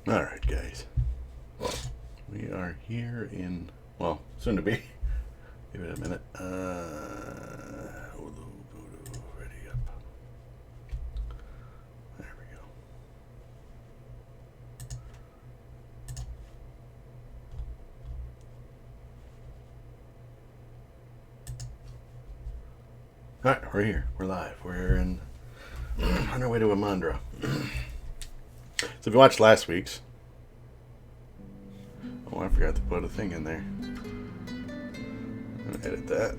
Alright, guys. We are here in, well, soon to be. Give it a minute. Ready up. There we go. Alright, we're here. We're live. We're on our way to Imandra. So if you watched last week's, oh, I forgot to put a thing in there. I'm gonna edit that.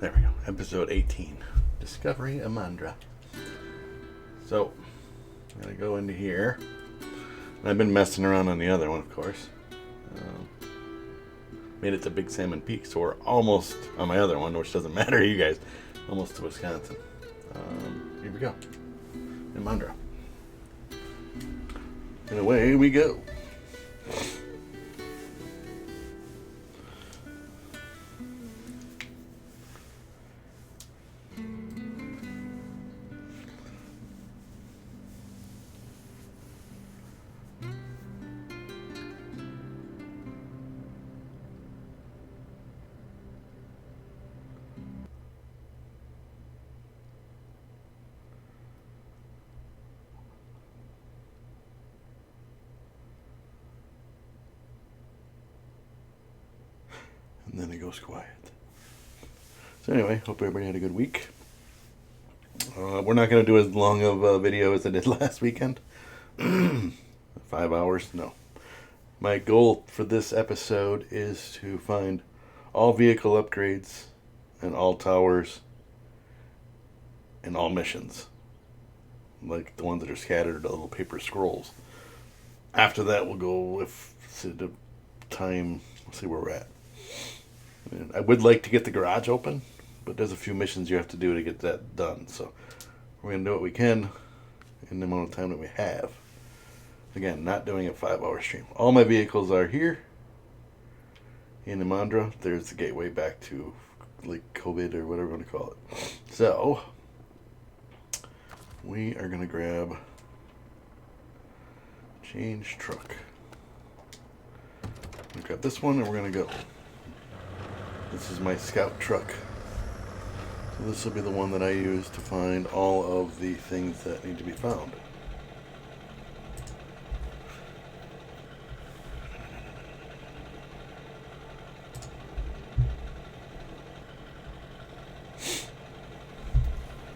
There we go. Episode 18. Discovering Imandra. So, I'm going to go into here. I've been messing around on the other one, of course. Made it to Big Salmon Peak, so we're almost on my other one, which doesn't matter to you guys. Almost to Wisconsin. Here we go. Imandra. And away we go. And then it goes quiet. So anyway, hope everybody had a good week. We're not going to do as long of a video as I did last weekend. 5 hours? No. My goal for this episode is to find all vehicle upgrades and all towers and all missions. Like the ones that are scattered, the little paper scrolls. After that, we'll go if the time, we'll see where we're at. And I would like to get the garage open, but there's a few missions you have to do to get that done. So we're going to do what we can in the amount of time that we have. Again, not doing a 5-hour stream. All my vehicles are here in Imandra. There's the gateway back to like COVID or whatever you want to call it. So we are going to grab change truck. We grab this one and we're going to go. This is my scout truck. So this will be the one that I use to find all of the things that need to be found.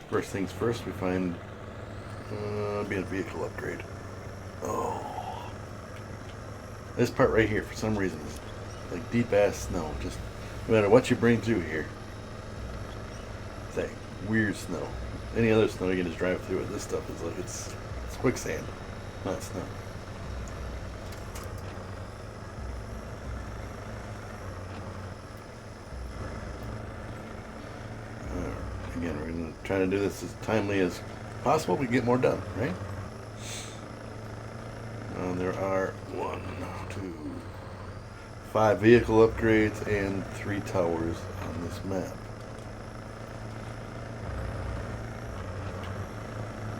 First things first, we find be a vehicle upgrade. Oh, this part right here, for some reason, is like deep ass snow. Just no matter what you bring through here, it's like weird snow. Any other snow you can just drive through it. This stuff is like it's quicksand, not snow. Again, we're going to try to do this as timely as possible. We get more done, right? There are 5 vehicle upgrades and 3 towers on this map.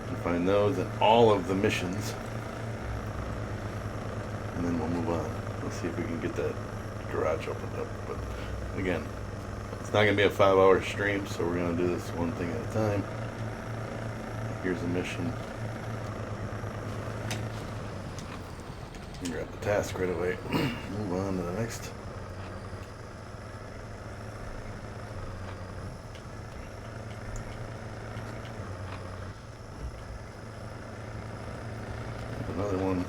You find those and all of the missions, and then we'll move on. Let's see if we can get that garage opened up. But again, it's not going to be a 5-hour stream, so we're going to do this one thing at a time. Here's a mission. Grab the task right away. Move on to the next. Another one.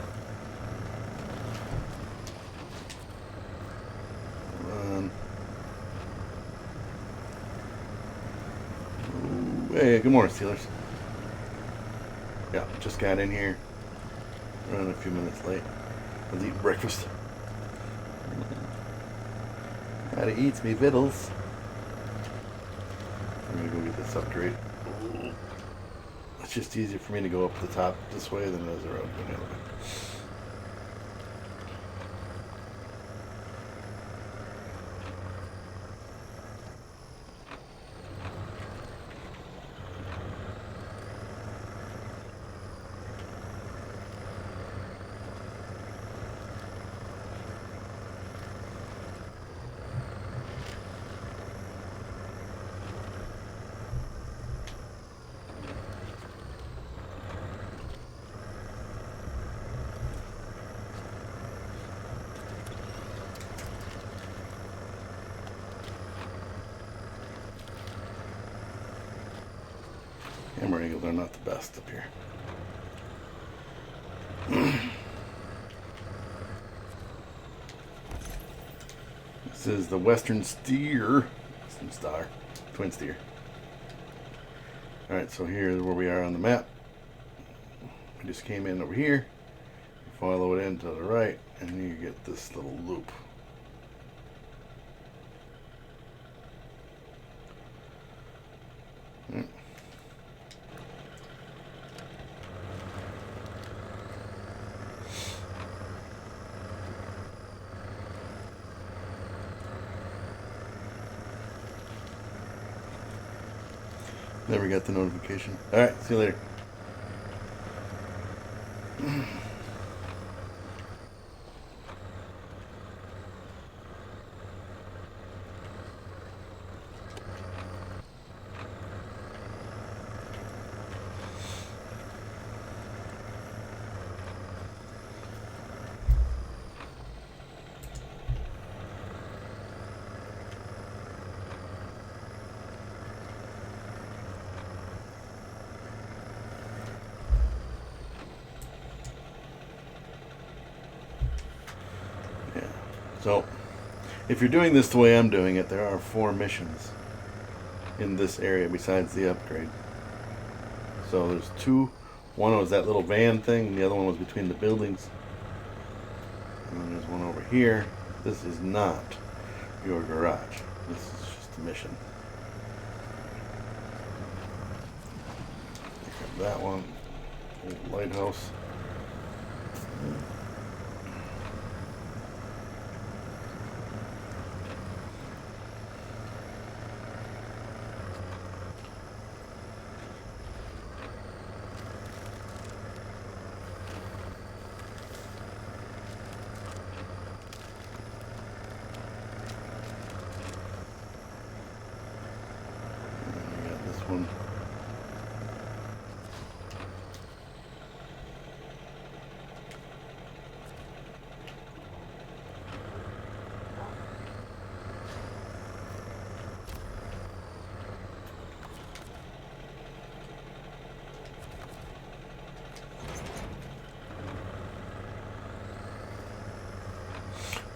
Run. Ooh, hey, good morning, Steelers. Yeah, just got in here. Running a few minutes late. I was eating breakfast. Gotta eat me vittles. I'm gonna go get this upgrade. It's just easier for me to go up the top this way than it is the road going the other way. Hammer eagles are not the best up here. This is the Western Steer. Western Star. Twin Steer. Alright, so here's where we are on the map. We just came in over here. Follow it in to the right, and you get this little loop. Never got the notification. Alright, see you later. So, if you're doing this the way I'm doing it, there are 4 missions in this area besides the upgrade. So there's 2. One was that little van thing, and the other one was between the buildings. And then there's one over here. This is not your garage. This is just a mission. That one, old lighthouse. One.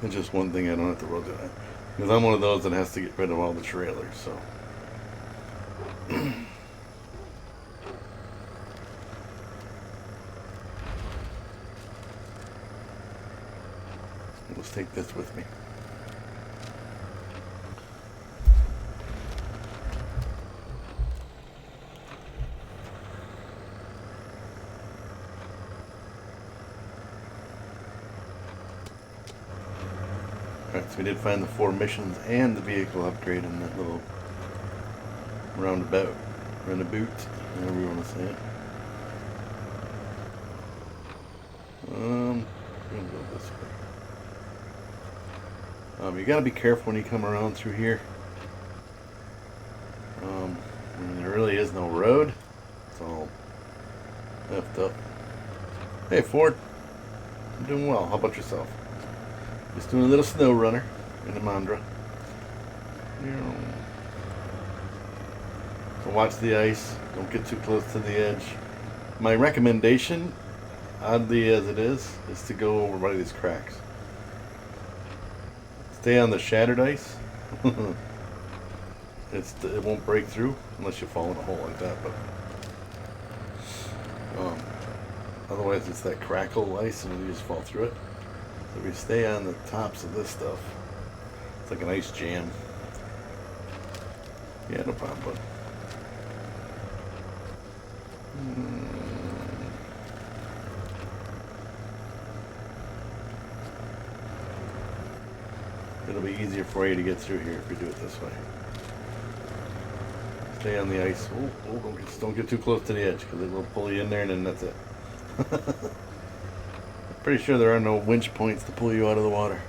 It's just one thing I don't have to rotate, because I'm one of those that has to get rid of all the trailers, so. Let's take this with me. Alright, so we did find the 4 missions and the vehicle upgrade in that little roundabout, whatever you want to say it. I'm gonna go this way. You gotta be careful when you come around through here. There really is no road. It's all left up. Hey Ford, I'm doing well. How about yourself? Just doing a little snow runner in Imandra. So watch the ice. Don't get too close to the edge. My recommendation, oddly as it is to go over by these cracks. Stay on the shattered ice. It won't break through unless you fall in a hole like that. But otherwise, it's that crackle ice, and you just fall through it. So if you stay on the tops of this stuff, it's like an ice jam. Yeah, no problem, bud. It'll be easier for you to get through here if you do it this way. Stay on the ice. Oh, don't get too close to the edge because it will pull you in there and then that's it. Pretty sure there are no winch points to pull you out of the water.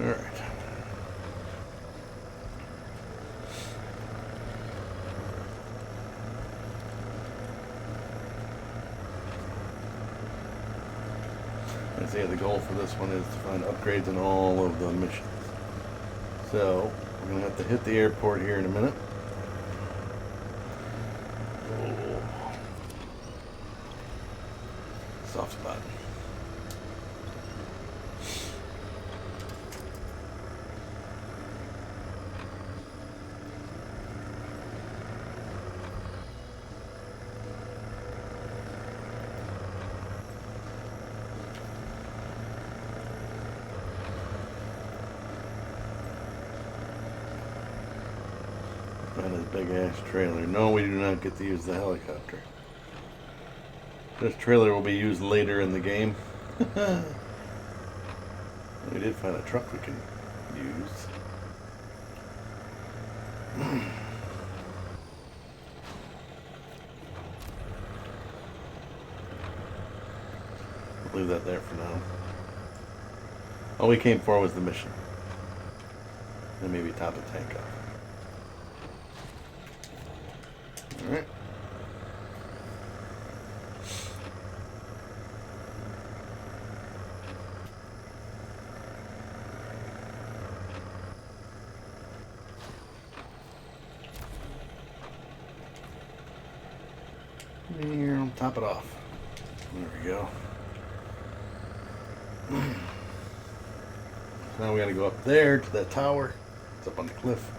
Alright. I say the goal for this one is to find upgrades in all of the missions. So, we're going to have to hit the airport here in a minute. Oh. Soft spot. Find this big ass trailer. No, we do not get to use the helicopter. This trailer will be used later in the game. We did find a truck we can use. I'll leave that there for now. All we came for was the mission. And maybe top a tank off. Alright. Here, top it off. There we go. Now we gotta go up there to that tower. It's up on the cliff.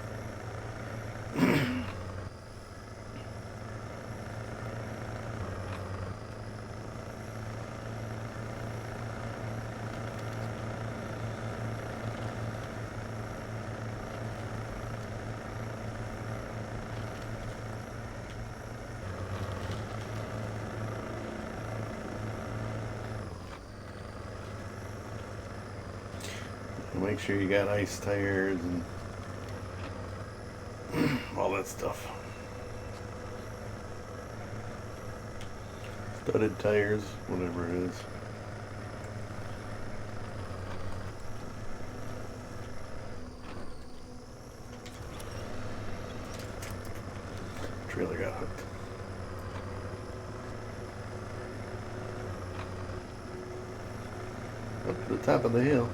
Make sure you got ice tires and all that stuff. Studded tires, whatever it is. Trailer got hooked. Up to the top of the hill.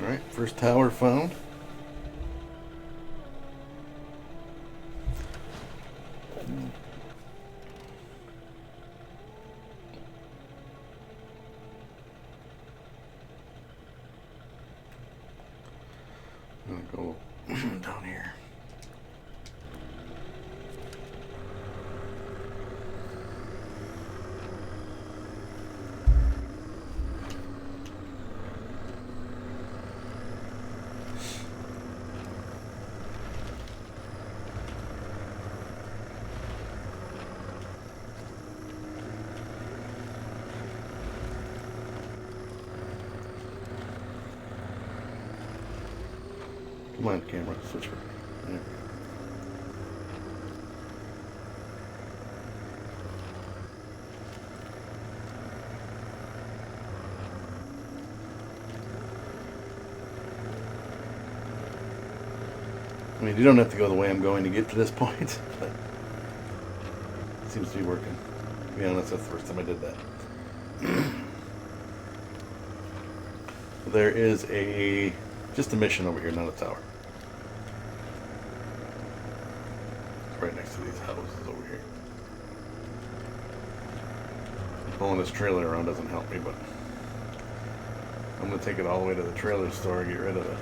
Alright, first tower found. I'm gonna go down here. Come on, camera, switch me. There. I mean, you don't have to go the way I'm going to get to this point, but it seems to be working. To be honest, that's the first time I did that. There is just a mission over here, not a tower. It's right next to these houses over here. Pulling this trailer around doesn't help me, but I'm going to take it all the way to the trailer store and get rid of it.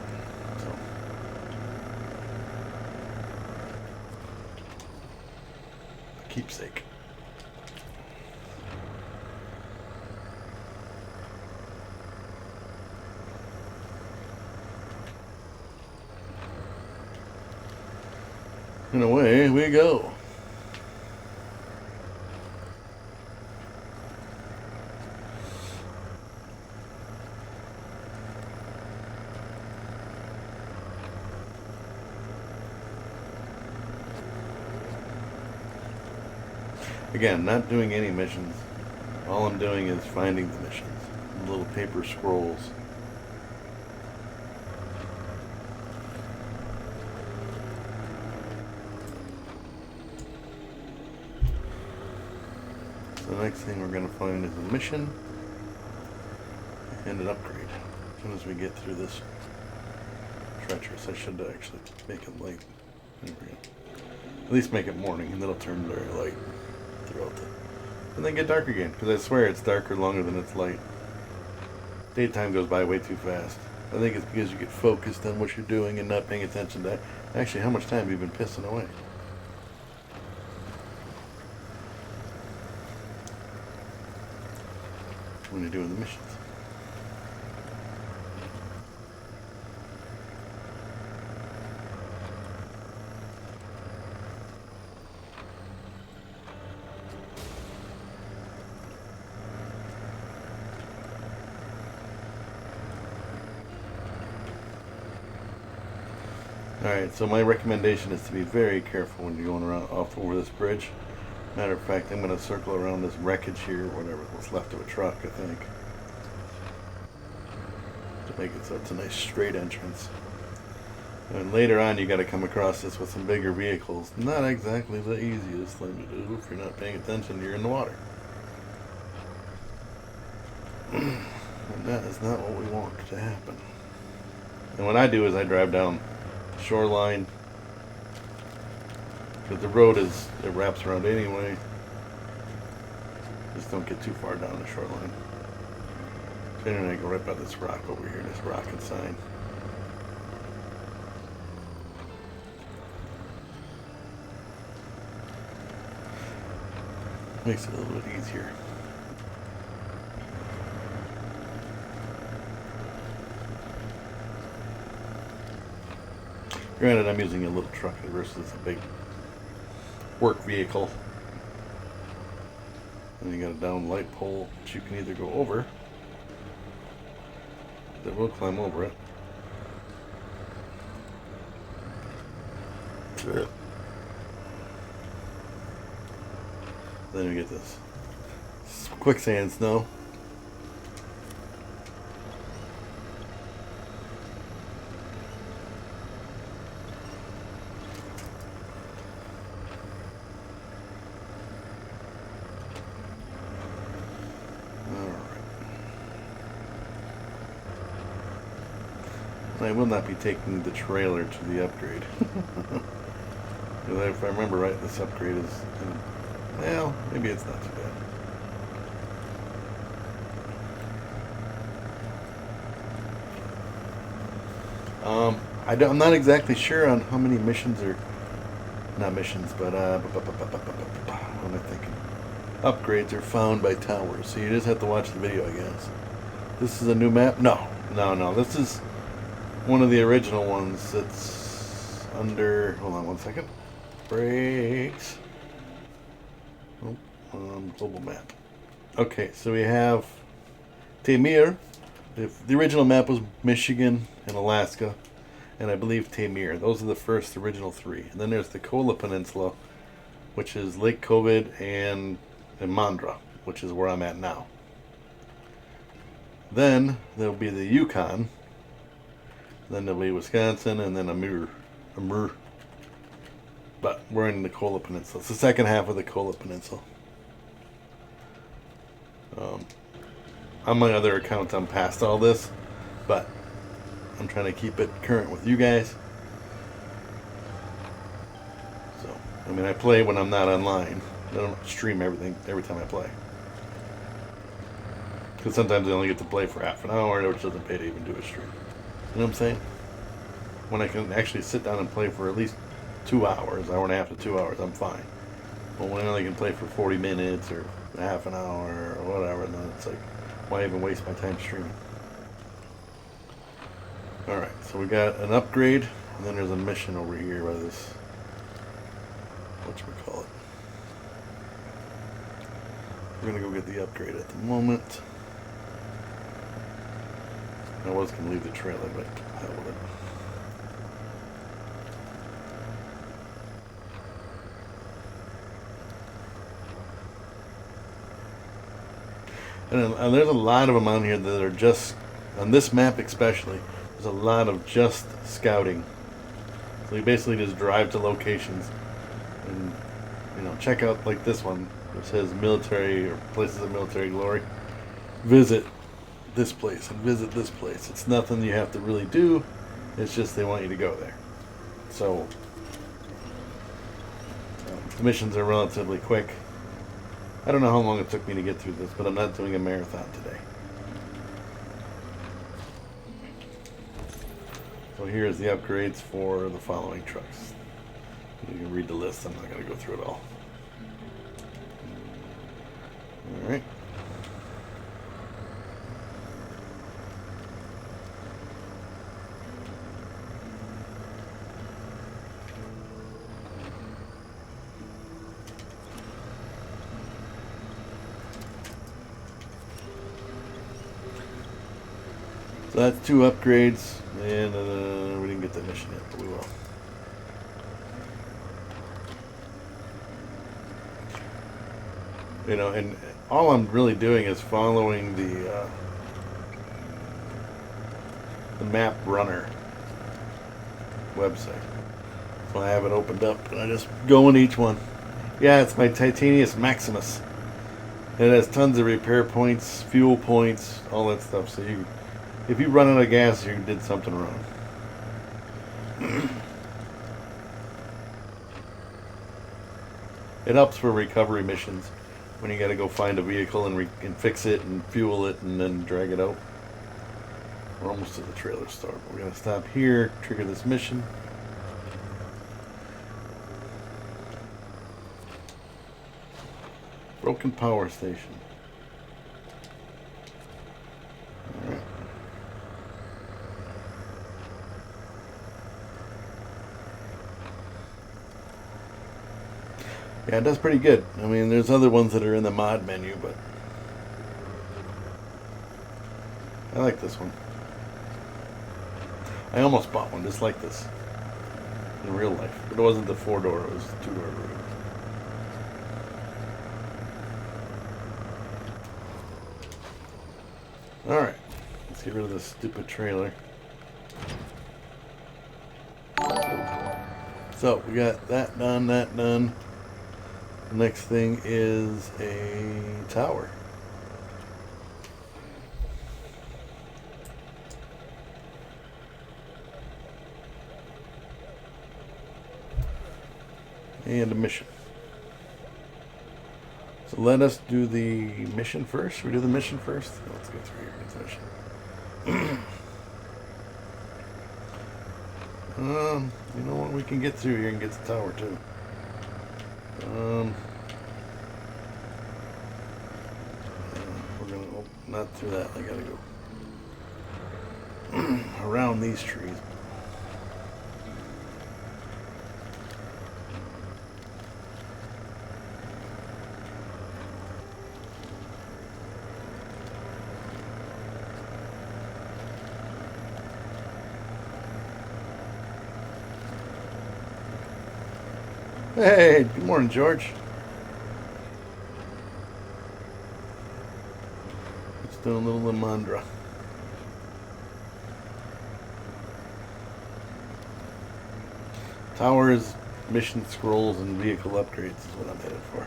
So. Keepsake. And away we go. Again, not doing any missions. All I'm doing is finding the missions. Little paper scrolls. So the next thing we're going to find is a mission and an upgrade. As soon as we get through this treacherous, I should actually make it light. There we go. At least make it morning, and then it'll turn very light throughout the... And then get dark again, because I swear it's darker longer than it's light. Daytime goes by way too fast. I think it's because you get focused on what you're doing and not paying attention to actually how much time you've been pissing away. When you're doing the missions. Alright, so my recommendation is to be very careful when you're going around off over this bridge. Matter of fact, I'm going to circle around this wreckage here, whatever, what's left of a truck, I think. To make it so it's a nice straight entrance. And later on, you got to come across this with some bigger vehicles. Not exactly the easiest thing to do if you're not paying attention, you're in the water. And that is not what we want to happen. And what I do is I drive down the shoreline, because the road it wraps around anyway. Just don't get too far down the shoreline. So anyway, I go right by this rock over here, this rocket sign. Makes it a little bit easier. Granted, I'm using a little truck versus a big work vehicle. And you got a down light pole that you can either go over, that will climb over it. Then we get this quicksand snow. I will not be taking the trailer to the upgrade. If I remember right, this upgrade is... well, maybe it's not too bad. I'm not exactly sure on how many missions are... not missions, but... what am I thinking? Upgrades are found by towers, so you just have to watch the video, I guess. This is a new map? No. This is... one of the original ones that's under... hold on one second. Brakes. Oh, global map. Okay, so we have Tamir. The original map was Michigan and Alaska, and I believe Tamir. Those are the first original three. And then there's the Kola Peninsula, which is Lake Covid and Imandra, which is where I'm at now. Then there'll be the Yukon. Then there'll be Wisconsin, and then Amur. But we're in the Kola Peninsula. It's the second half of the Kola Peninsula. On my other accounts, I'm past all this, but I'm trying to keep it current with you guys. So, I mean, I play when I'm not online. I don't stream everything every time I play. Because sometimes I only get to play for half an hour, which doesn't pay to even do a stream. You know what I'm saying? When I can actually sit down and play for at least 2 hours, hour and a half to 2 hours, I'm fine. But when I only can play for 40 minutes or half an hour or whatever, then it's like, why even waste my time streaming? Alright, so we got an upgrade, and then there's a mission over here by this whatchamacallit. We're gonna go get the upgrade at the moment. I was gonna leave the trailer, but hell with it. And there's a lot of them on here that are just, on this map especially, there's a lot of just scouting. So you basically just drive to locations and, you know, check out like this one, which says military or places of military glory. Visit this place and visit this place. It's nothing you have to really do. It's just they want you to go there. So the missions are relatively quick. I don't know how long it took me to get through this, but I'm not doing a marathon today. So here's the upgrades for the following trucks. You can read the list. I'm not going to go through it all. All right. So that's 2 upgrades, and we didn't get the mission yet, but we will. You know, and all I'm really doing is following the map runner website. So I have it opened up, and I just go in each one. Yeah, it's my Titanius Maximus. It has tons of repair points, fuel points, all that stuff. So if you run out of gas, you did something wrong. It helps for recovery missions when you got to go find a vehicle and fix it and fuel it and then drag it out. We're almost to the trailer store. But we're going to stop here, trigger this mission. Broken power station. Alright. Yeah, it does pretty good. I mean, there's other ones that are in the mod menu, but I like this one. I almost bought one just like this in real life. But it wasn't the 4-door, it was the 2-door version. Alright, let's get rid of this stupid trailer. So, we got that done, that done. The next thing is a tower. And a mission. So let us do the mission first. Should we do the mission first? Let's go through here and get the mission. You know what? We can get through here and get the tower too. We're gonna not through that. I gotta go around these trees. Hey, good morning, George. Just doing a little Imandra. Towers, mission scrolls, and vehicle upgrades is what I'm headed for.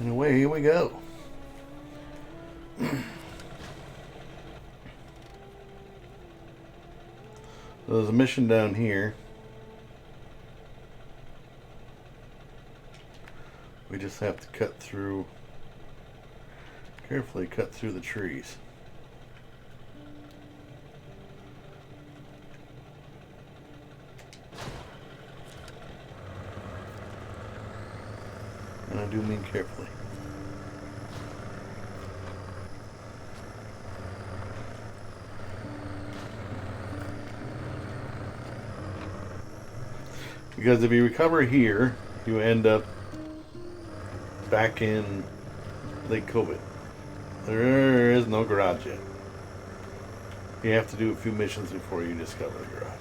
And away we go. So there's a mission down here. We just have to cut through, carefully cut through the trees. And I do mean carefully. Because if you recover here, you end up back in Lake COVID. There is no garage yet. You have to do a few missions before you discover the garage.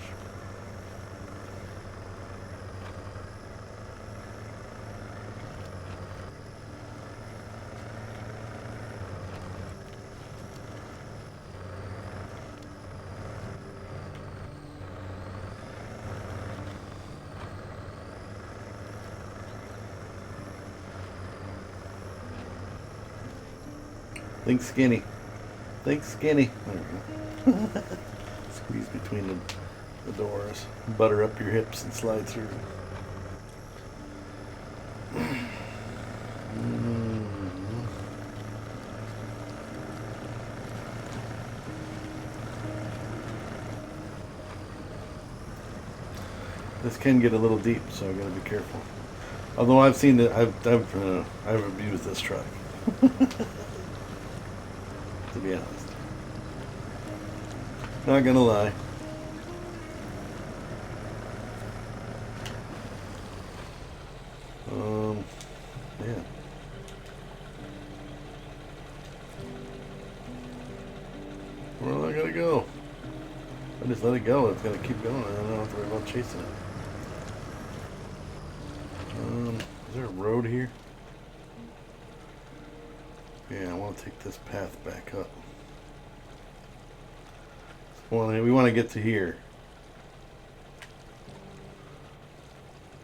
Think skinny. Think skinny. There we go. Squeeze between the doors. Butter up your hips and slide through. This can get a little deep, so I gotta be careful. Although I've seen that, I've abused this truck. To be honest, not gonna lie. Yeah. Where I gotta go? I just let it go. It's gonna keep going. I don't have to worry about chasing it. Is there a road here? Yeah, I want to take this path back up. We want to get to here.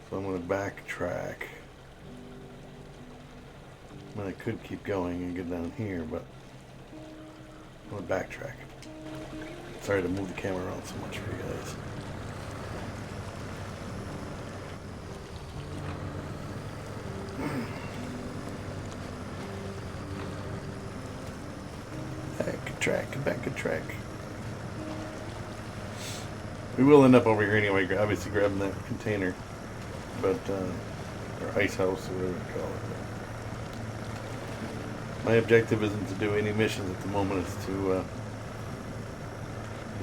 So I'm going to backtrack. I mean, I could keep going and get down here, but I'm going to backtrack. Sorry to move the camera around so much for you guys. Back a track. We will end up over here anyway, obviously grabbing that container, but or ice house or whatever you call it. My objective isn't to do any missions at the moment. It's to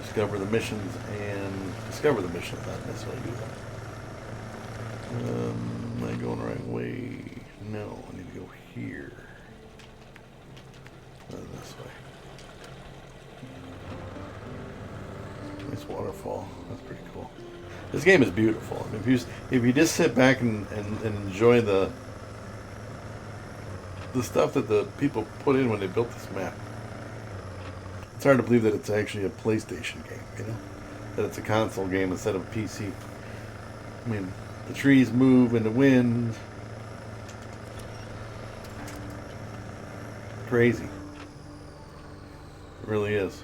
discover the missions, not necessarily do that. Am I going the right way? No, I need to go here. This way. Nice waterfall. That's pretty cool. This game is beautiful. I mean, if you just sit back and enjoy the stuff that the people put in when they built this map, it's hard to believe that it's actually a PlayStation game. You know, that it's a console game instead of a PC. I mean, the trees move in the wind. Crazy. It really is.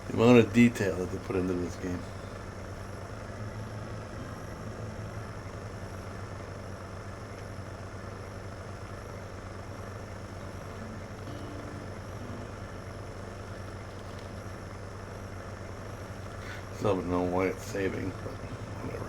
The amount of detail that they put into this game. Still don't know why it's saving, but whatever.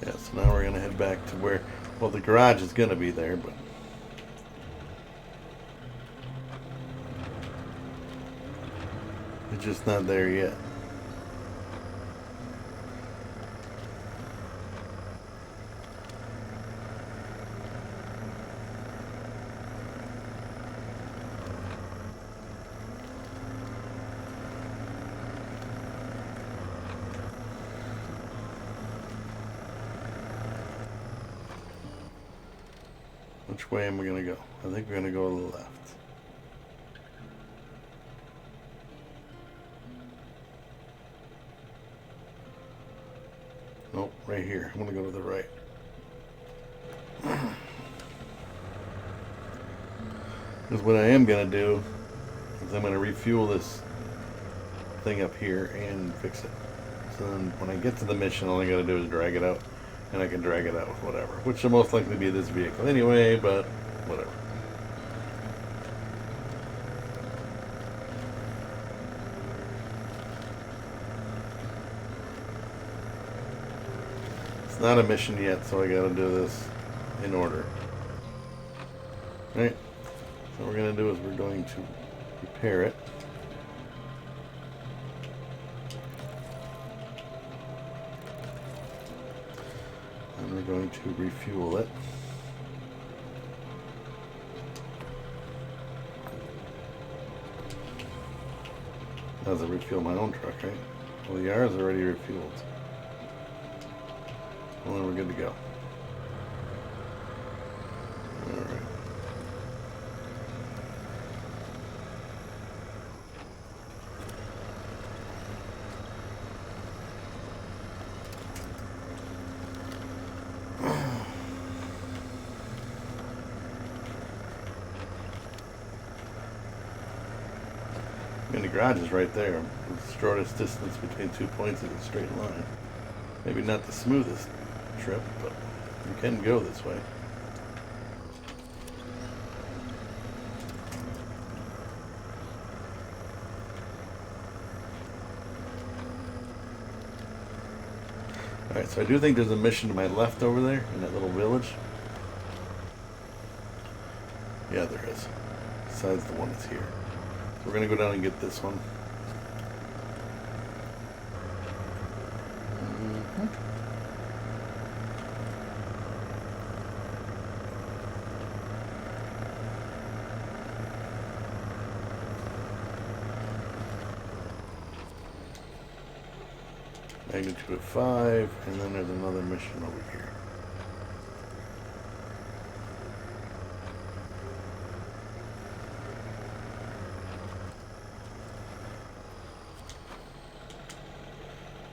Yeah, so now we're going to head back to where, well, the garage is going to be there, but It's just not there yet. Which way am I going to go? I think we're going to go to the left. Nope, right here. I'm going to go to the right. Because what I am going to do is I'm going to refuel this thing up here and fix it. So then when I get to the mission, all I got to do is drag it out. And I can drag it out with whatever. Which will most likely be this vehicle anyway, but whatever. It's not a mission yet, so I gotta do this in order. Right? So what we're gonna do is we're going to repair it. And we're going to refuel it. As I refuel my own truck, right? Well, the R is already refueled. Well, then we're good to go. Alright. And the garage is right there. It's the shortest distance between 2 points in a straight line. Maybe not the smoothest trip, but you can go this way. Alright, so I do think there's a mission to my left over there in that little village. Yeah, there is. Besides the one that's here. We're going to go down and get this one. Magnitude of 5, and then there's another mission over here.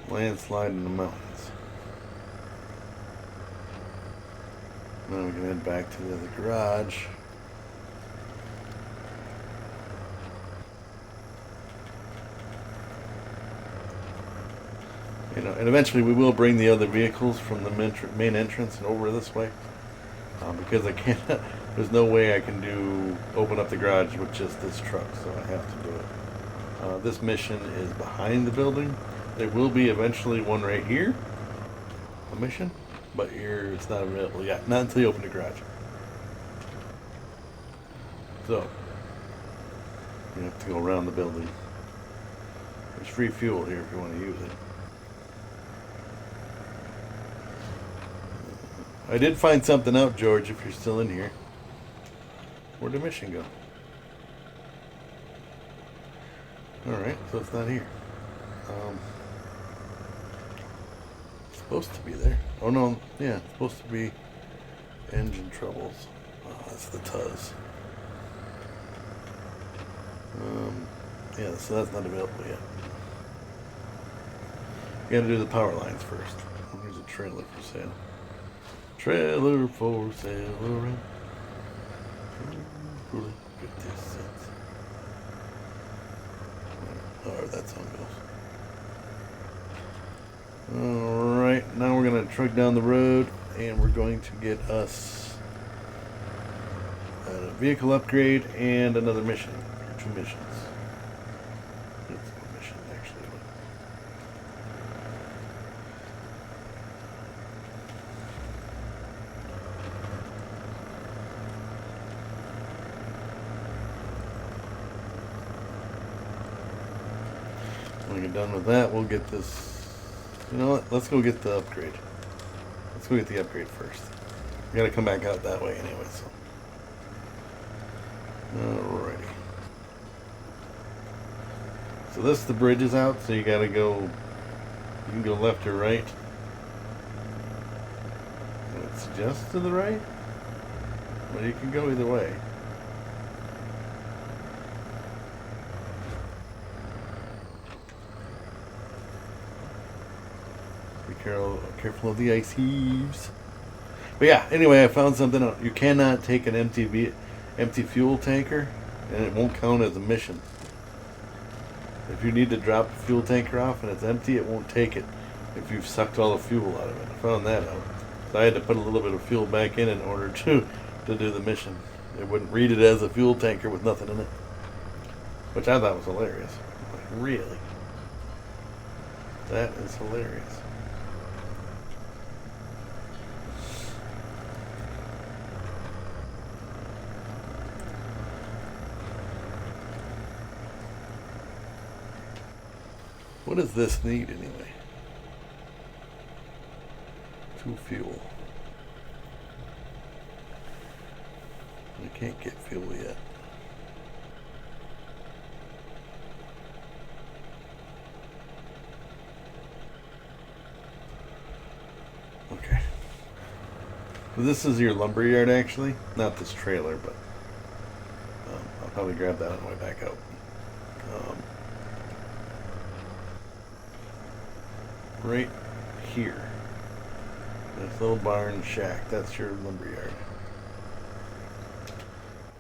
Landslide in the mountains. Now we can head back to the garage. You know, and eventually we will bring the other vehicles from the main entrance and over this way. Because I can't, there's no way I can open up the garage with just this truck, so I have to do it. This mission is behind the building. There will be eventually one right here, a mission, but here it's not available yet, not until you open the garage. So, you have to go around the building. There's free fuel here if you want to use it. I did find something out, George, if you're still in here. Where'd the mission go? Alright, so it's not here. It's supposed to be there. Oh no, yeah, it's supposed to be engine troubles. Oh, that's the Tuz. Yeah, so that's not available yet. You gotta do the power lines first. Oh, here's a trailer for sale. Trailer for sale around 50 cents. Oh, that song goes. Alright, now we're going to truck down the road and we're going to get us a vehicle upgrade and another mission. 2 missions. That's one mission, actually. When we get done with that, we'll get this. You know what? Let's go get the upgrade. Let's go get the upgrade first. We gotta come back out that way anyway, so. Alrighty. So this, the bridge is out, so you gotta go, you can go left or right. It's just to the right? Well, you can go either way. Be careful of the ice heaves. But yeah, anyway, I found something out. You cannot take an empty fuel tanker, and it won't count as a mission. If you need to drop a fuel tanker off and it's empty, it won't take it if you've sucked all the fuel out of it. I found that out. So I had to put a little bit of fuel back in order to do the mission. It wouldn't read it as a fuel tanker with nothing in it. Which I thought was hilarious. Like, really? That is hilarious. What does this need anyway? To fuel. I can't get fuel yet. Okay. This is your lumber yard actually. Not this trailer, but I'll probably grab that on the way back out. Right here. This little barn shack, that's your lumber yard.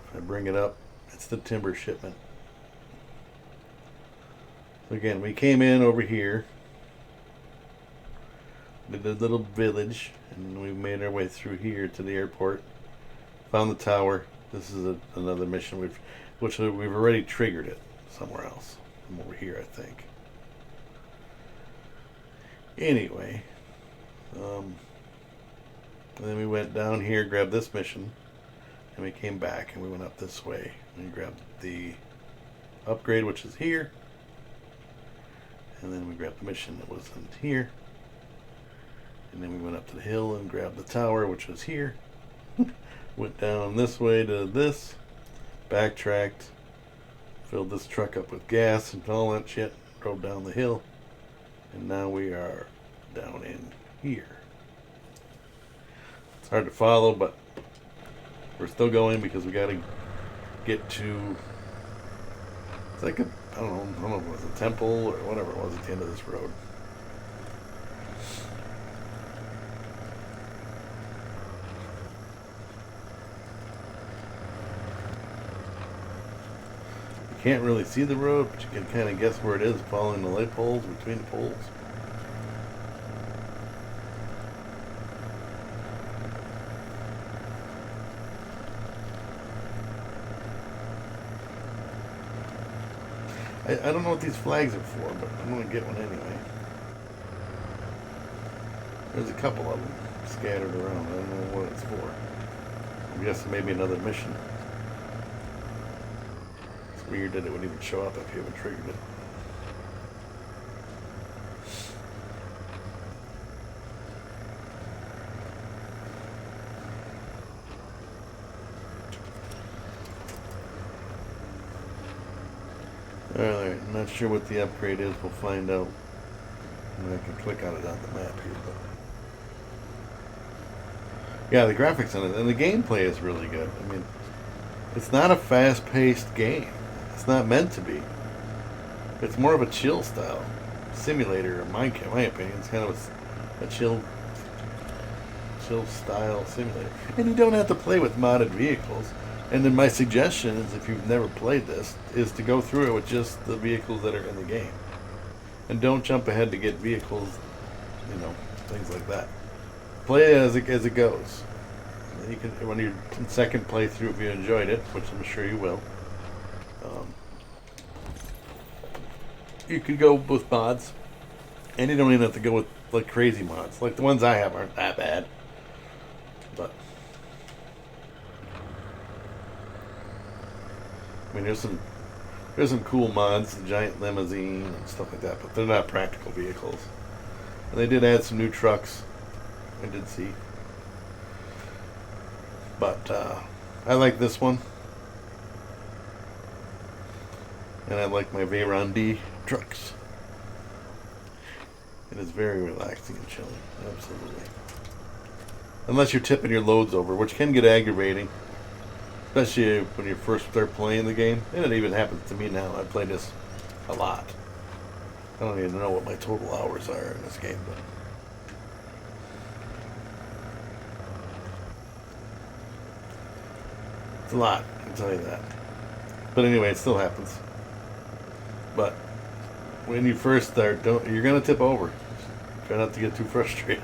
If I bring it up, it's the timber shipment. So again, we came in over here, did a little village, and we made our way through here to the airport. Found the tower. This is another mission which we've already triggered it somewhere else. From over here, I think. Anyway, and then we went down here, grabbed this mission, and we came back and we went up this way and we grabbed the upgrade, which is here, and then we grabbed the mission that was in here, and then we went up to the hill and grabbed the tower, which was here. Went down this way to this, backtracked, filled this truck up with gas and all that shit, drove down the hill. And now we are down in here. It's hard to follow, but we're still going because we got to get to. It's like a, I don't know if it was a temple or whatever it was at the end of this road. You can't really see the road, but you can kind of guess where it is following the light poles between the poles. I don't know what these flags are for, but I'm going to get one anyway. There's a couple of them scattered around. I don't know what it's for. I'm guessing maybe another mission. It's weird that it wouldn't even show up if you haven't triggered it. Alright, I'm not sure what the upgrade is. We'll find out. I can click on it on the map here, but yeah, the graphics on it and the gameplay is really good. I mean, it's not a fast-paced game. It's not meant to be. It's more of a chill style simulator, in my opinion. It's kind of a chill style simulator, and you don't have to play with modded vehicles. And then my suggestion is, if you've never played this, is to go through it with just the vehicles that are in the game. And don't jump ahead to get vehicles, you know, things like that. Play it as it goes. You can, when your second playthrough, if you enjoyed it, which I'm sure you will, you could go with mods. And you don't even have to go with like crazy mods. Like the ones I have aren't that bad. But I mean, there's some There's some cool mods, the giant limousine and stuff like that, but they're not practical vehicles. And they did add some new trucks. I did see. But I like this one. And I like my Veyron D trucks. It is very relaxing and chilling. Absolutely. Unless you're tipping your loads over, which can get aggravating. Especially when you first start playing the game. And it even happens to me now. I play this a lot. I don't even know what my total hours are in this game, but it's a lot, I can tell you that. But anyway, it still happens. But when you first start, you're gonna tip over. Try not to get too frustrated.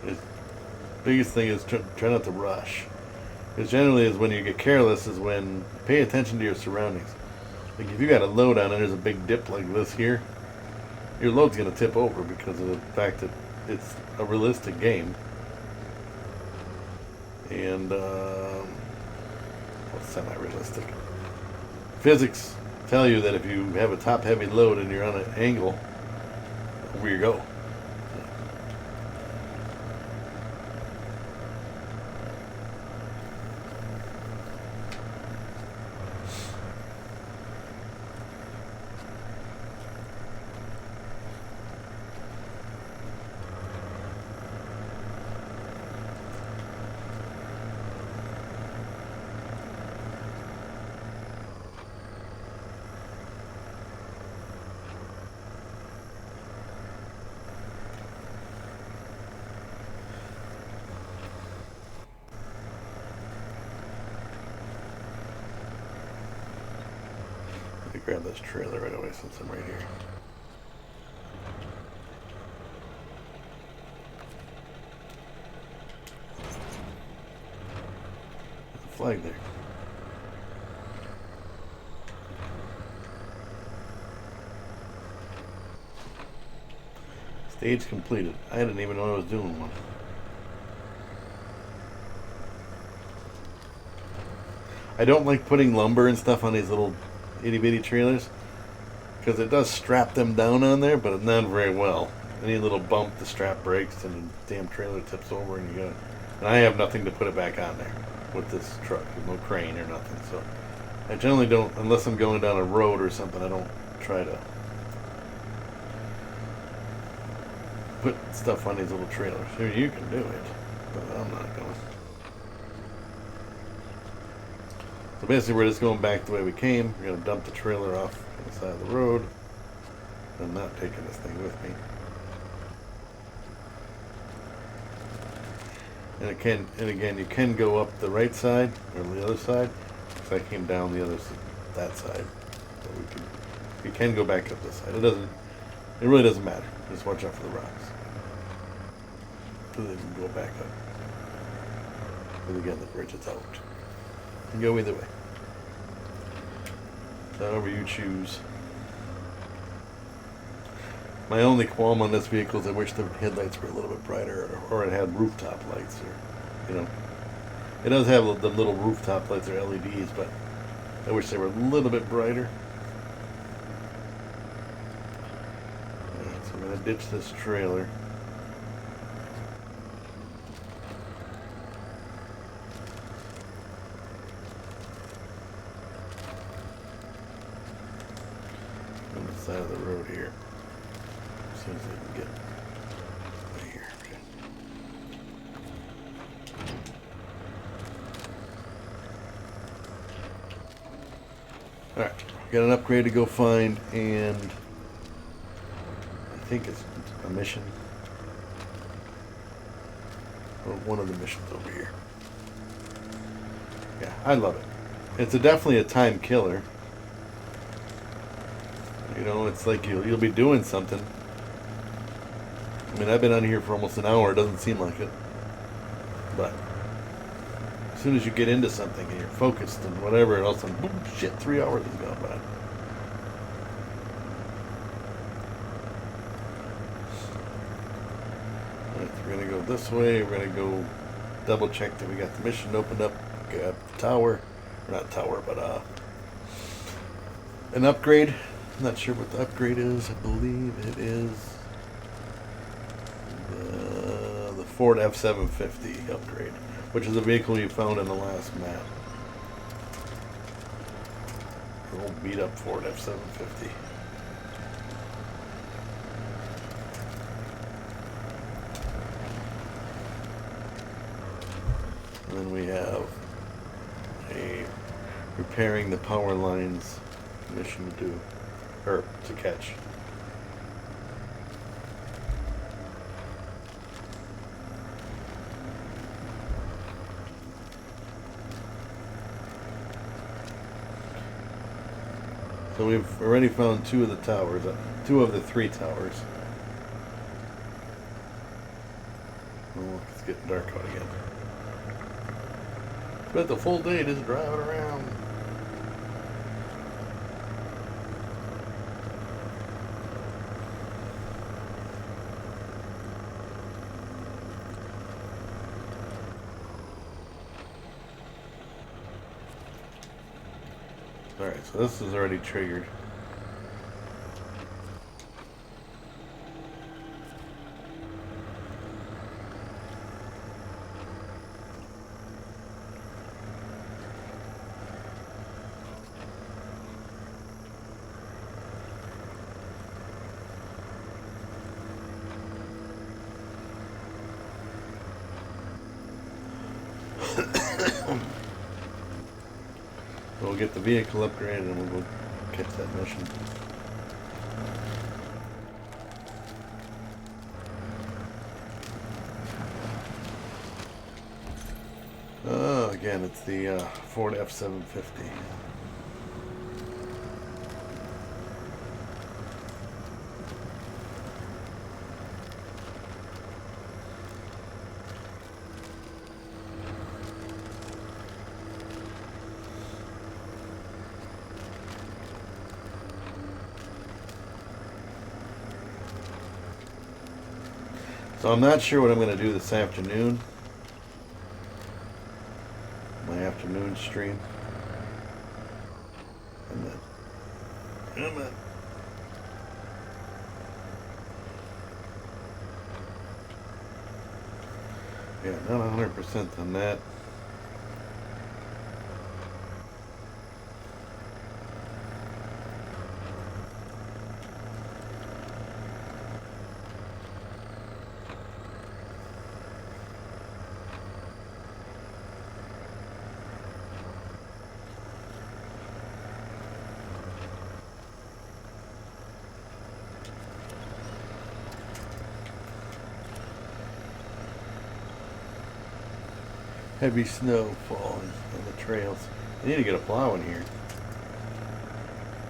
The biggest thing is try not to rush. Because generally, is when you get careless is when pay attention to your surroundings. Like if you got a load on and there's a big dip like this here, your load's gonna tip over because of the fact that it's a realistic game. And well, semi-realistic. Physics tell you that if you have a top-heavy load and you're on an angle, over you go. Let me grab this trailer right away since I'm right here. There's a flag there. Stage completed. I didn't even know I was doing one. I don't like putting lumber and stuff on these little itty bitty trailers because it does strap them down on there, but not very well. Any little bump, the strap breaks and the damn trailer tips over, and you got. And I have nothing to put it back on there with this truck. There's no crane or nothing, so I generally don't, unless I'm going down a road or something. I don't try to put stuff on these little trailers. Sure, you can do it, but I'm not going. So basically we're just going back the way we came. We're going to dump the trailer off on the side of the road. I'm not taking this thing with me. And again, you can go up the right side or the other side. Because I came down the other that side. So we can go back up this side. It really doesn't matter. Just watch out for the rocks. So they can go back up. But again, the bridge is out. You can go either way. However you choose. My only qualm on this vehicle is I wish the headlights were a little bit brighter, or it had rooftop lights, or it does have the little rooftop lights or LEDs, but I wish they were a little bit brighter. Alright, so I'm gonna ditch this trailer. Side of the road here. As soon as I can get right here. Okay. Alright, got an upgrade to go find, and I think it's a mission. Or one of the missions over here. Yeah, I love it. It's definitely a time killer. It's like you'll be doing something. I mean, I've been on here for almost an hour. It doesn't seem like it. But as soon as you get into something and you're focused and whatever, and all of a sudden, boom, shit, 3 hours has gone by. Alright, so we're going to go this way. We're going to go double check that we got the mission opened up. Got the tower. Or not tower, but an upgrade. I'm not sure what the upgrade is. I believe it is the Ford F-750 upgrade, which is a vehicle you found in the last map. An old beat up Ford F-750. And then we have a repairing the power lines mission to do, or to catch. So we've already found two of the towers, two of the three towers. Oh, it's getting dark out again. Spent the full day just driving around. Alright, so this is already triggered. We'll get the vehicle upgraded and we'll go catch that mission. Again, it's the Ford F-750. So I'm not sure what I'm going to do this afternoon. My afternoon stream. Yeah, not 100% on that. Heavy snow falling on the trails. They need to get a plow in here.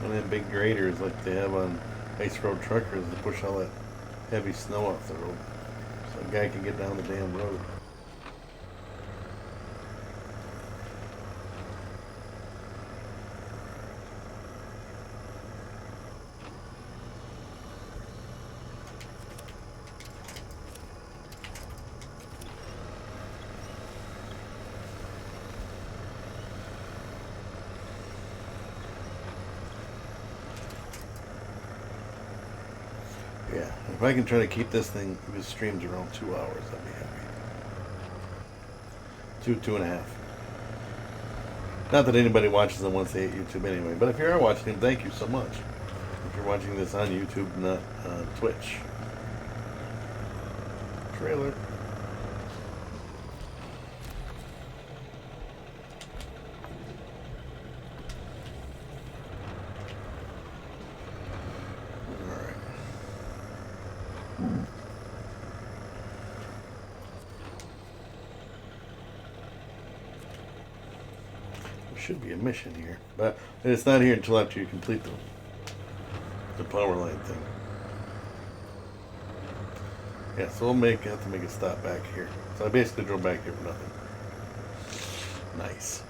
One of them big graders like they have on ice road truckers to push all that heavy snow off the road so a guy can get down the damn road. Yeah, if I can try to keep this thing, this streams around 2 hours, I'd be happy. 2.5. Not that anybody watches them once they hit YouTube anyway, but if you are watching them, thank you so much. If you're watching this on YouTube, not Twitch. Trailer. Should be a mission here, but it's not here until after you complete the power line thing. Yeah, so we'll have to make a stop back here. So I basically drove back here for nothing. Nice.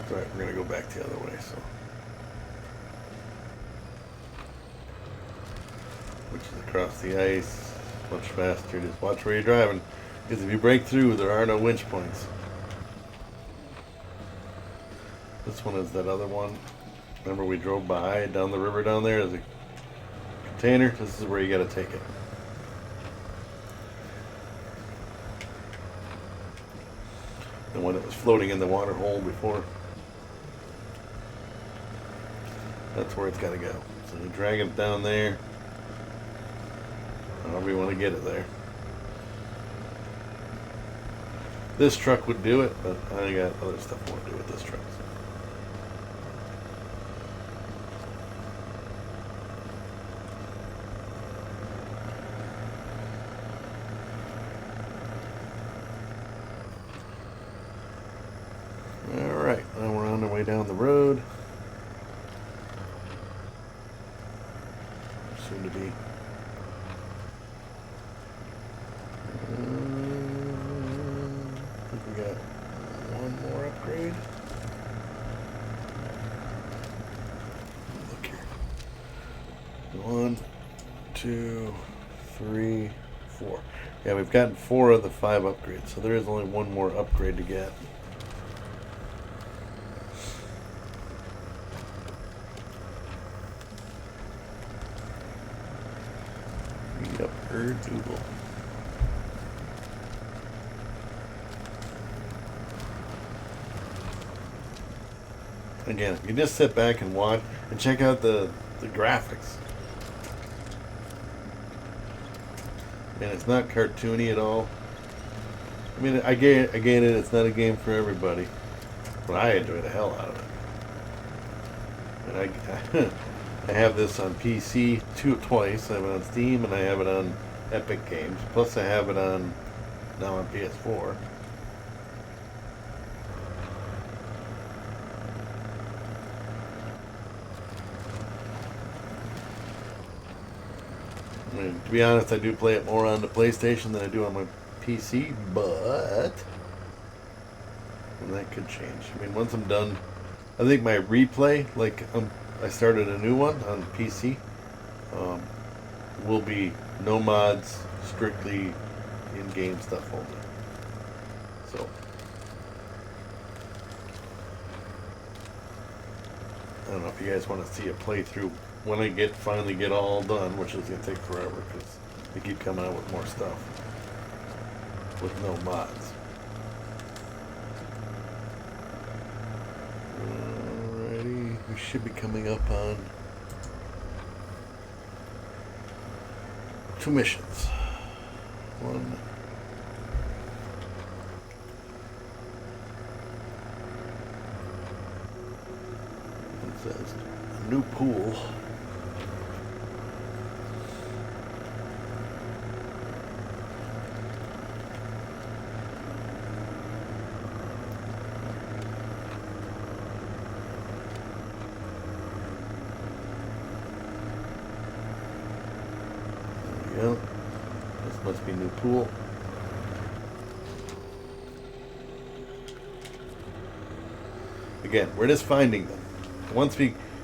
Alright, we're gonna go back the other way, so. Which is across the ice. Much faster. Just watch where you're driving. Because if you break through, there are no winch points. This one is that other one. Remember we drove by down the river down there? There's a container. This is where you got to take it. The one that was floating in the water hole before. That's where it's got to go. So you drag it down there. However you want to get it there. This truck would do it, but I got other stuff I want to do with this truck. Alright, now we're on our way down the road. Soon to be. I think we got one more upgrade. Look here. 1, 2, 3, 4. Yeah, we've gotten 4 of the 5 upgrades, so there is only one more upgrade to get. Yep, Google. Again, you just sit back and watch and check out the graphics. And it's not cartoony at all. I mean, I get it, it's not a game for everybody. But I enjoy the hell out of it. And I have this on PC twice. I have it on Steam and I have it on Epic Games. Plus I have it on now on PS4. I mean, to be honest, I do play it more on the PlayStation than I do on my PC, but that could change. I mean, once I'm done, I think my replay, like I started a new one on PC, will be no mods, strictly in-game stuff only. So, I don't know if you guys want to see a playthrough when I finally get all done, which is going to take forever because they keep coming out with more stuff with no mods. Alrighty, we should be coming up on 2 missions. One. It says new pool. There we go. This must be new pool. Again, we're just finding them.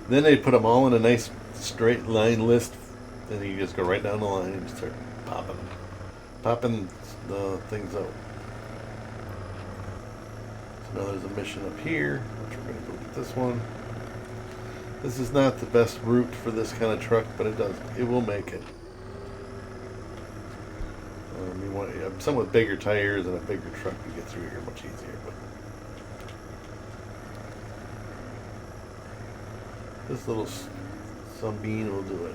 Then they put them all in a nice straight line list, and you just go right down the line and start popping the things out. So now there's a mission up here, which we're going to go get this one. This is not the best route for this kind of truck, but it will make it. Some with bigger tires and a bigger truck, you get through here much easier. But this little sunbeam will do it.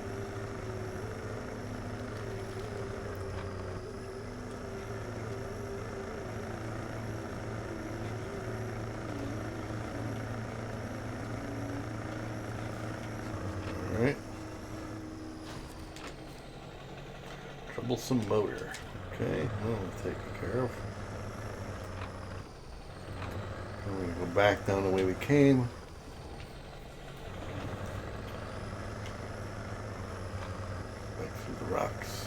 All right. Troublesome motor. Okay, well, taken care of. And we're going to go back down the way we came. Back through the rocks.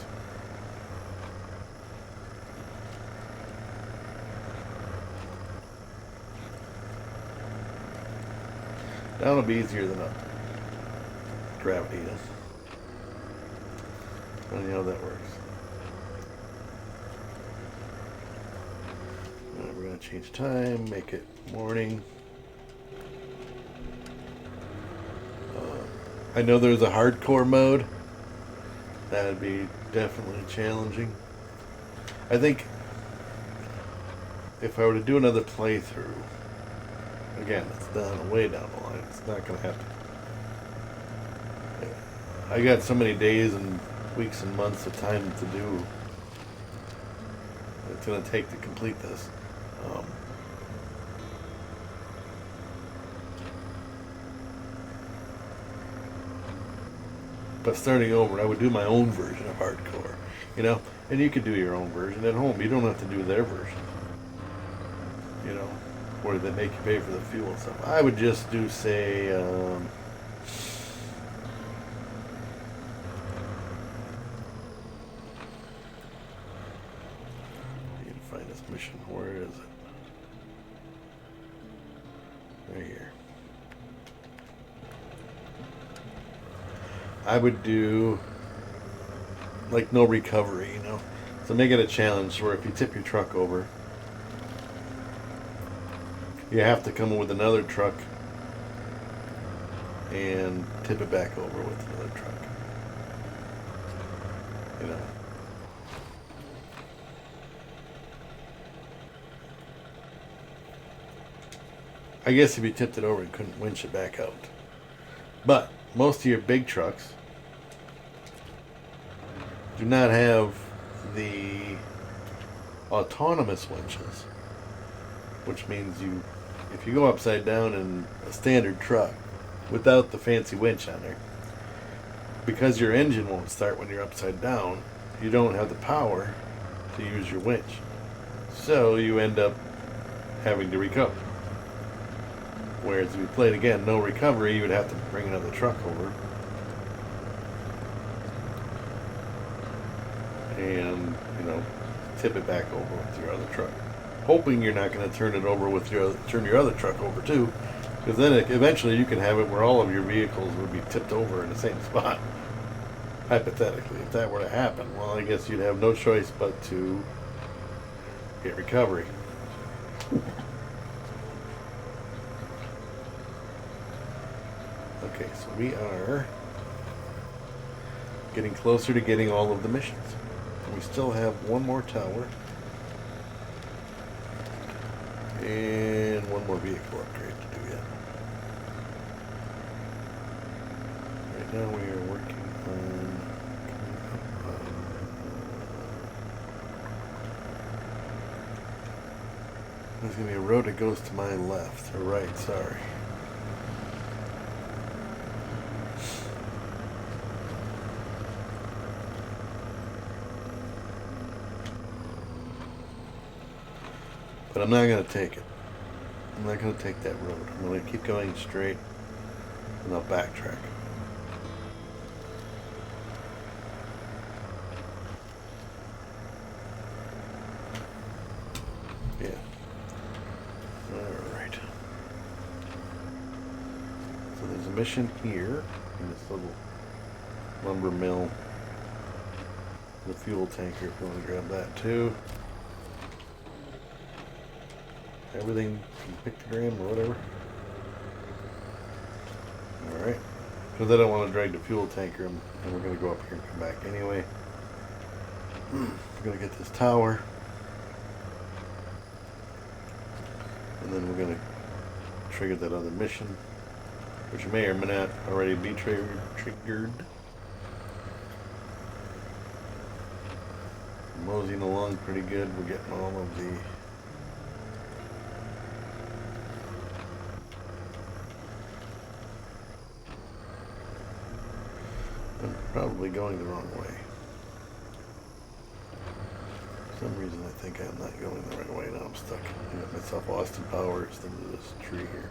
Down will be easier than up. Gravity is. I don't know how that works. want to change time, make it morning. I know there's a hardcore mode. That would be definitely challenging. I think if I were to do another playthrough, again, it's way down the line. It's not going to happen. I got so many days and weeks and months of time to do. It's going to take to complete this. But starting over, I would do my own version of hardcore, you know. And you could do your own version at home. You don't have to do their version, you know, where they make you pay for the fuel and stuff. I would just do, say, need to find this mission. Where is it? Right here. I would do like no recovery, you know. So make it a challenge where if you tip your truck over, you have to come with another truck and tip it back over with another truck. You know. I guess if you tipped it over, you couldn't winch it back out. But most of your big trucks do not have the autonomous winches, which means if you go upside down in a standard truck without the fancy winch on there, because your engine won't start when you're upside down, you don't have the power to use your winch. So you end up having to recover. Whereas if you played again, no recovery, you would have to bring another truck over. And, you know, tip it back over with your other truck. Hoping you're not going to turn it over with turn your other truck over too. Because then eventually you can have it where all of your vehicles would be tipped over in the same spot. Hypothetically, if that were to happen, well, I guess you'd have no choice but to get recovery. Okay, so we are getting closer to getting all of the missions. We still have one more tower and one more vehicle upgrade to do yet. Right now we are working on there's going to be a road that goes to my left or right, sorry. But I'm not going to take it. I'm not going to take that road. I'm going to keep going straight and I'll backtrack. Yeah. Alright. So there's a mission here in this little lumber mill. The fuel tanker, if you want to grab that too. Everything from pictogram or whatever. Alright. Because I don't want to drag the fuel tanker and we're going to go up here and come back anyway. We're going to get this tower. And then we're going to trigger that other mission. Which may or may not already be triggered. Moseying along pretty good. We're getting all of the I'm probably going the wrong way. For some reason I think I'm not going the right way. Now I'm stuck. I got myself Austin Powers into this tree here.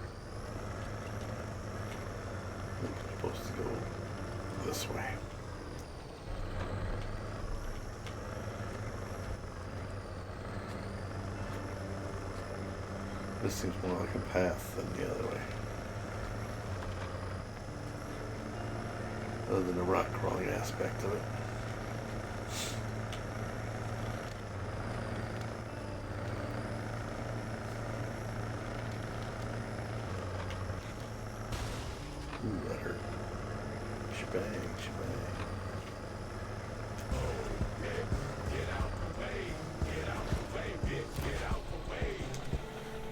I think I'm supposed to go this way. This seems more like a path than the other way. Other than the rock crawling aspect of it. Shebang, shebang.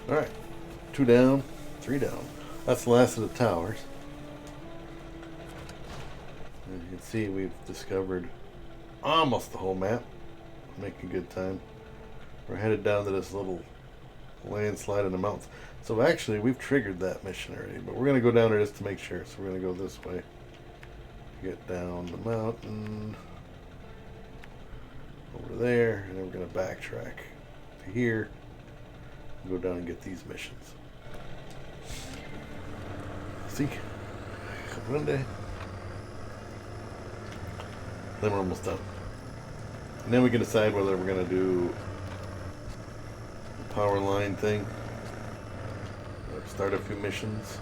Alright. 2 down, 3 down. That's the last of the towers. As you can see, we've discovered almost the whole map. Making good time. We're headed down to this little landslide in the mountains. So actually, we've triggered that mission already, but we're going to go down there just to make sure. So we're going to go this way. Get down the mountain. Over there, and then we're going to backtrack to here. And go down and get these missions. See? One day. Then we're almost done. And then we can decide whether we're going to do the power line thing. Or start a few missions.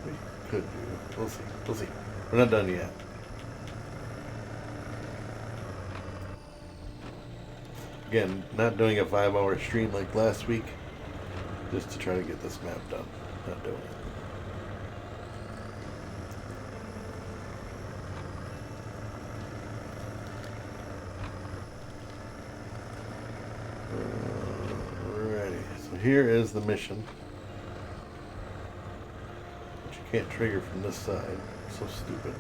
We could do. We'll see. We'll see. We're not done yet. Again, not doing a 5-hour stream like last week. Just to try to get this map done. Not doing it. Here is the mission, which you can't trigger from this side. So stupid.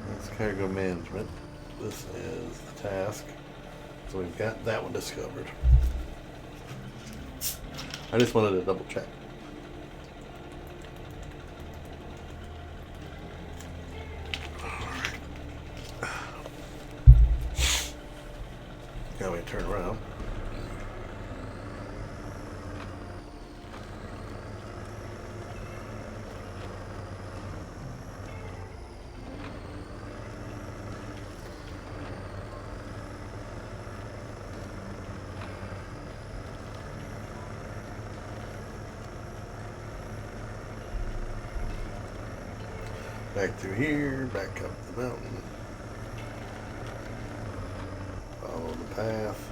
That's cargo management. This is the task. So we've got that one discovered. I just wanted to double check. Now we turn around. Back through here, back up the mountain. Follow the path.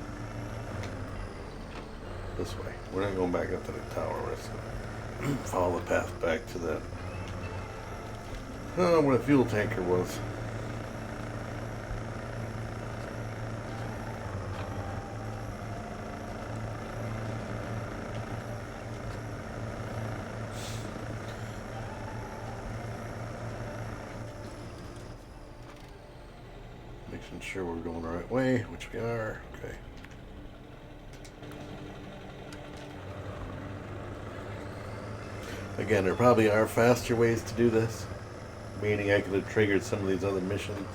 This way. We're not going back up to the tower. We're just going to follow the path back to that. Oh, where the fuel tanker was. Making sure we're going the right way, which we are. Okay. Again, there probably are faster ways to do this, meaning I could have triggered some of these other missions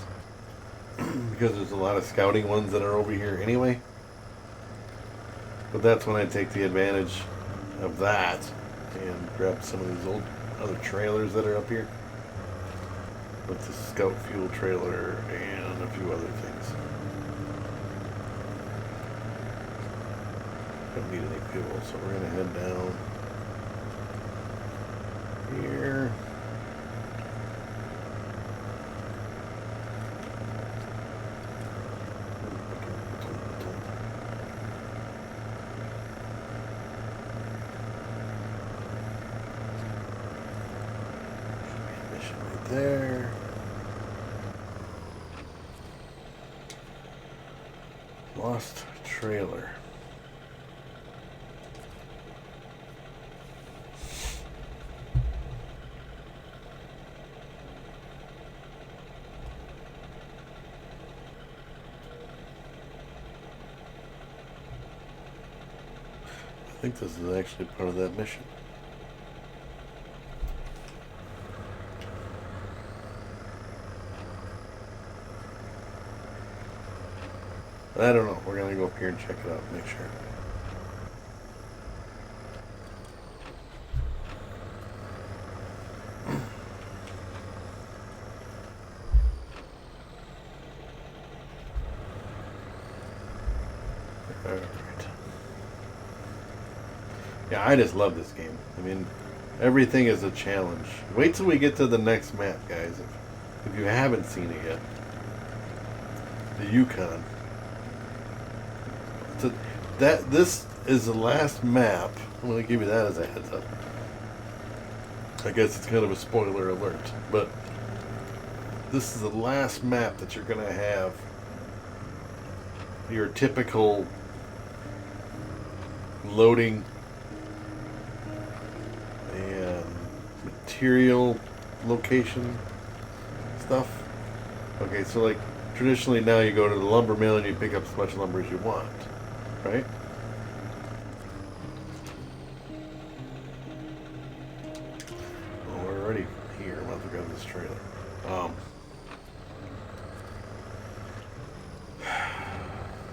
because there's a lot of scouting ones that are over here anyway. But that's when I take the advantage of that and grab some of these old other trailers that are up here. With the scout fuel trailer and a few other things. Don't need any fuel, so we're gonna head down here. Mission right there. Lost trailer. I think this is actually part of that mission. I don't know. We're going to go up here and check it out and make sure. Alright. Yeah, I just love this game. I mean, everything is a challenge. Wait till we get to the next map, guys. if you haven't seen it yet, the Yukon. So this is the last map. I'm going to give you that as a heads up. I guess it's kind of a spoiler alert, but this is the last map that you're going to have your typical loading and material location stuff. Okay, so like traditionally now you go to the lumber mill and you pick up as much lumber as you want, right? Well, we're already here. Might as well grab this trailer.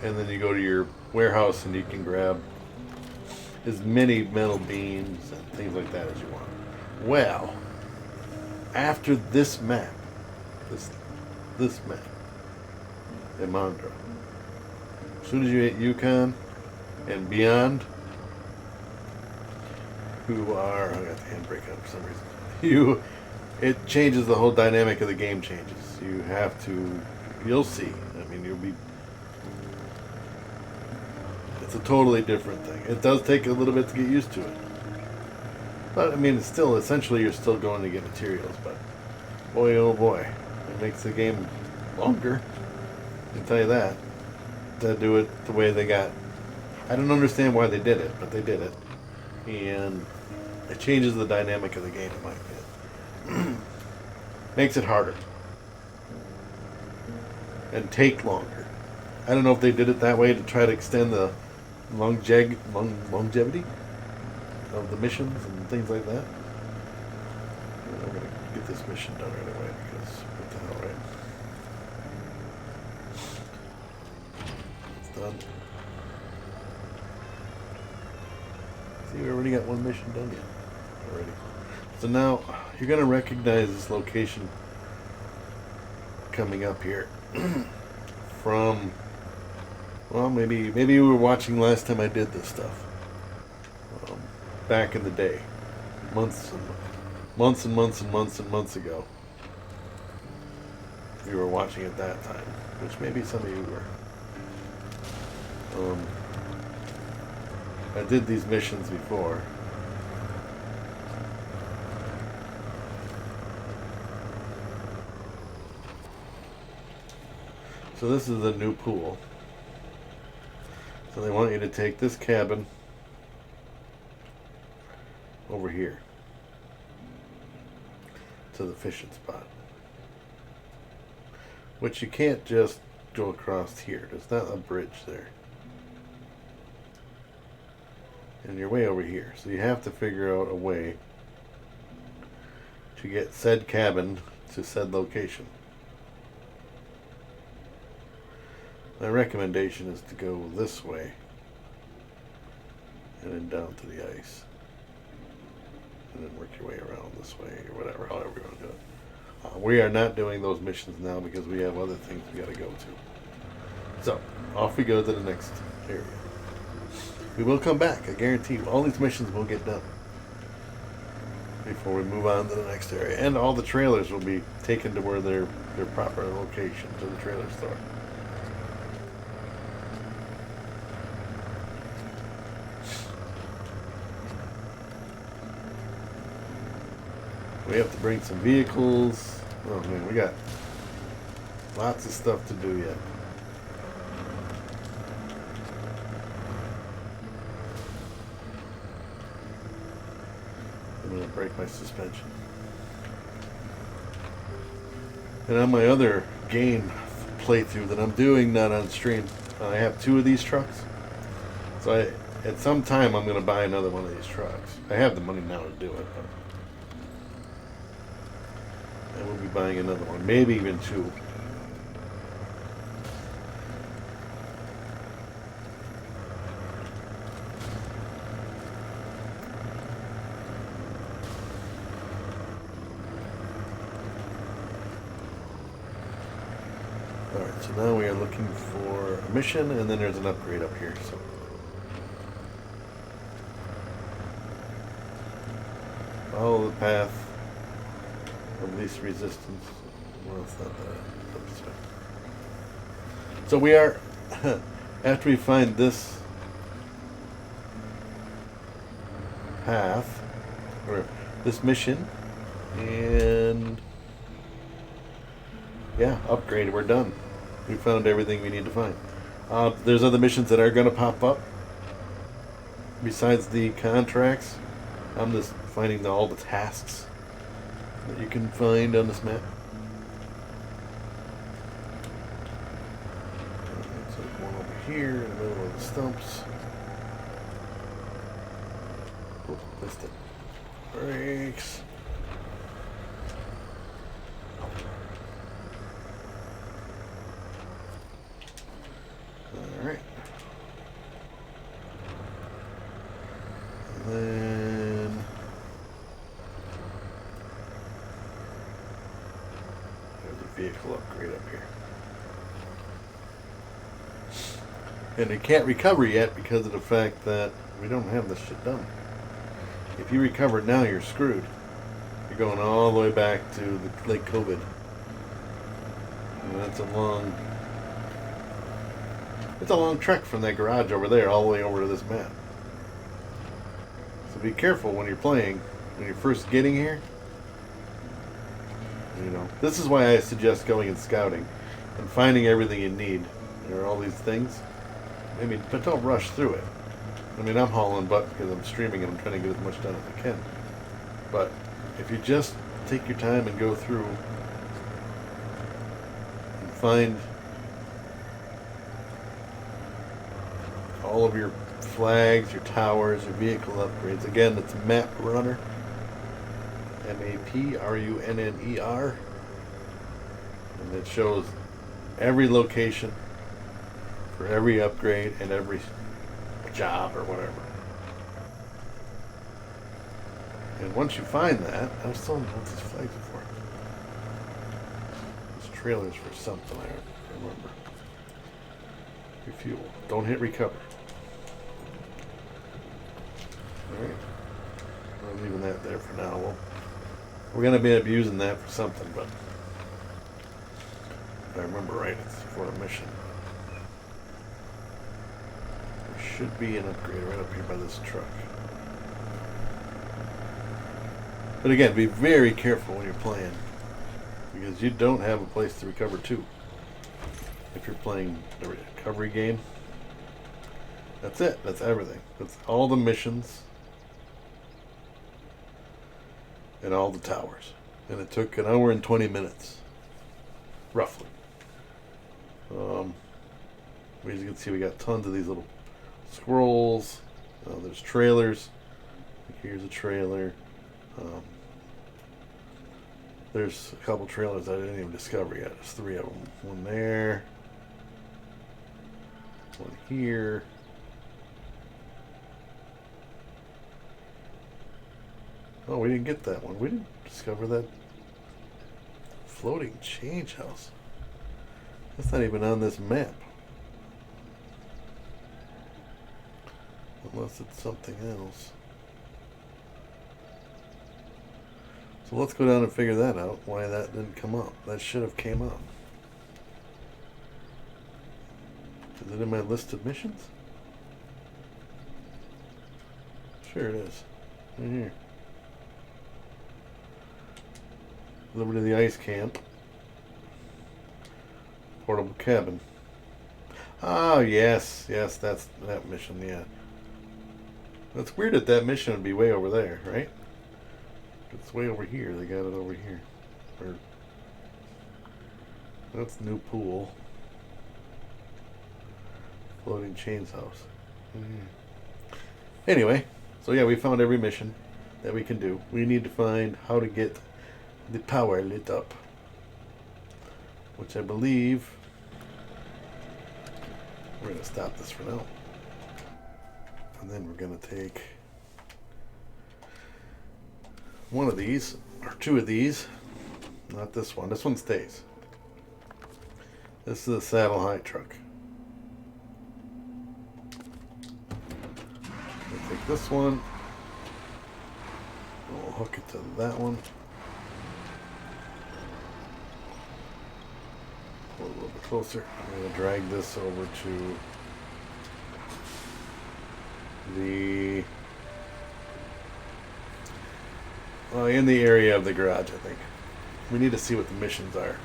And then you go to your warehouse and you can grab as many metal beams and things like that as you want. Well, after this map, this map, Imandra, as soon as you hit Yukon and beyond, who are, I got the handbrake on for some reason, it changes the whole dynamic of the game changes. You have to, you'll see. I mean, you'll be, it's a totally different thing. It does take a little bit to get used to it. But, I mean, it's still, essentially, you're still going to get materials. But, boy, oh boy, it makes the game longer. I can tell you that. To do it the way they got. I don't understand why they did it, but they did it. And it changes the dynamic of the game, in my opinion. Makes it harder. And take longer. I don't know if they did it that way to try to extend the longevity of the missions and things like that. I'm going to get this mission done right away because what the hell, right? It's done. See, we already got one mission done yet. Already. So now you're going to recognize this location coming up here from. Well, maybe you were watching last time I did this stuff. Back in the day, months and months ago. You were watching at that time, which maybe some of you were. I did these missions before. So this is the new pool. So they want you to take this cabin over here to the fishing spot, which you can't just go across here. There's not a bridge there, and you're way over here, so you have to figure out a way to get said cabin to said location. My recommendation is to go this way and then down to the ice and then work your way around this way or whatever, however you want to do it. We are not doing those missions now because we have other things we got to go to. So, off we go to the next area. We will come back, I guarantee you. All these missions will get done before we move on to the next area. And all the trailers will be taken to where their proper location, to the trailer store. We have to bring some vehicles. Oh man, we got lots of stuff to do yet. I'm going to break my suspension. And on my other game playthrough that I'm doing, not on stream, I have 2 of these trucks. So at some time I'm going to buy another one of these trucks. I have the money now to do it, but I will be buying another one, maybe even 2. Alright, so now we are looking for a mission, and then there's an upgrade up here. So follow the path of least resistance. Well, it's not that. So we are, after we find this path, or this mission, and yeah, upgrade, we're done. We found everything we need to find. There's other missions that are going to pop up besides the contracts. I'm just finding all the tasks that you can find on this map. So one over here in the middle of the stumps. Oh, missed it. Brakes. Alright. And then there's a vehicle upgrade up here. And it can't recover yet because of the fact that we don't have this shit done. If you recover now, you're screwed. You're going all the way back to the late COVID. And that's it's a long trek from that garage over there all the way over to this map. So be careful when you're playing, when you're first getting here. You know, this is why I suggest going and scouting and finding everything you need. There are all these things. I mean, but don't rush through it. I mean, I'm hauling butt because I'm streaming and I'm trying to get as much done as I can. But if you just take your time and go through and find all of your flags, your towers, your vehicle upgrades. Again, it's Map Runner. MAPRUNNER. And it shows every location for every upgrade and every job or whatever. And once you find that, I still don't know what these flags are for. These trailers for something, I remember. Refuel. Don't hit recover. Alright. I'm leaving that there for now. We're going to be abusing that for something, but if I remember right, it's for a mission. There should be an upgrade right up here by this truck. But again, be very careful when you're playing, because you don't have a place to recover to. If you're playing the recovery game, that's it. That's everything. That's all the missions and all the towers. And it took 1 hour and 20 minutes, roughly. As you can see, we got tons of these little scrolls. There's trailers. Here's a trailer. There's a couple trailers I didn't even discover yet. There's 3 of them. One there. One here. Oh, we didn't get that one. We didn't discover that floating change house. That's not even on this map. Unless it's something else. So let's go down and figure that out, why that didn't come up. That should have came up. Is it in my list of missions? Sure it is. Right here. Over to the ice camp. Portable cabin. Oh, yes. Yes, that's that mission, yeah. That's weird that mission would be way over there, right? It's way over here. They got it over here. Or that's new pool. Floating chains house. Anyway, so yeah, we found every mission that we can do. We need to find how to get the power lit up, which I believe we're going to stop this for now. And then we're going to take one of these, or 2 of these. Not this one. This one stays. This is a saddle height truck. We'll take this one. We'll hook it to that one. closer. I'm going to drag this over to the in the area of the garage, I think. We need to see what the missions are.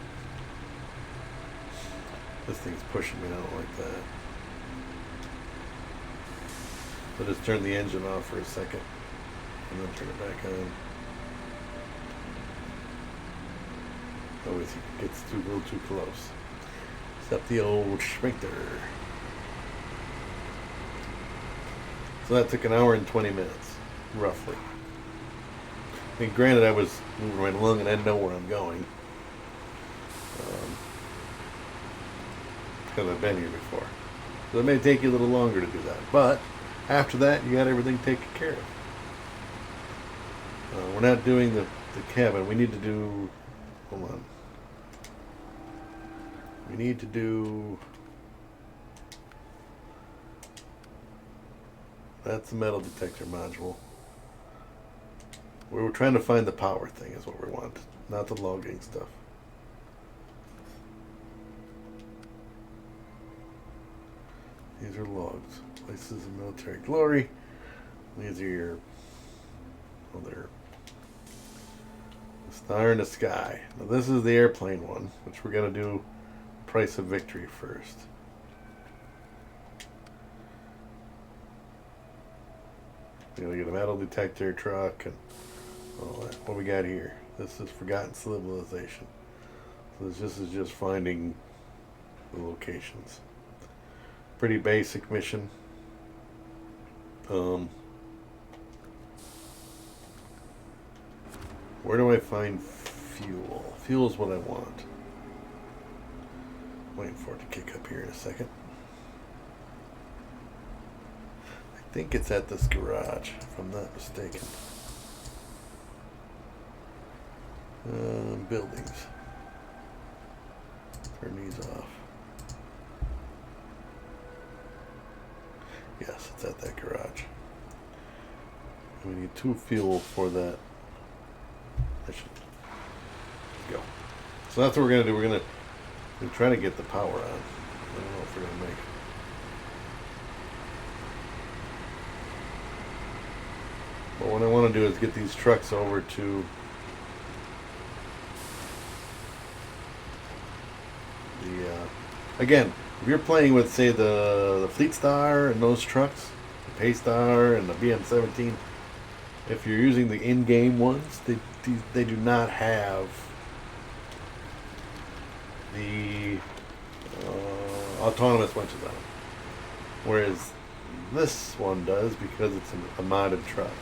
This thing's pushing me. I don't like that. So just turn the engine off for a second and then turn it back on. Always gets a little too close. Except the old sprinter. So that took an hour and 20 minutes, roughly. I mean, granted, I was moving right along and I know where I'm going. Because I've been here before. So it may take you a little longer to do that. But after that, you got everything taken care of. We're not doing the cabin. We need to do... Hold on. We need to do... That's the metal detector module. We were trying to find the power thing is what we want, not the logging stuff. These are logs. Places of military glory. These are your... Well, they're... The Star in the Sky. Now this is the airplane one, which we're going to do Price of Victory first. We're going to get a metal detector truck and all that. What we got here? This is Forgotten Civilization. So this is just finding the locations. Pretty basic mission. Where do I find fuel? Fuel is what I want. Waiting for it to kick up here in a second. I think it's at this garage, if I'm not mistaken. Buildings. Turn these off. Yes, it's at that garage. We need 2 fuel for that mission. Go. So that's what we're going to do. We're going to try to get the power on. I don't know if we're going to make it. But what I want to do is get these trucks over to the... again, if you're playing with, say, the Fleet Star and those trucks, the Paystar and the BM-17, if you're using the in-game ones, they do not have the autonomous winches on them. Whereas this one does because it's a modded truck.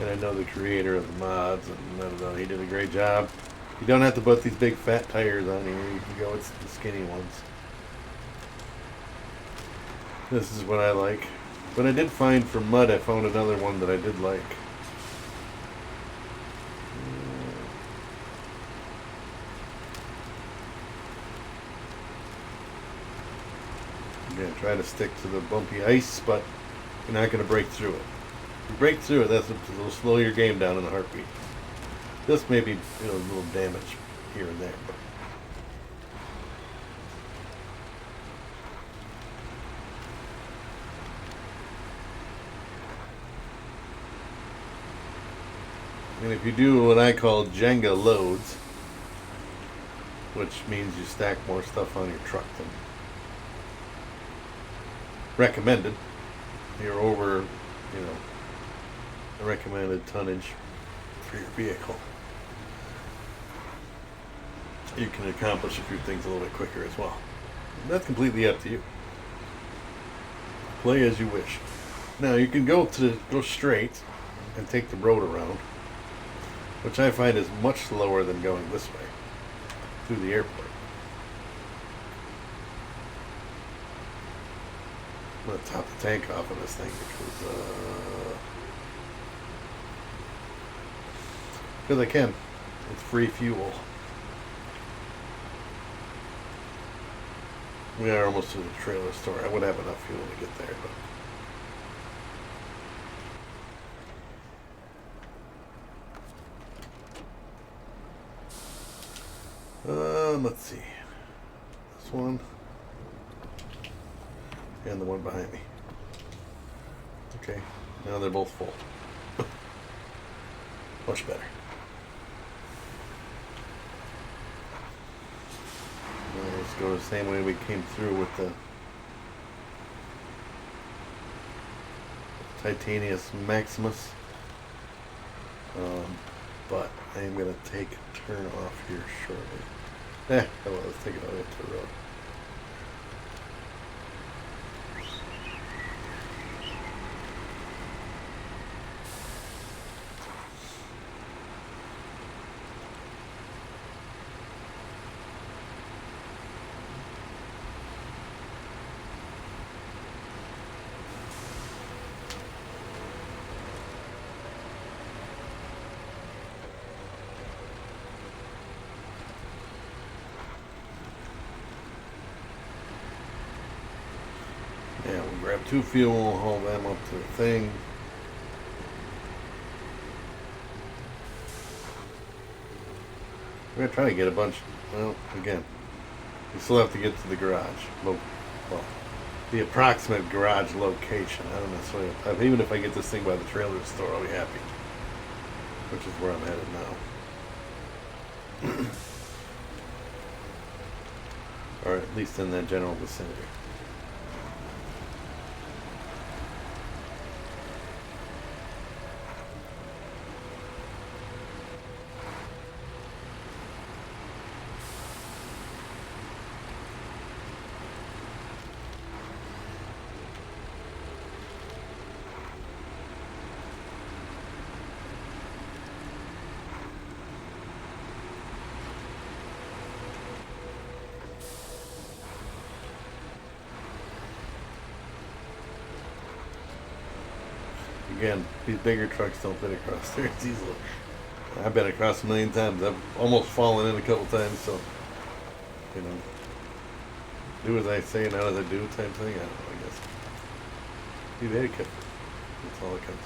And I know the creator of the mods, and he did a great job. You don't have to put these big fat tires on here. You can go with the skinny ones. This is what I like. But I did find for mud, I found another one that I did like. I'm going to try to stick to the bumpy ice, but you're not going to break through it. If you break through it, it'll slow your game down in a heartbeat. This may be a little damage here and there. And if you do what I call Jenga loads, which means you stack more stuff on your truck than recommended, you're over, the recommended tonnage for your vehicle. You can accomplish a few things a little bit quicker as well. And that's completely up to you. Play as you wish. Now you can go straight and take the road around, which I find is much slower than going this way through the airport. I'm going to top the tank off of this thing because I can. It's free fuel. We are almost to the trailer store. I would have enough fuel to get there, but let's see. This one. And the one behind me. Okay, now they're both full. Much better. Now let's go the same way we came through with the Titanius Maximus. But I am going to take a turn off here shortly. Well, let's take it out into the road. Yeah, we'll grab 2 fuel, haul them up to the thing. We're going to try to get a bunch. Well, again, we still have to get to the garage. Well, the approximate garage location. I don't necessarily have, even if I get this thing by the trailer store, I'll be happy. Which is where I'm headed now. Or at least in that general vicinity. Again, these bigger trucks don't fit across there as easily. I've been across a million times. I've almost fallen in a couple times, so, you know, do as I say, not as I do type thing. I don't know, I guess. Be very careful. That's all I can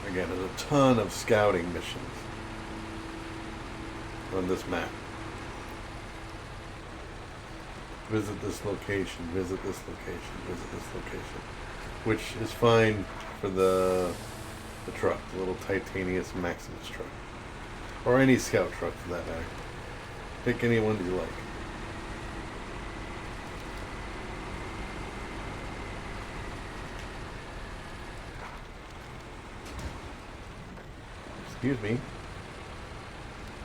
say. Again, there's a ton of scouting missions on this map. Visit this location, visit this location, visit this location. Which is fine for the truck, the little Titanius Maximus truck. Or any scout truck for that matter. Pick any one you like. Excuse me.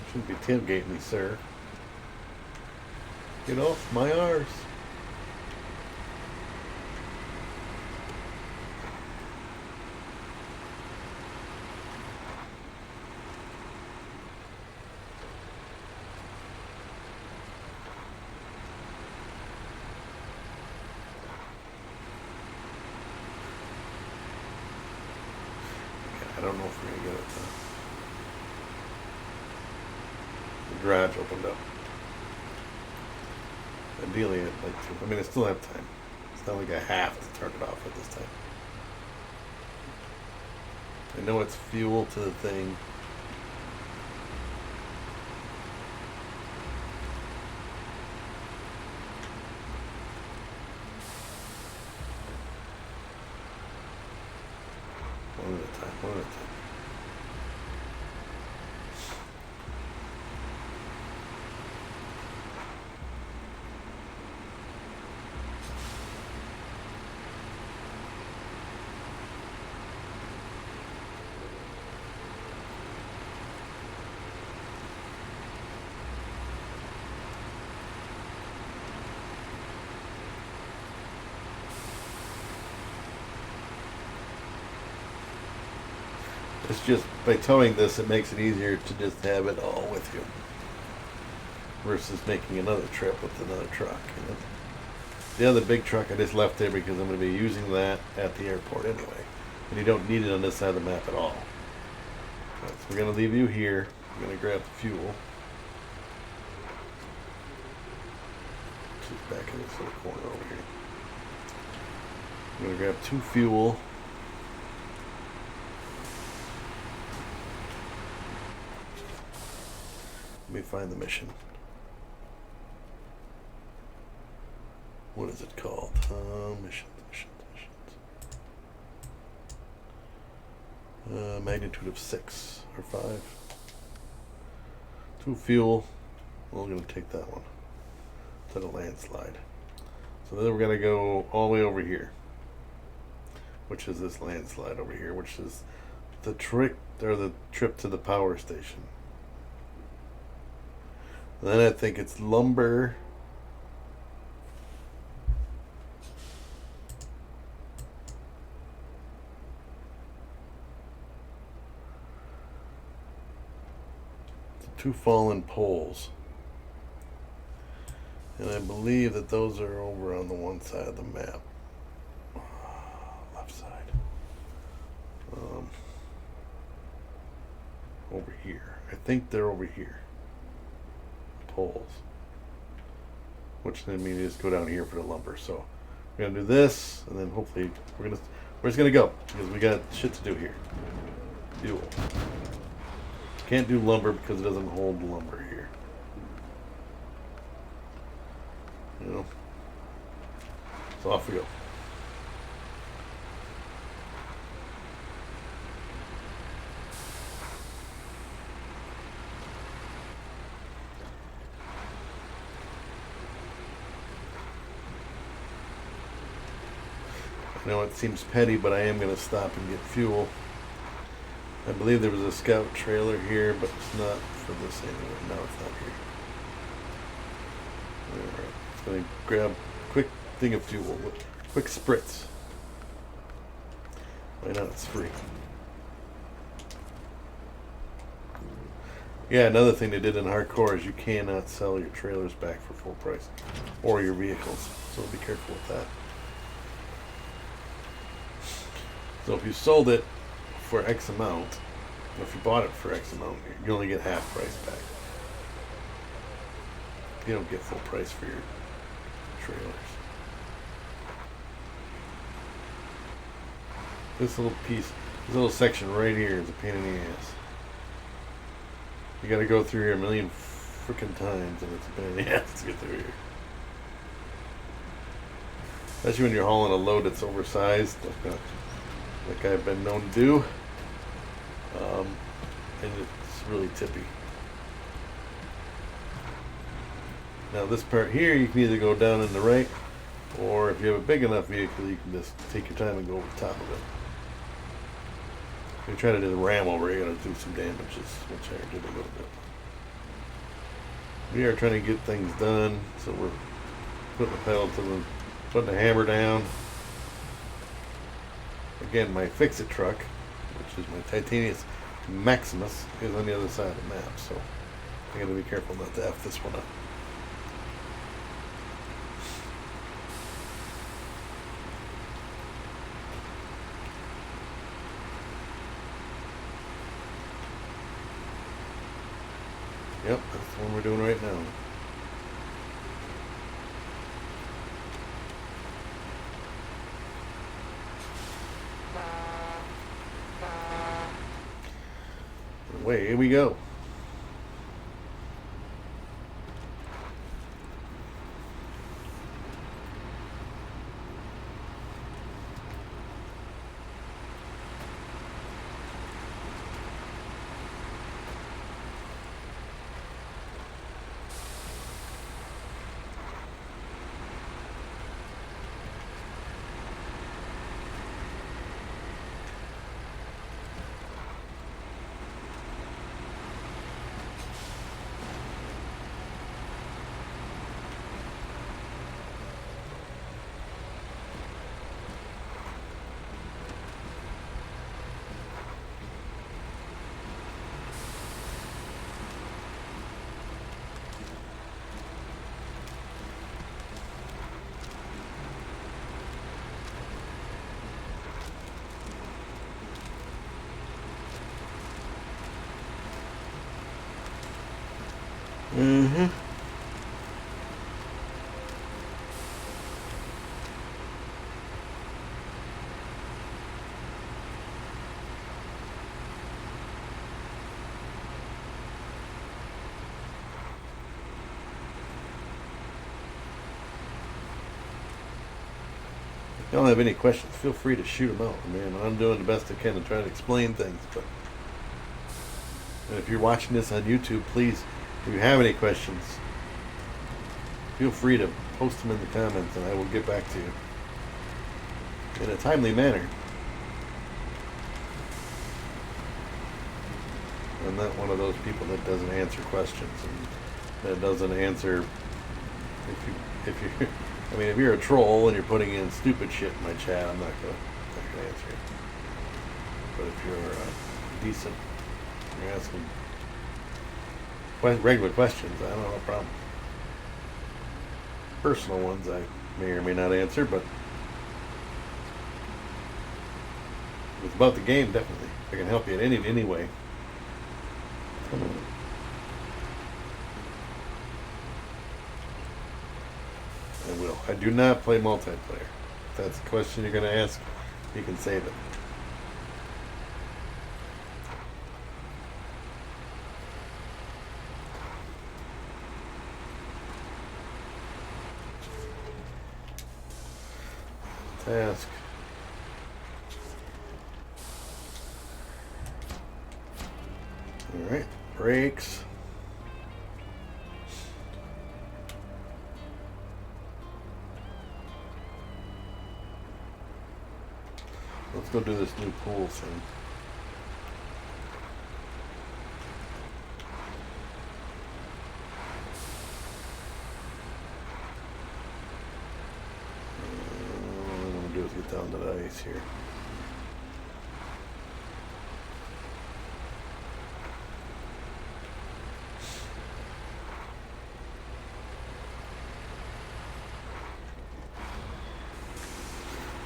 Shouldn't be tailgating me, sir. Get off my arse. I don't know if we're going to get it though. The garage opened up. Ideally, I'd like to. I mean, I still have time. It's not like I have to turn it off at this time. I know it's fuel to the thing. One at a time, one at a time. It's just, by towing this, it makes it easier to just have it all with you. Versus making another trip with another truck. You know? The other big truck I just left there because I'm going to be using that at the airport anyway. And you don't need it on this side of the map at all. Right, so we're going to leave you here. I'm going to grab the fuel. Just back in this little corner over here. I'm going to grab 2 fuel. Let me find the mission. What is it called? Missions. Magnitude of 6 or 5. 2 fuel. We're going to take that one. It's a landslide. So then we're going to go all the way over here, which is this landslide over here, which is the trip to the power station. Then I think it's lumber. The 2 fallen poles. And I believe that those are over on the one side of the map. Left side. Over here. I think they're over here. Poles. Which then means just go down here for the lumber. So we're gonna do this, and then hopefully we're just gonna go because we got shit to do here. Fuel. Can't do lumber because it doesn't hold lumber here. You know. So off we go. I know it seems petty, but I am going to stop and get fuel. I believe there was a scout trailer here, but it's not for this anyway. No, it's not here. Alright, just going to grab a quick thing of fuel. Quick spritz. Why not? It's free. Yeah, another thing they did in hardcore is you cannot sell your trailers back for full price. Or your vehicles. So be careful with that. So if you sold it for X amount, if you bought it for X amount, you only get half price back. You don't get full price for your trailers. This little piece, this little section right here is a pain in the ass. You gotta go through here a million freaking times and it's a pain in the ass to get through here. Especially when you're hauling a load that's oversized, like I've been known to do. And it's really tippy. Now this part here, you can either go down in the right, or if you have a big enough vehicle, you can just take your time and go over the top of it. If you try to do the ram over, you're going to do some damages, which I did a little bit. We are trying to get things done, so we're putting the hammer down. Again, my fix-it truck, which is my Titanium Maximus, is on the other side of the map, so I got to be careful not to F this one up. Yep, that's the one we're doing right now. Away we go. Mm-hmm. you don't have any questions, feel free to shoot them out. I mean, I'm doing the best I can to try to explain things. But and if you're watching this on YouTube, please, if you have any questions, feel free to post them in the comments, and I will get back to you in a timely manner. I'm not one of those people that doesn't answer questions and that doesn't answer if you I mean, if you're a troll and you're putting in stupid shit in my chat, I'm not gonna answer it. But if you're decent, you're asking regular questions, I don't have a problem. Personal ones I may or may not answer, but if it's about the game, definitely. I can help you in any way. I will. I do not play multiplayer. If that's the question you're going to ask, you can save it. Task. Alright, brakes. Let's go do this new pool thing. What I'm going to do is get down to the ice here.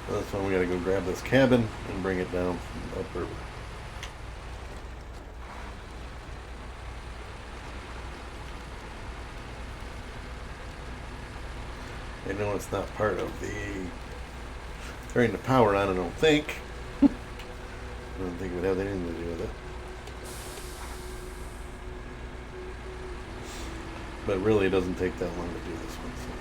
That's when we gotta go grab this cabin and bring it down from upriver. I know it's not part of the turning the power on, I don't think. I don't think it would have anything to do with it. But really, it doesn't take that long to do this one. So.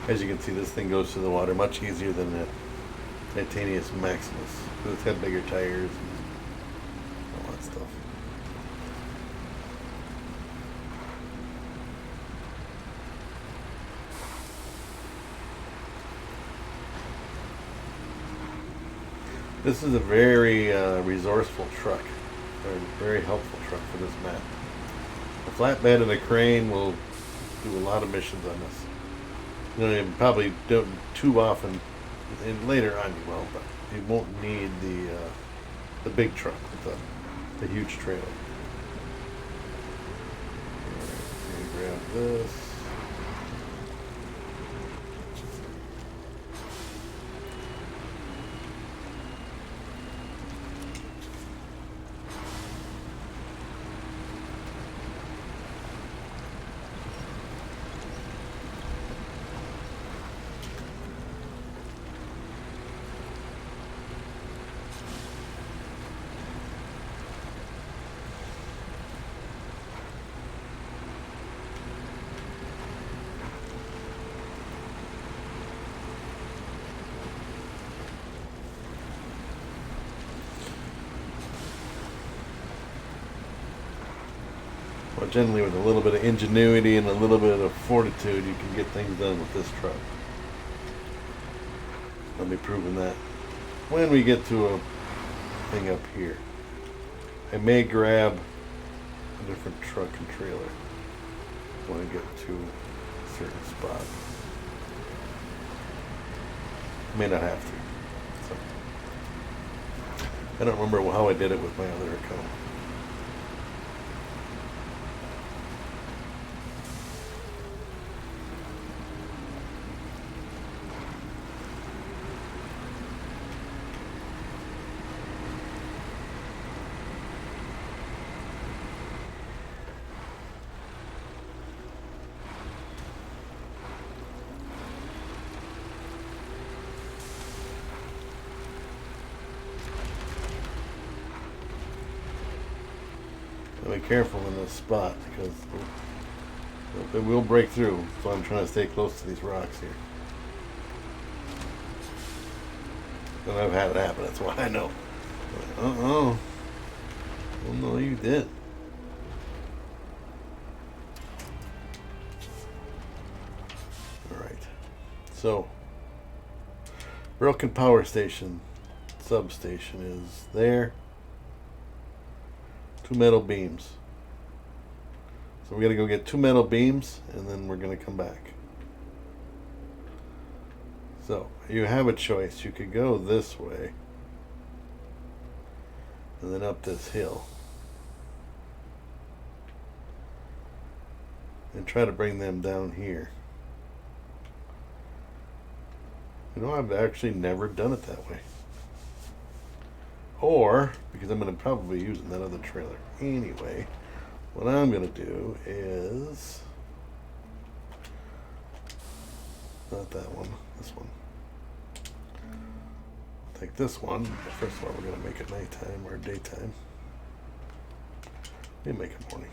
As you can see, this thing goes through the water much easier than the Titanium Maximus. It's got bigger tires and all that stuff. This is a very resourceful truck, a very helpful truck for this map. A flatbed and a crane will do a lot of missions on this. You know, you probably don't too often, and later on you will, but you won't need the big truck with the huge trailer. Alright, grab this. Well, generally with a little bit of ingenuity and a little bit of fortitude, you can get things done with this truck. Let me prove that when we get to a thing up here. I may grab a different truck and trailer when I get to a certain spot. May not have to. So, I don't remember how I did it with my other account. be careful in this spot because it will break through. So I'm trying to stay close to these rocks here. And I've had it happen. That's why I know. Oh no, you did. All right. So, broken power station, substation is there. 2 metal beams. So we got to go get 2 metal beams, and then we're going to come back. So you have a choice. You could go this way, and then up this hill, and try to bring them down here. You know, I've actually never done it that way. Or, because I'm going to probably be using that other trailer anyway, what I'm going to do is, not that one, this one. Take this one. First of all, we're going to make it nighttime or daytime. We make it morning.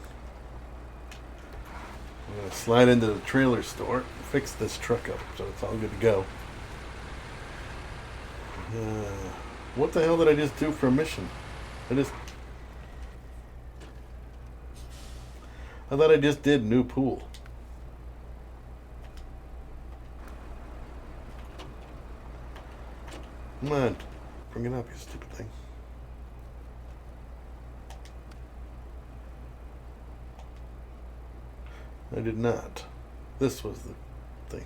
I'm going to slide into the trailer store, fix this truck up so it's all good to go. What the hell did I just do for a mission? I thought I just did new pool. Come on, bring it up, you stupid thing. I did not. This was the thing.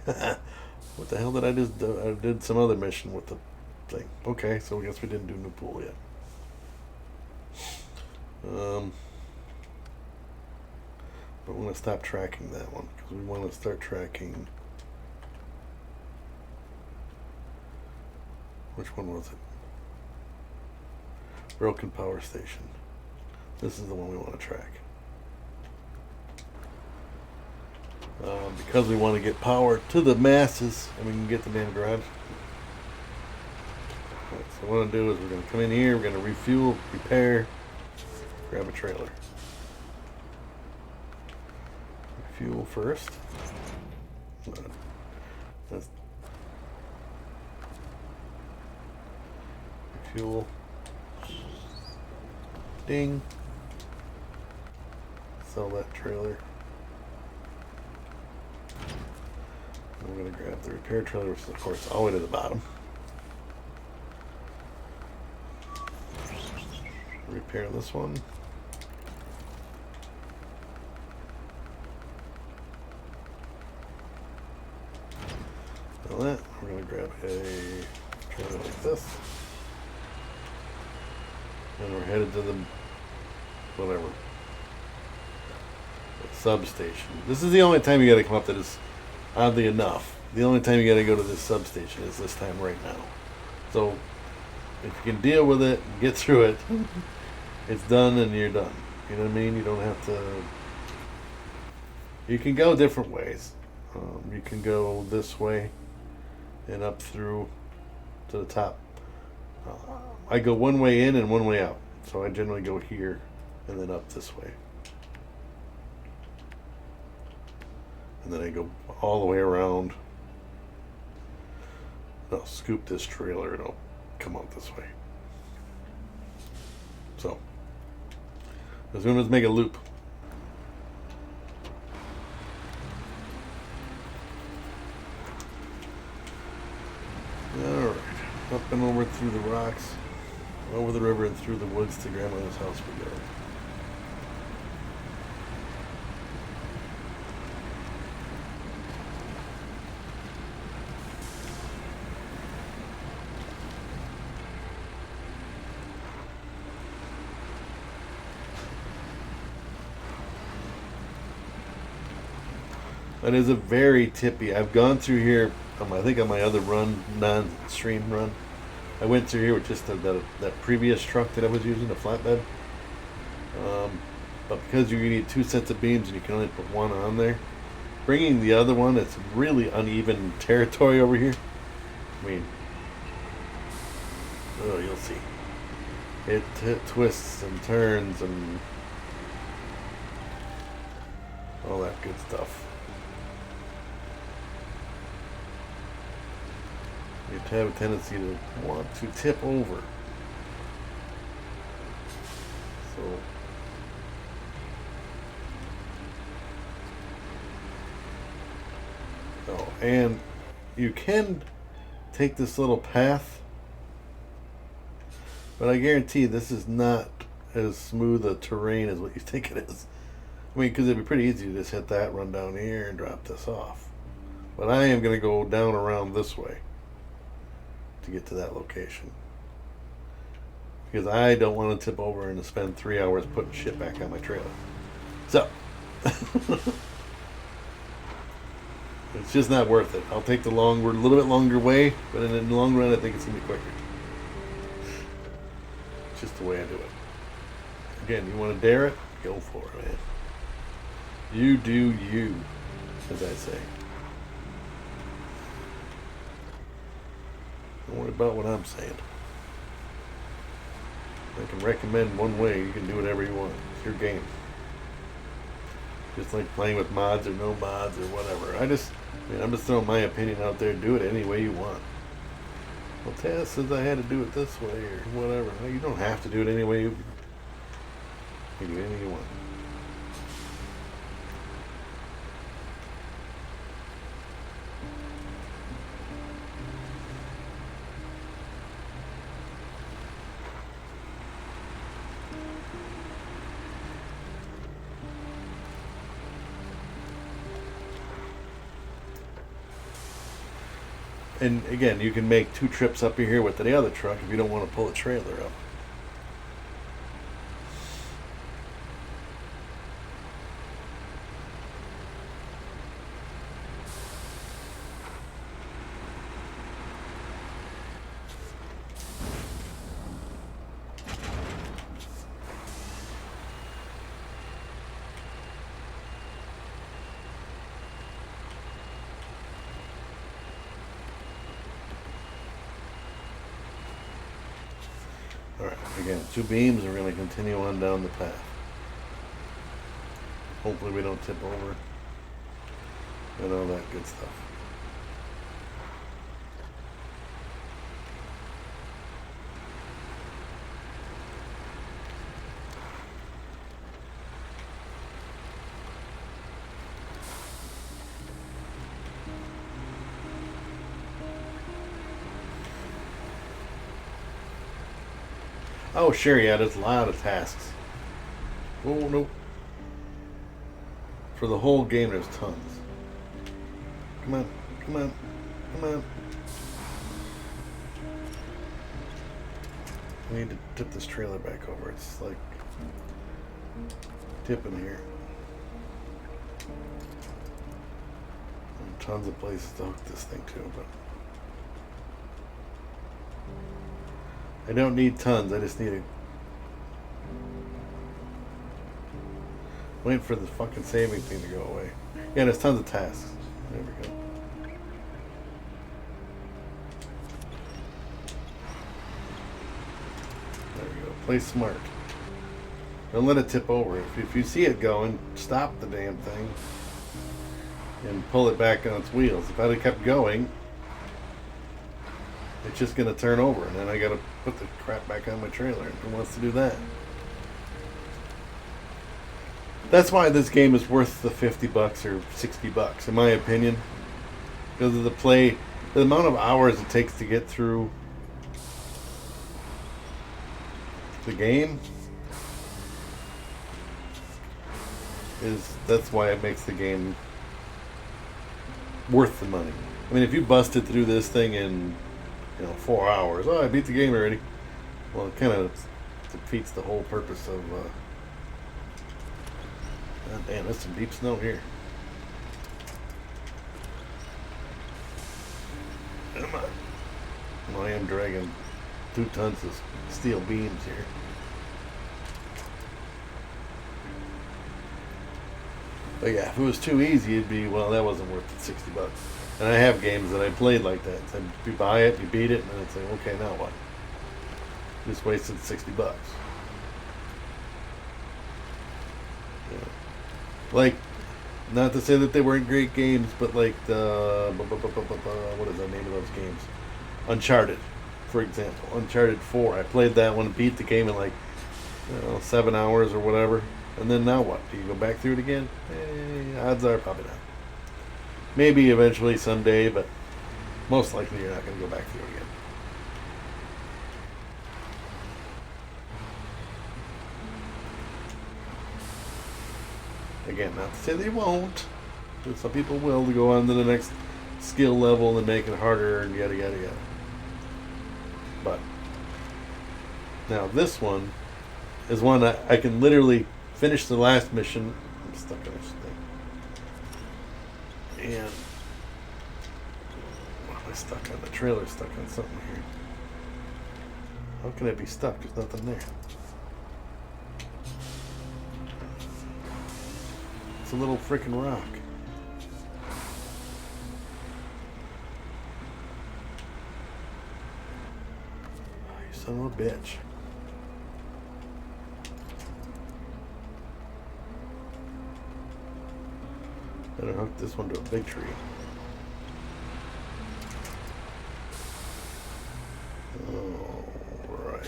What the hell did I just do? I did some other mission with the thing. Okay, so I guess we didn't do new pool yet. But we want to stop tracking that one because we want to start tracking. Which one was it? Broken power station. This is the one we want to track. Because we want to get power to the masses and we can get the damn garage. Right, so what I'm going to do is we're going to come in here, we're going to refuel, repair, grab a trailer. Refuel first. That's refuel. Ding. Sell that trailer. I'm going to grab the repair trailer, which is of course all the way to the bottom. Repair this one. Sell that. We're going to grab a trailer like this. And we're headed to the whatever. Substation. This is the only time you got to come up to this. Oddly enough, the only time you got to go to this substation is this time right now. So, if you can deal with it, and get through it, it's done and you're done. You know what I mean? You don't have to. You can go different ways. You can go this way and up through to the top. I go one way in and one way out. So I generally go here and then up this way. And then I go all the way around. I'll scoop this trailer and I'll come out this way. So, as soon as make a loop. Alright, up and over through the rocks, over the river and through the woods to Grandmother's house we go. It is a very tippy. I've gone through here, I think on my other run, non-stream run. I went through here with just that previous truck that I was using, the flatbed. But because you need 2 sets of beams and you can only put one on there, bringing the other one, it's really uneven territory over here. I mean, oh, you'll see. It twists and turns and all that good stuff. You have a tendency to want to tip over. So oh, and you can take this little path, but I guarantee this is not as smooth a terrain as what you think it is. I mean, because it'd be pretty easy to just hit that, run down here, and drop this off. But I am going to go down around this way to get to that location. Because I don't want to tip over and to spend 3 hours putting shit back on my trailer. So, it's just not worth it. I'll take the little bit longer way, but in the long run, I think it's going to be quicker. It's just the way I do it. Again, you want to dare it? Go for it, man. You do you, as I say. Don't worry about what I'm saying. I can recommend one way. You can do whatever you want. It's your game. Just like playing with mods or no mods or whatever. I'm just throwing my opinion out there. Do it any way you want. Well, Taz says I had to do it this way or whatever. No, you don't have to do it any way you can do anything you want. And again, you can make 2 trips up here with the other truck if you don't want to pull a trailer up. Alright, again, 2 beams, and we're going to continue on down the path. Hopefully we don't tip over and all that good stuff. Oh, sure, yeah, there's a lot of tasks. Oh, no. For the whole game, there's tons. Come on, come on, come on. I need to tip this trailer back over. It's like tipping here. And tons of places to hook this thing to, but I don't need tons, I just need a... Waiting for the fucking saving thing to go away. Yeah, there's tons of tasks. There we go. There we go. Play smart. Don't let it tip over. If you see it going, stop the damn thing and pull it back on its wheels. If I'd have kept going, it's just going to turn over, and then I got to put the crap back on my trailer. Who wants to do that? That's why this game is worth the $50 or $60, in my opinion. Because of the amount of hours it takes to get through the game that's why it makes the game worth the money. I mean, if you busted through this thing in 4 hours. Oh, I beat the game already. Well, it kind of defeats the whole purpose of... God damn, there's some deep snow here. Come on. Well, I am dragging 2 tons of steel beams here. But yeah, if it was too easy, it'd be, well, that wasn't worth the $60. And I have games that I played like that. So you buy it, you beat it, and then it's like, okay, now what? Just wasted $60. Like, Not to say that they weren't great games, but like the what is the name of those games? Uncharted, for example, Uncharted 4. I played that one, beat the game in like 7 hours or whatever. And then now what? Do you go back through it again? Odds are probably not. Maybe eventually someday, but most likely you're not going to go back through it again. Again, not to say they won't, but some people will to go on to the next skill level and make it harder and yada yada yada. But now this one is one I can literally finish the last mission. I'm stuck on this thing. And what am I stuck on? The trailer's stuck on something here. How can it be stuck? There's nothing there. It's a little freaking rock. Oh, you son of a bitch. Better hook this one to a big tree. All right.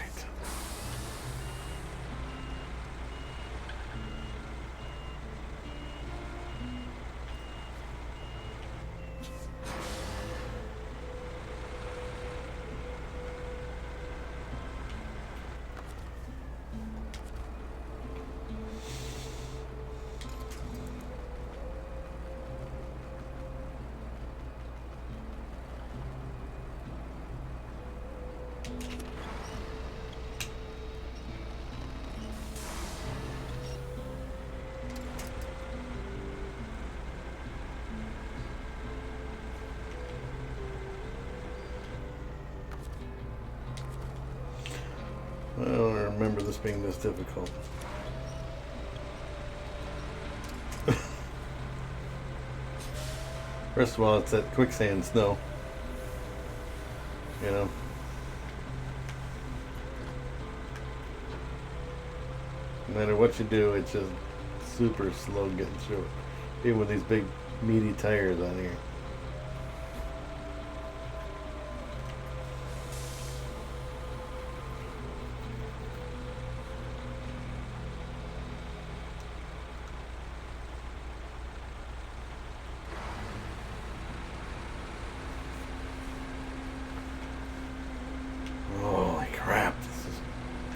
I don't remember this being this difficult. First of all, it's that quicksand snow. You know. No matter what you do, it's just super slow getting through it. Even with these big meaty tires on here.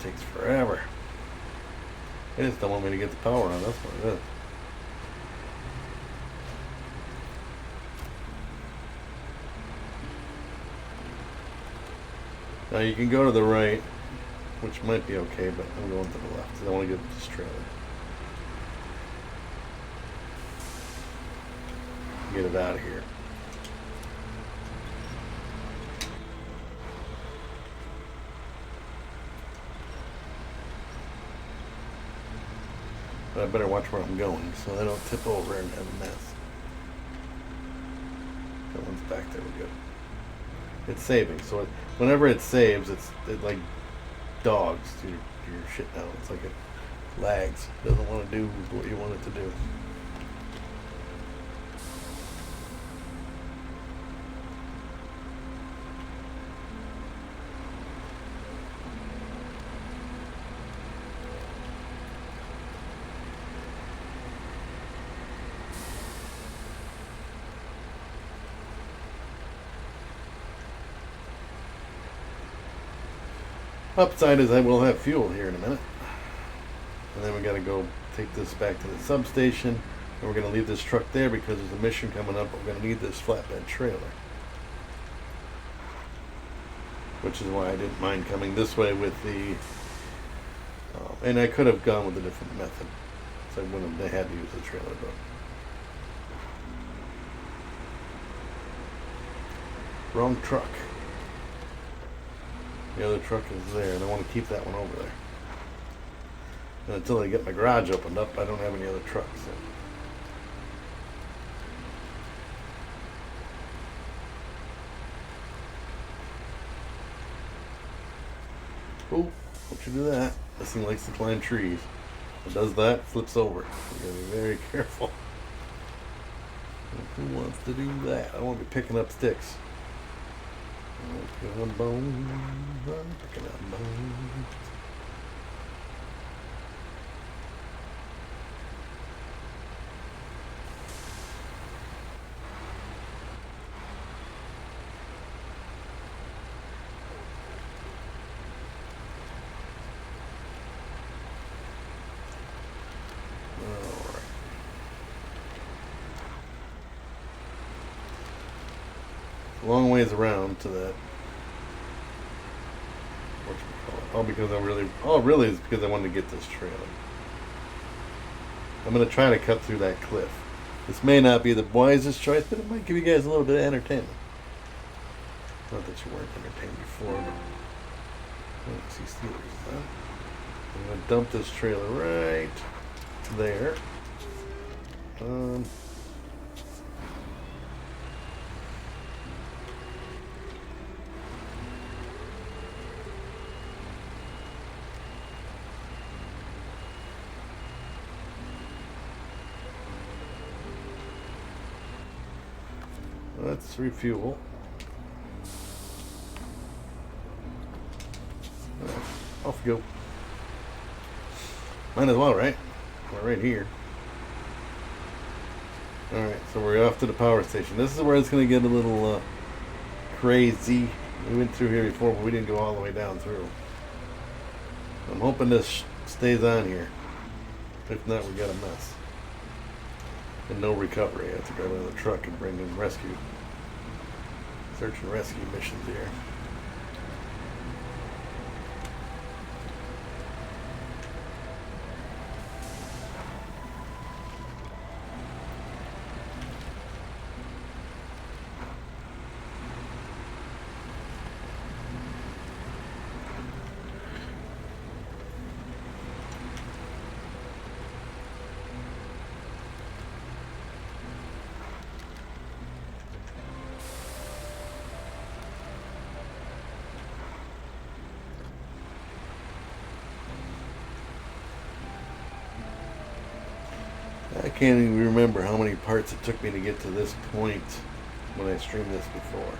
Takes forever. They just don't want me to get the power on. That's what it is. Now you can go to the right, which might be okay, but I'm going to the left because I want to get this trailer. Get it out of here. But I better watch where I'm going so I don't tip over and have a mess. That one's back there. We're good. It's saving, so whenever it saves, it like dogs to your shit now. It's like it lags. It doesn't want to do what you want it to do. Upside is I will have fuel here in a minute. And then we got to go take this back to the substation. And we're going to leave this truck there because there's a mission coming up. We're going to need this flatbed trailer. Which is why I didn't mind coming this way with the... and I could have gone with a different method. So I wouldn't have had to use the trailer, but... Wrong truck. The other truck is there, and I want to keep that one over there. And until I get my garage opened up, I don't have any other trucks. So. Oh, don't you do that. This thing likes to climb trees. If it does that, flips over. You gotta be very careful. Who wants to do that? I want to be picking up sticks. I'm picking up bones. I'm picking up bones. Long ways around to that. All because really is because I wanted to get this trailer. I'm gonna try to cut through that cliff. This may not be the wisest choice, but it might give you guys a little bit of entertainment. Not that you weren't entertained before. But see Steelers, huh? I'm gonna dump this trailer right there. Let's refuel. Off we go. Might as well, right? We're right here. Alright, so we're off to the power station. This is where it's going to get a little crazy. We went through here before, but we didn't go all the way down through. I'm hoping this stays on here. If not, we got a mess. And no recovery. I have to go to the truck and bring in rescue. Search and rescue missions here. I can't even remember how many parts it took me to get to this point when I streamed this before.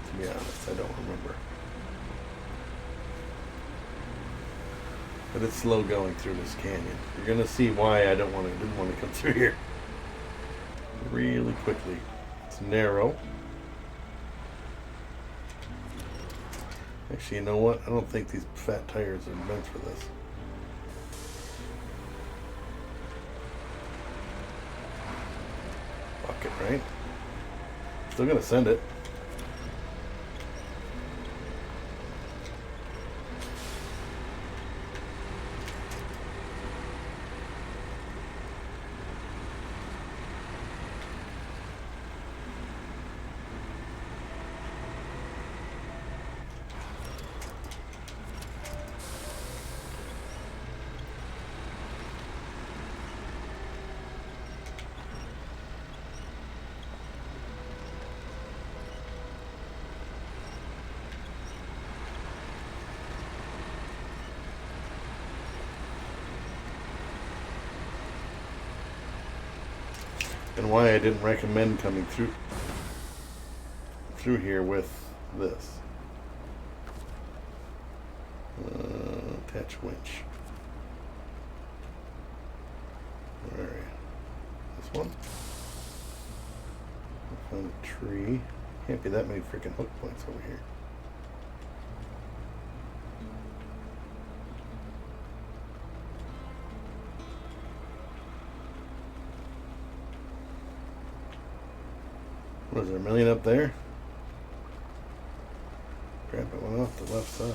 To be honest, I don't remember. But it's slow going through this canyon. You're gonna see why I didn't want to come through here really quickly. It's narrow. Actually, you know what? I don't think these fat tires are meant for this. Fuck it, right? Still gonna send it. And why I didn't recommend coming through here with this. Attach winch. Alright. This one. I found a tree. Can't be that many freaking hook points over here. Was there a million up there? Crap, it went off the left side.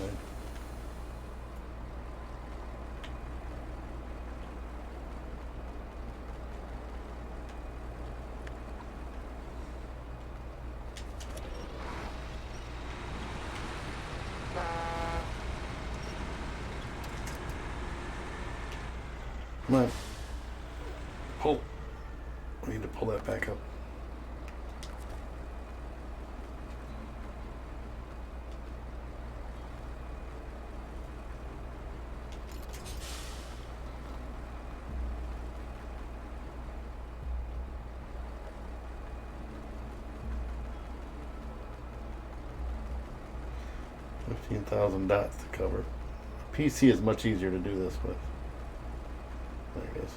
Come on. Pull. We need to pull that back up. 15,000 dots to cover. PC is much easier to do this with. There it is.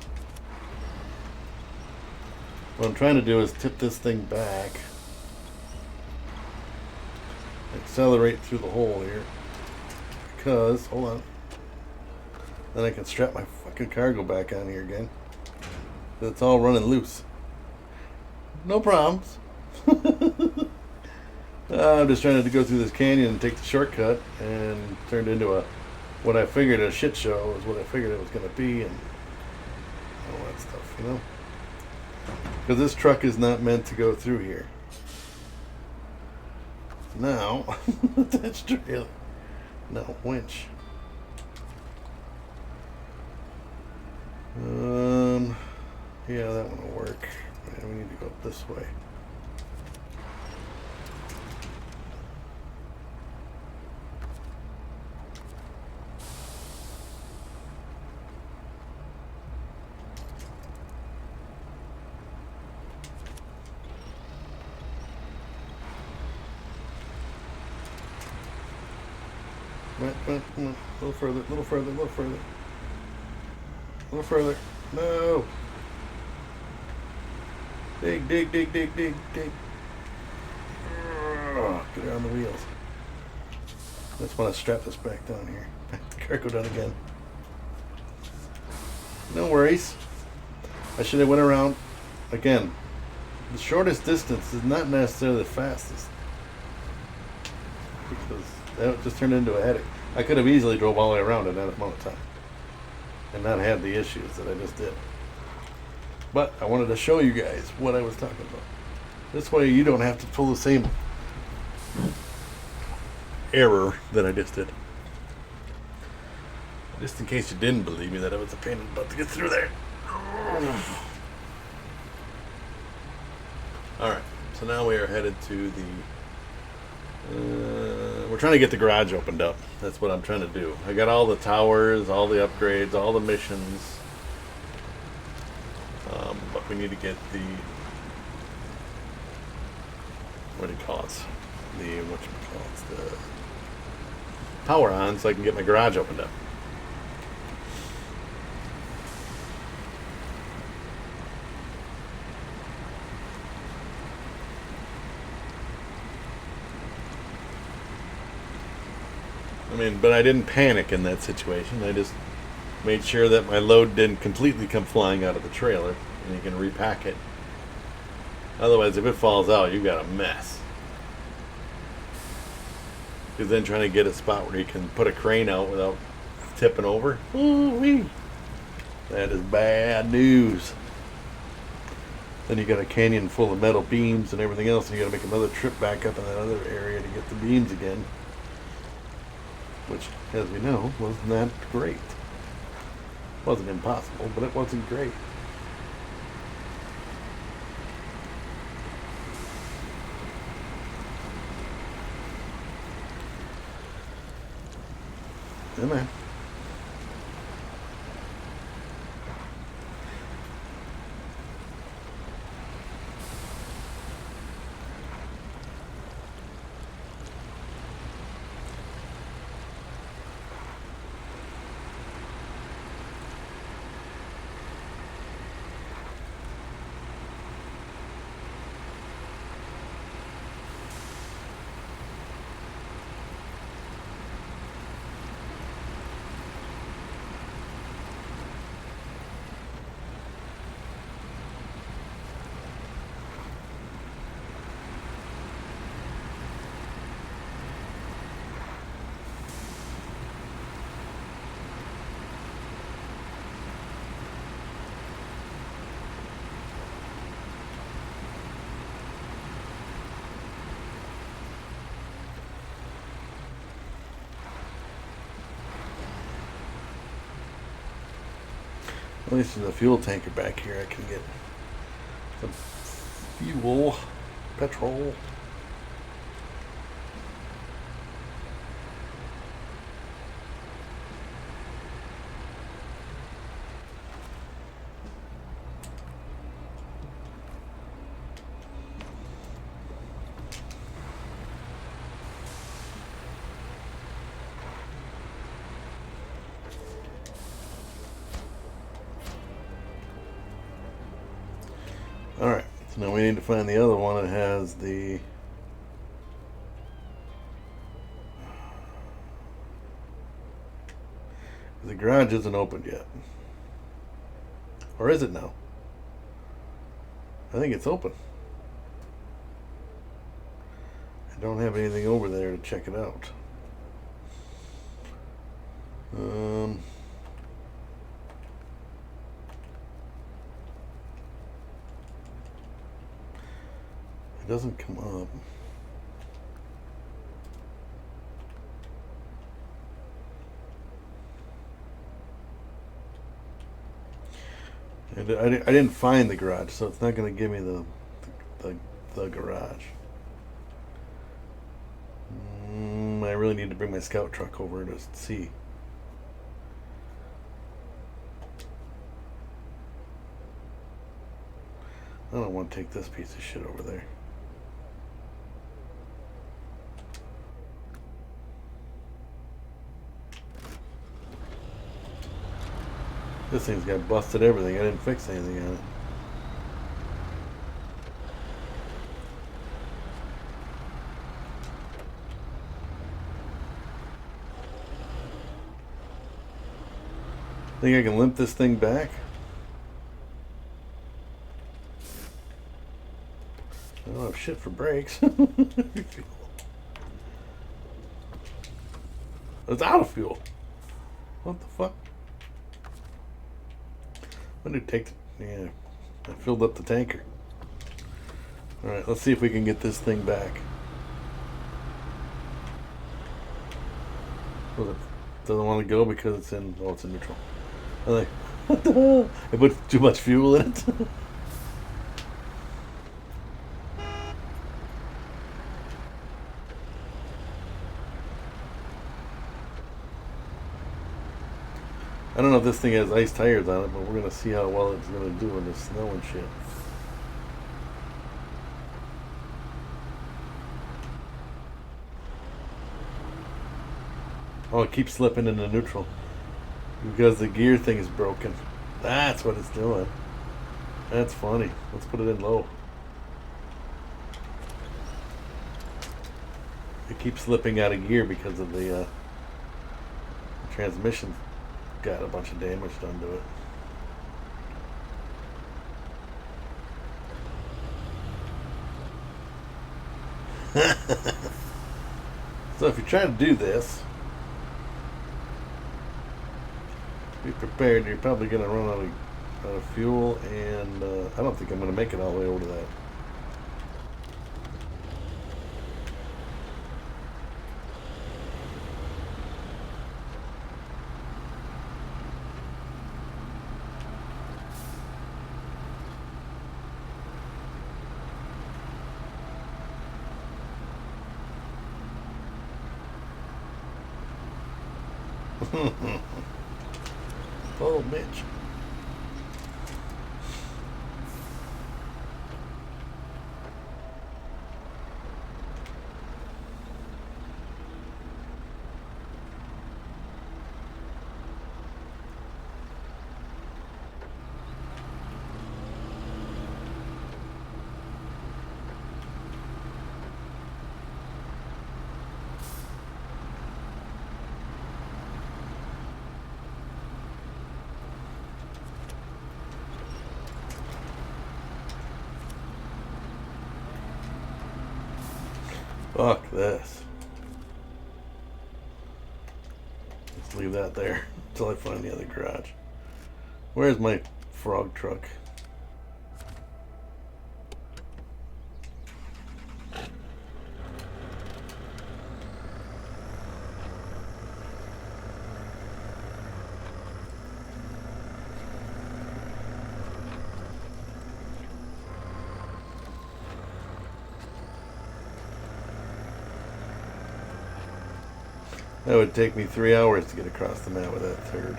What I'm trying to do is tip this thing back, accelerate through the hole here, because, hold on, then I can strap my fucking cargo back on here again. It's all running loose. No problems. I'm just trying to go through this canyon and take the shortcut, and turned into what I figured a shit show is what I figured it was going to be, and all that stuff, you know? Because this truck is not meant to go through here. Now, that's trailer. No, winch. Yeah, that one will work. Yeah, we need to go up this way. Come on. A little further, a little further, a little further. A little further. No! Dig, dig, dig, dig, dig, dig. Get her on the wheels. I just want to strap this back down here. Back the cargo down again. No worries. I should have went around. Again, the shortest distance is not necessarily the fastest. Because that just turned into a headache. I could have easily drove all the way around in that amount of time and not had the issues that I just did. But I wanted to show you guys what I was talking about. This way you don't have to pull the same error that I just did. Just in case you didn't believe me that it was a pain in the butt to get through there. Alright, so now we are headed to the... we're trying to get the garage opened up. That's what I'm trying to do. I got all the towers, all the upgrades, all the missions. But we need to get the... what do you call it? The power on so I can get my garage opened up. I mean, but I didn't panic in that situation. I just made sure that my load didn't completely come flying out of the trailer, and you can repack it. Otherwise, if it falls out, you got a mess. Because then trying to get a spot where you can put a crane out without tipping over, ooh-wee, that is bad news. Then you got a canyon full of metal beams and everything else, and you got to make another trip back up in that other area to get the beams again. Which, as we know, was not great. Wasn't impossible, but it wasn't great. Yeah, man. At least there's a fuel tanker back here. I can get some fuel, petrol. So now we need to find the other one that has the... The garage isn't opened yet. Or is it now? I think it's open. I don't have anything over there to check it out. It doesn't come up. And I didn't find the garage, so it's not going to give me the garage. I really need to bring my scout truck over to see. I don't want to take this piece of shit over there. This thing's got busted everything. I didn't fix anything on it. Think I can limp this thing back? I don't have shit for brakes. It's out of fuel. What the fuck? When did it take? Yeah, I filled up the tanker. All right, let's see if we can get this thing back. Well, it doesn't want to go because it's in. Oh, it's in neutral. I'm like, what the hell? I put too much fuel in it. I don't know if this thing has ice tires on it, but we're going to see how well it's going to do in the snow and shit. Oh, it keeps slipping into neutral because the gear thing is broken. That's what it's doing. That's funny. Let's put it in low. It keeps slipping out of gear because of the transmission. Got a bunch of damage done to it. So if you try to do this, be prepared. You're probably going to run out of fuel, and I don't think I'm going to make it all the way over to that. Oh, bitch. Fuck this. Let's leave that there until I find the other garage. Where's my frog truck? That would take me 3 hours to get across the map with that third.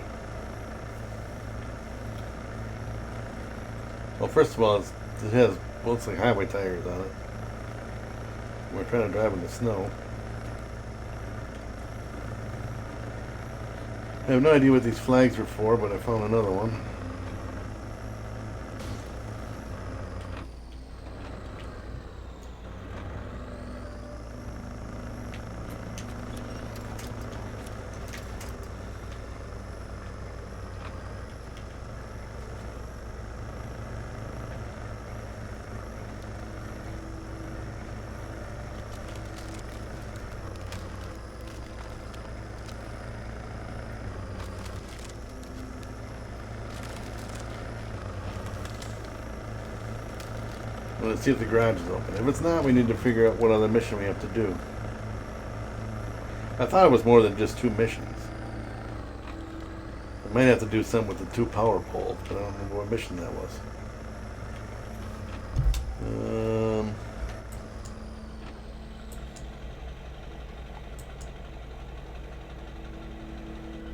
Well, first of all, it has looks like highway tires on it. We're trying to drive in the snow. I have no idea what these flags were for, but I found another one. Let's see if the garage is open. If it's not, we need to figure out what other mission we have to do. I thought it was more than just 2 missions. I might have to do something with the 2 power poles, but I don't remember what mission that was.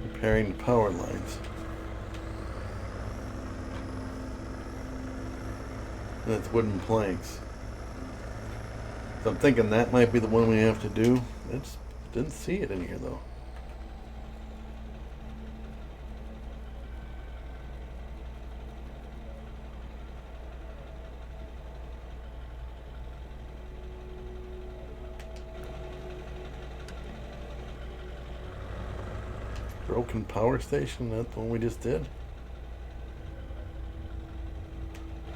Repairing the power lines. That's wooden planks. So I'm thinking that might be the one we have to do. I just didn't see it in here though. Broken power station, that's the one we just did?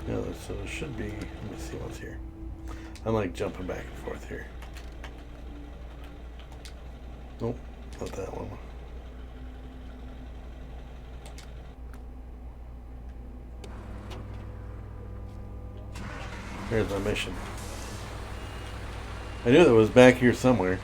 Yeah, so it should be, let me see what's here. I'm like jumping back and forth here. Nope, not that one. Here's my mission. I knew that was back here somewhere.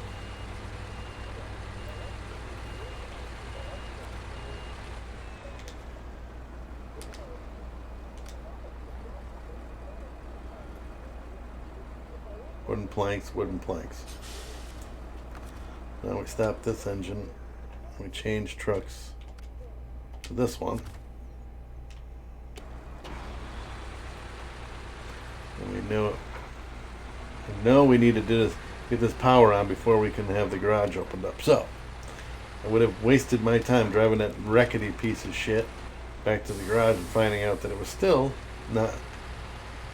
Wooden planks, wooden planks. Now we stop this engine. We change trucks to this one. And we know we need to do this, get this power on before we can have the garage opened up. So I would have wasted my time driving that rickety piece of shit back to the garage and finding out that it was still not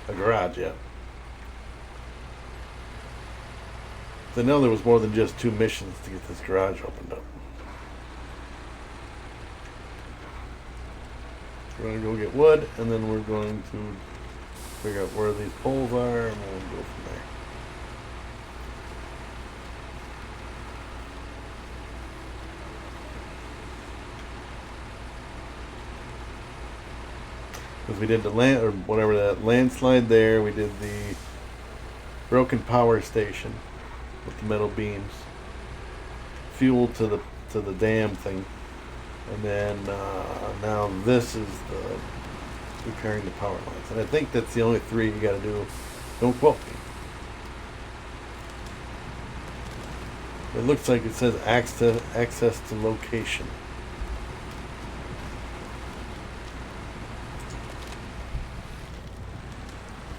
a garage yet. I know there was more than just 2 missions to get this garage opened up. We're going to go get wood, and then we're going to figure out where these poles are, and we'll go from there. Because we did the land, or whatever, that landslide there, we did the broken power station with the metal beams, fuel to the dam thing, and then now this is the repairing the power lines, and I think that's the only 3 you got to do. Don't quote me. It looks like it says access to location.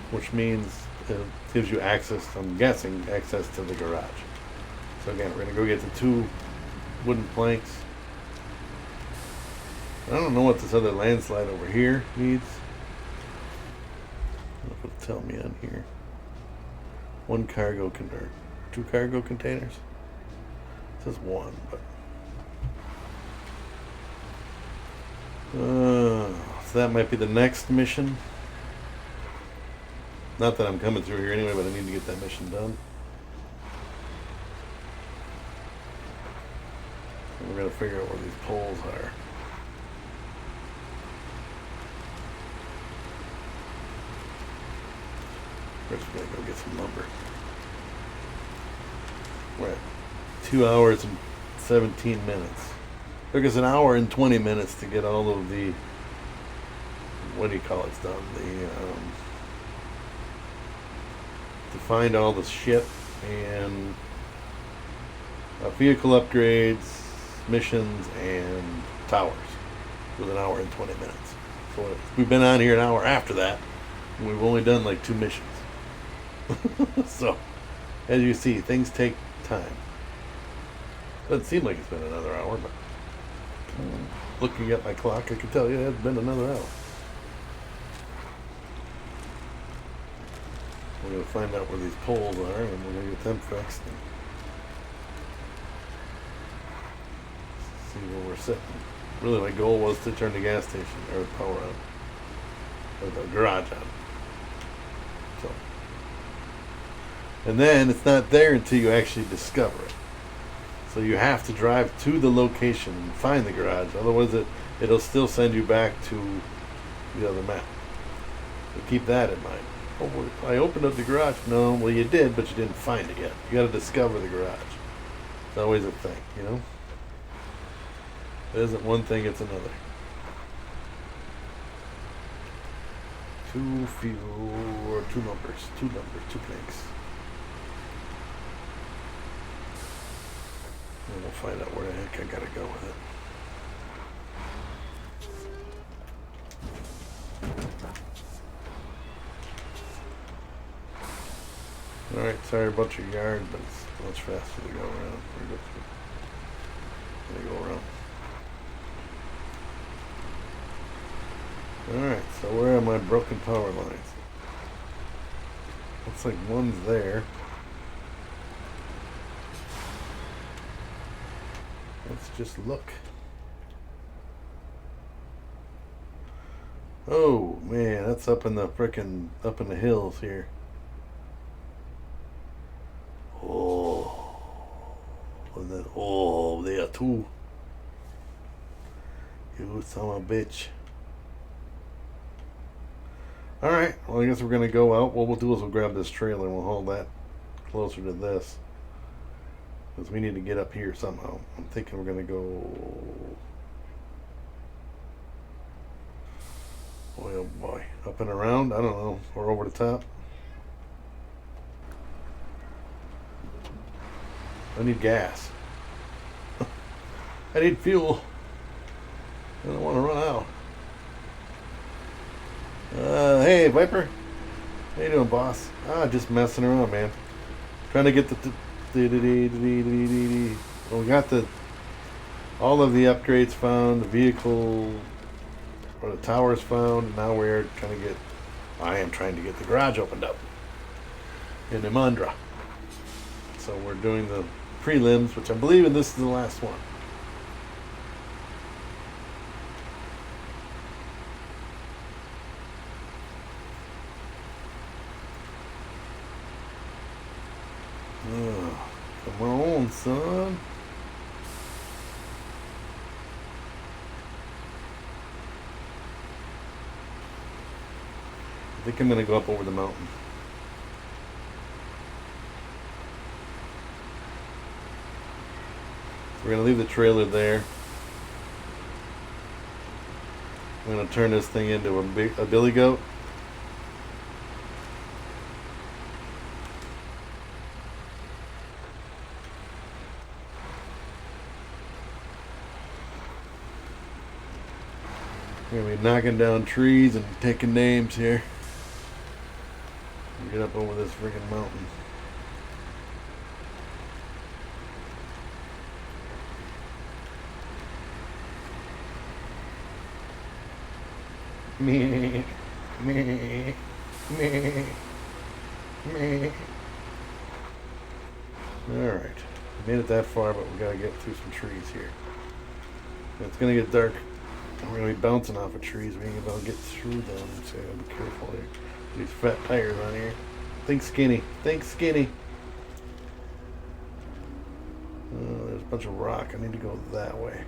Which means it gives you access, I'm guessing, access to the garage. So again, we're going to go get the 2 wooden planks. I don't know what this other landslide over here needs. I don't know if it'll tell me on here. 1 cargo container, 2 cargo containers. It says 1, but so that might be the next mission. Not that I'm coming through here anyway, but I need to get that mission done. And we're going to figure out where these poles are. First we're going to go get some lumber. We're at 2 hours and 17 minutes. Took us 1 hour and 20 minutes to get all of the, what do you call it, done? To find all the shit and vehicle upgrades, missions, and towers. It was 1 hour and 20 minutes. So we've been on here 1 hour after that, and we've only done like 2 missions. So, as you see, things take time. Doesn't seem like it's been another hour, but looking at my clock, I can tell you it's been another hour. We're going to find out where these poles are, and we're going to get them fixed and see where we're sitting. Really, my goal was to turn the gas station, or the power on, or the garage on. So, and then it's not there until you actually discover it. So you have to drive to the location and find the garage. Otherwise, it'll still send you back to the other map. So keep that in mind. Oh, I opened up the garage. No, well you did, but you didn't find it yet. You got to discover the garage. It's always a thing, you know. It isn't one thing; it's another. Two numbers, two planks. And we'll find out where the heck I gotta go with it. Alright, sorry about your yard, but it's much faster to go around. Go around. Alright, so where are my broken power lines? Looks like one's there. Let's just look. Oh man, that's up in the hills here. Oh, and then there too. You son of a bitch. All right. Well, I guess we're gonna go out. What we'll do is we'll grab this trailer and we'll hold that closer to this. Because we need to get up here somehow. I'm thinking we're going to go... Boy, oh boy. Up and around? I don't know. Or over the top? I need gas. I need fuel. I don't want to run out. Hey, Viper. How you doing, boss? Just messing around, man. Trying to get well, we got all of the upgrades found, the vehicle or the towers found, and now I am trying to get the garage opened up in Imandra. So we're doing the prelims, which I believe in this is the last one. Come on, son. I think I'm going to go up over the mountain. We're going to leave the trailer there. I'm going to turn this thing into a billy goat. We're going to be knocking down trees and taking names here. Get up over this freaking mountain. Me, me, me, me. Alright. Made it that far, but we gotta get through some trees here. It's gonna get dark. And we're going to be bouncing off of trees. We ain't about to get through them. So I gotta be careful here. These fat tires on here. Think skinny. Think skinny. There's a bunch of rock. I need to go that way.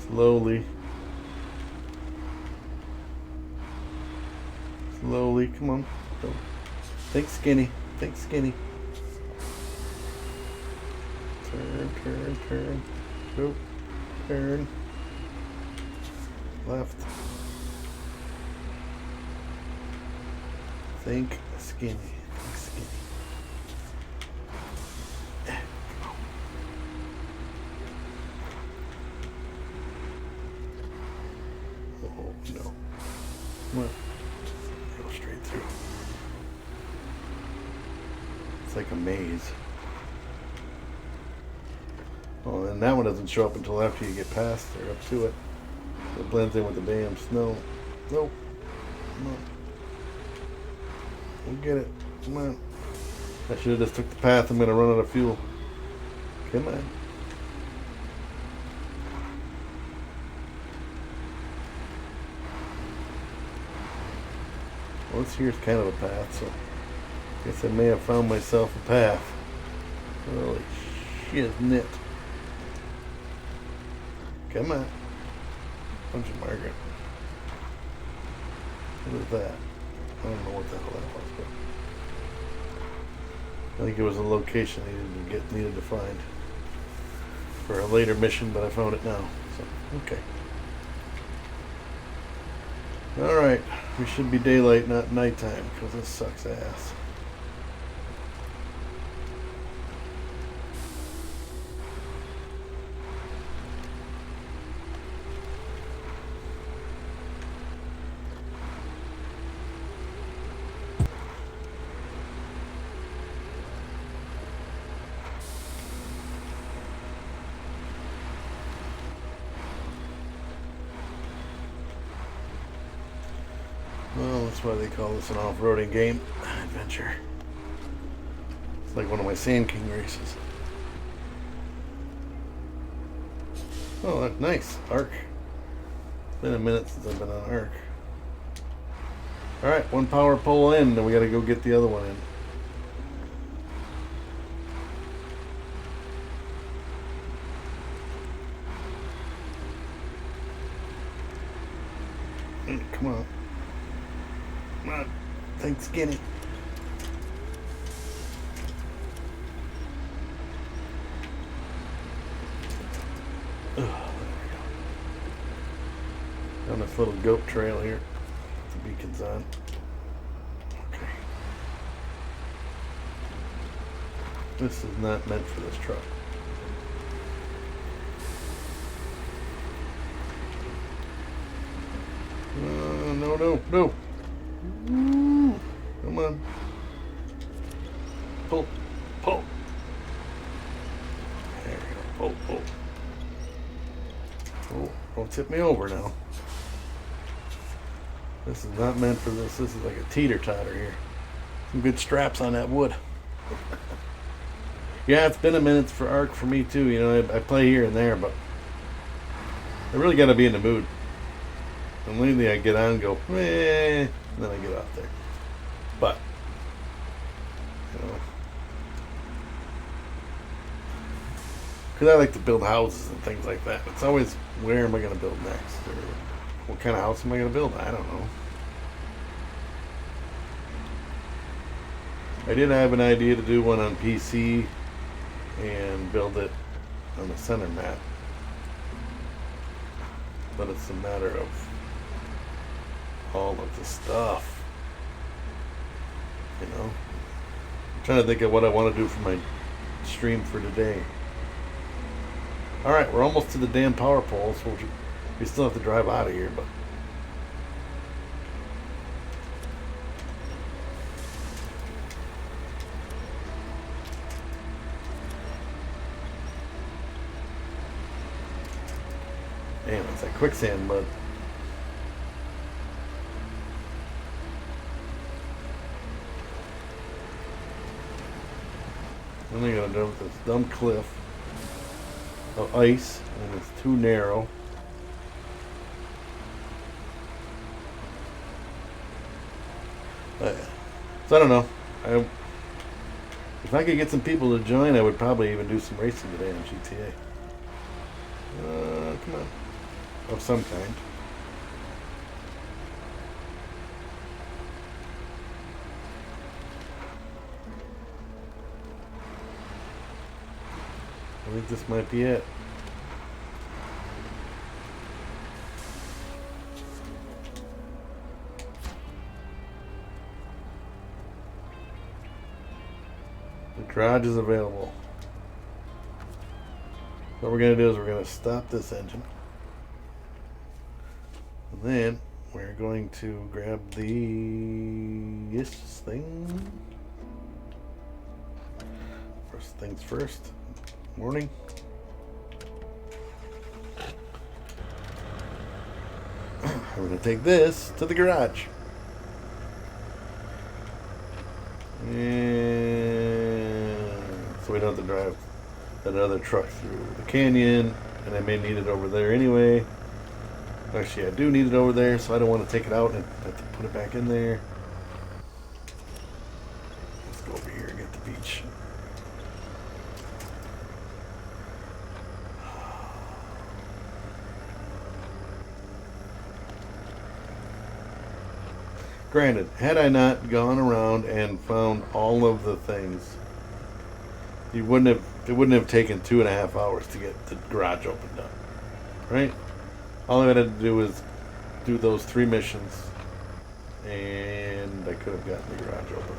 Slowly. Slowly. Come on. Don't. Think skinny. Think skinny. Turn, turn, turn. Go. Turn. Left. Think skinny. Think skinny. Oh no. Come on. Go straight through. It's like a maze. Oh, and that one doesn't show up until after you get past or up to it. It blends in with the damn snow. Nope. Come on. We'll get it. Come on. I should have just took the path. I'm going to run out of fuel. Come on. Well, this here's kind of a path, so I guess I may have found myself a path. Holy shiznit. Come on. Bunch of Margaret. What is that? I don't know what the hell that was, but I think it was a location needed to find for a later mission, but I found it now. So okay. All right, we should be daylight, not nighttime, because this sucks ass. Well, that's why they call this an off-roading game. Adventure. It's like one of my Sand King races. Oh, that's nice. Arc. It's been a minute since I've been on Arc. Alright, one power pole in, then we gotta go get the other one in. Come on. Come on. Think skinny. Oh, there we go. On this little goat trail here. The beacon's on. Okay. This is not meant for this truck. No. Come on. Pull. There we go. Pull. Oh, don't tip me over now. This is not meant for this. This is like a teeter-totter here. Some good straps on that wood. Yeah, it's been a minute for Arc for me too. You know, I play here and there, but I really got to be in the mood. And lately I get on and go, and then I get off there. But, you know, because I like to build houses and things like that. It's always, where am I going to build next? Or what kind of house am I going to build? I don't know. I did have an idea to do one on PC and build it on the center map. But it's a matter of all of the stuff. You know? I'm trying to think of what I want to do for my stream for today. Alright, we're almost to the damn power pole, so we still have to drive out of here, but damn, it's like quicksand mud. Then I gotta jump this dumb cliff of ice, and it's too narrow. So I don't know. If I could get some people to join, I would probably even do some racing today on GTA. Come on. Of some kind. I think this might be it. The garage is available. What we're going to do is we're going to stop this engine. And then we're going to grab this thing. First things first. Morning. We're going to take this to the garage. And so we don't have to drive that other truck through the canyon, and I may need it over there anyway. Actually, I do need it over there, so I don't want to take it out and have to put it back in there. Let's go over here and get the beach. Granted, had I not gone around and found all of the things, it wouldn't have taken 2.5 hours to get the garage opened up. Right? All I had to do was do those 3 missions, and I could have gotten the garage open.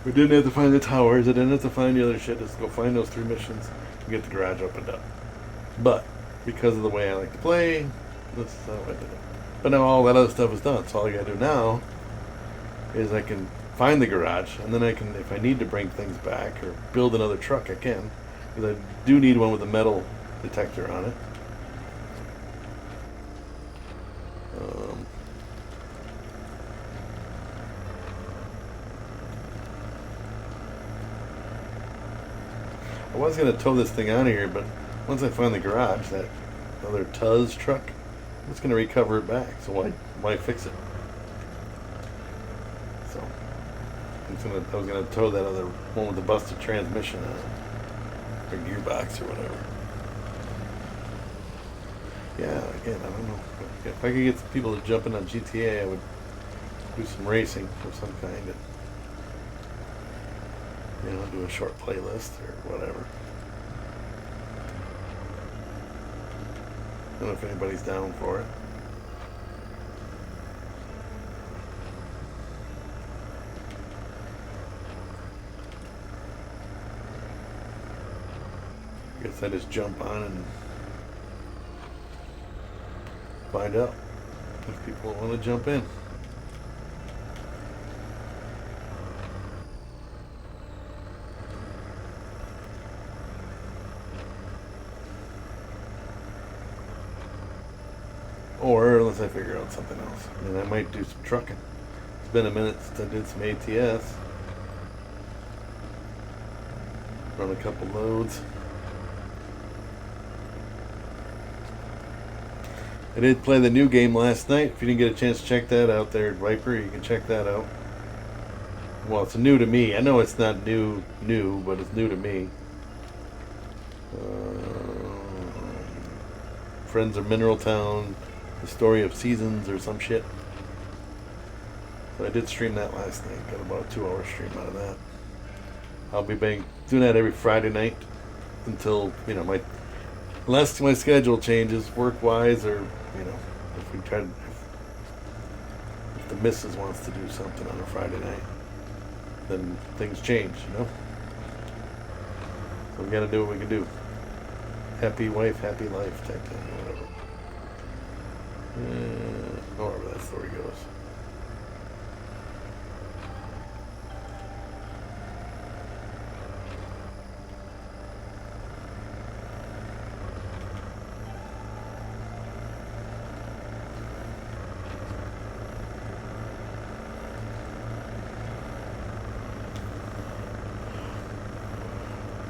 We didn't have to find the towers. I didn't have to find the other shit. Just go find those 3 missions and get the garage opened up. But because of the way I like to play, this is how I did it. But now all that other stuff is done. So all I gotta do now is I can find the garage, and then I can, if I need to bring things back or build another truck, I can. Because I do need one with a metal detector on it. I was going to tow this thing out of here, but once I find the garage, that other Tuz truck, I'm just going to recover it back. So why fix it? So I was going to tow that other one with the busted transmission on it, or gearbox or whatever. Yeah, again, I don't know. If I could get some people to jump in on GTA, I would do some racing of some kind. And, do a short playlist or whatever. I don't know if anybody's down for it. I guess I just jump on and find out if people want to jump in. Or unless I figure out something else. And I might do some trucking. It's been a minute since I did some ATS. Run a couple loads. I did play the new game last night. If you didn't get a chance to check that out there at Viper, you can check that out. Well, it's new to me. I know it's not new, but it's new to me. Friends of Mineral Town, the Story of Seasons or some shit. So I did stream that last night. Got about a 2-hour stream out of that. I'll be doing that every Friday night until, unless my schedule changes work-wise, or, if the missus wants to do something on a Friday night, then things change, So we gotta do what we can do. Happy wife, happy life type thing, or whatever. However that story goes.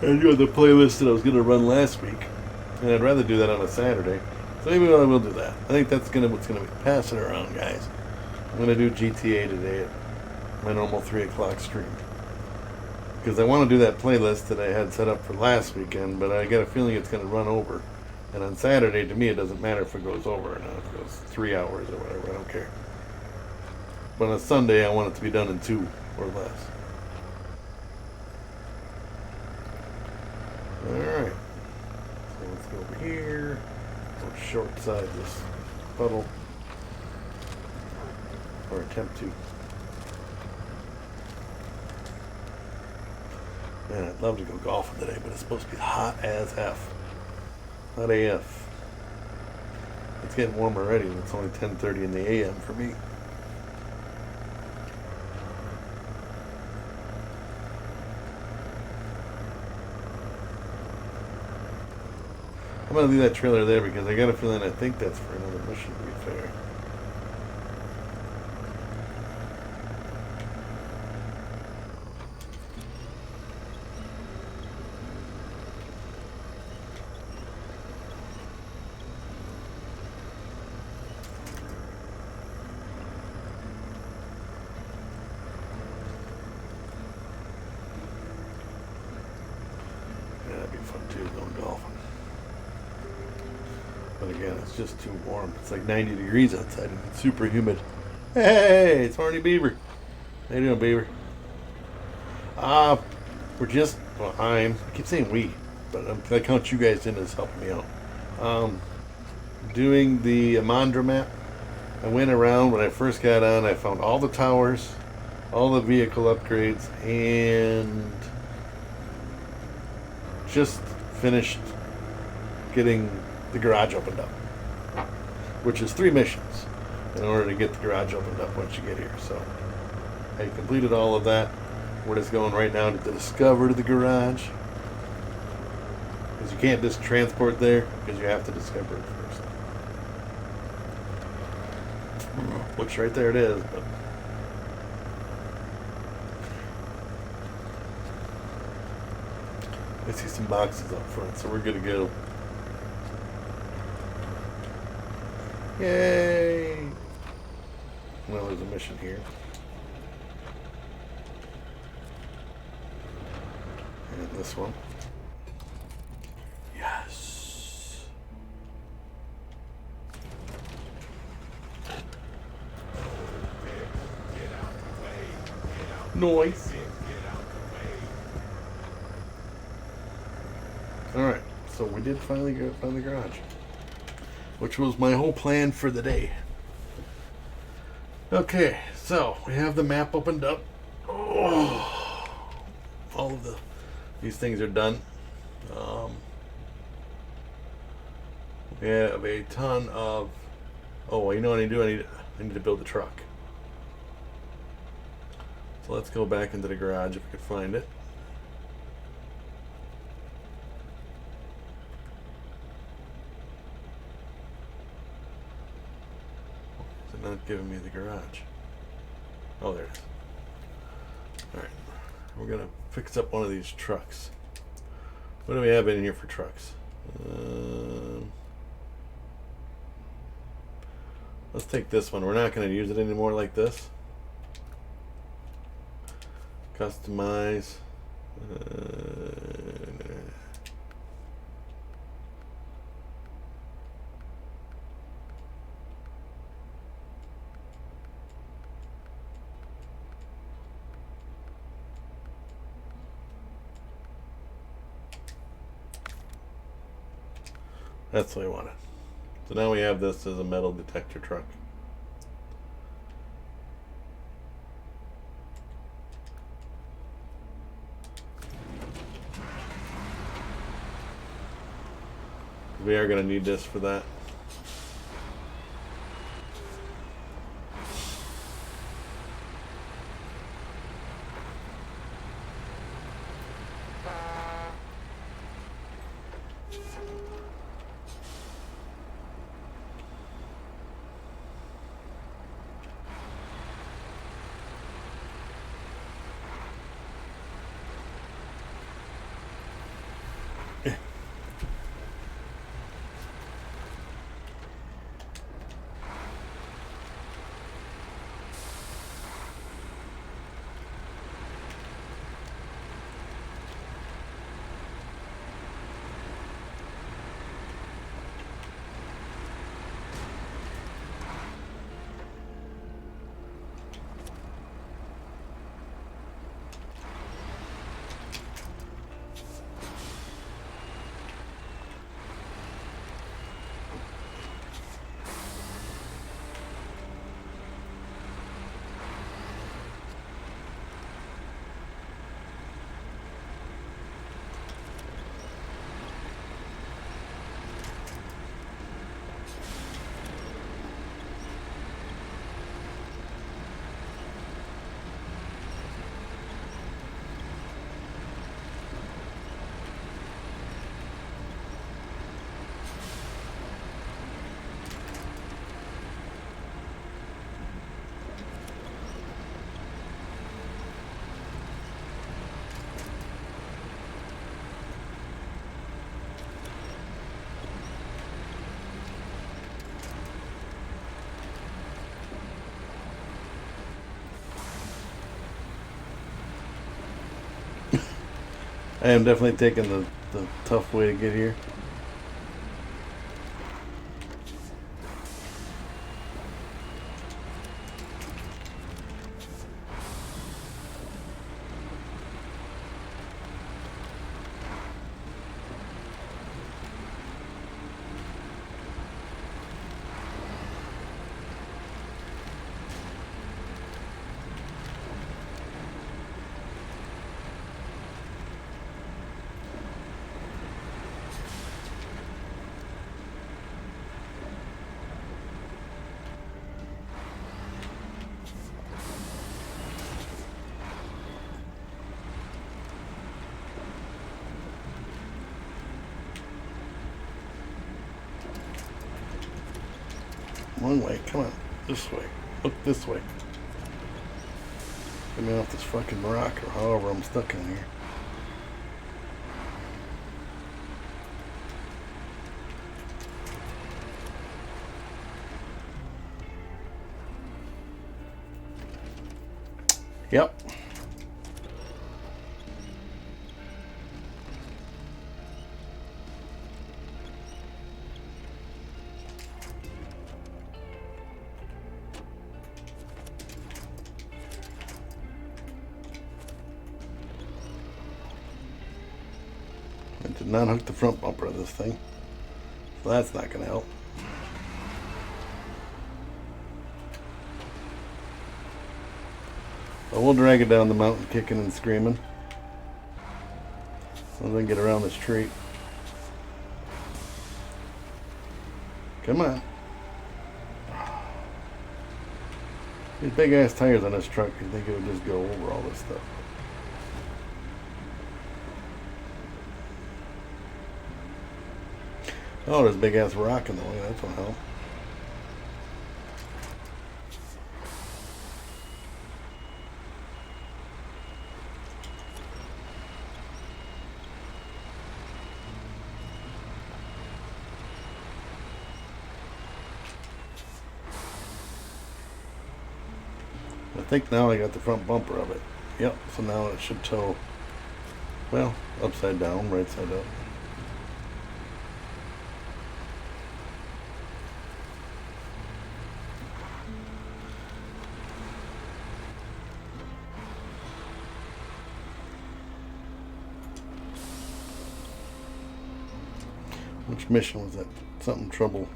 I do have the playlist that I was going to run last week, and I'd rather do that on a Saturday. So maybe I will do that. I think that's what's going to be passing around, guys. I'm going to do GTA today at my normal 3 o'clock stream. Because I want to do that playlist that I had set up for last weekend, but I got a feeling it's going to run over. And on Saturday, to me, it doesn't matter if it goes over or not. If it goes 3 hours or whatever, I don't care. But on Sunday, I want it to be done in 2 or less. Alright. So let's go over here. We'll short side this puddle. Or attempt to. Man, I'd love to go golfing today, but it's supposed to be hot as F. Hot AF. It's getting warm already, and it's only 10:30 in the AM for me. I'm going to leave that trailer there because I got a feeling I think that's for another mission, to be fair. again, it's just too warm. It's like 90 degrees outside and it's super humid. Hey, it's Horny Beaver. How you doing, Beaver? We're just, well, I keep saying we, but I count you guys in as helping me out. Doing the Imandra map. I went around when I first got on. I found all the towers, all the vehicle upgrades, and just finished getting the garage opened up, which is 3 missions in order to get the garage opened up once you get here. So I completed all of that. We're just going right now to discover the garage, because you can't just transport there, because you have to discover it first. Which right there it is, but I see some boxes up front, so we're good to go. Yay! Well, there's a mission here. And this one. Yes! Noise! Alright, so we did finally find the garage, which was my whole plan for the day. Okay, so we have the map opened up. Oh, all of these things are done. We have a ton of. Oh, you know what I need to do? I need to build a truck. So let's go back into the garage if we can find it. Not giving me the garage. Oh, there it is. Alright. We're going to fix up one of these trucks. What do we have in here for trucks? Let's take this one. We're not going to use it anymore like this. Customize. That's what I wanted. So now we have this as a metal detector truck. We are going to need this for that. I am definitely taking the tough way to get here. wrong way. Come on. This way. Look this way. Get me off this fucking rock or however I'm stuck in here. Yep. I did not hook the front bumper of this thing, so that's not going to help. But we'll drag it down the mountain kicking and screaming. And then get around this tree. Come on. These big ass tires on this truck, you'd think it would just go over all this stuff. Oh, there's a big ass rock in the way, that's what help. I think now I got the front bumper of it. Yep, so now it should tow, well, upside down, right side up. Which mission was that? Something trouble.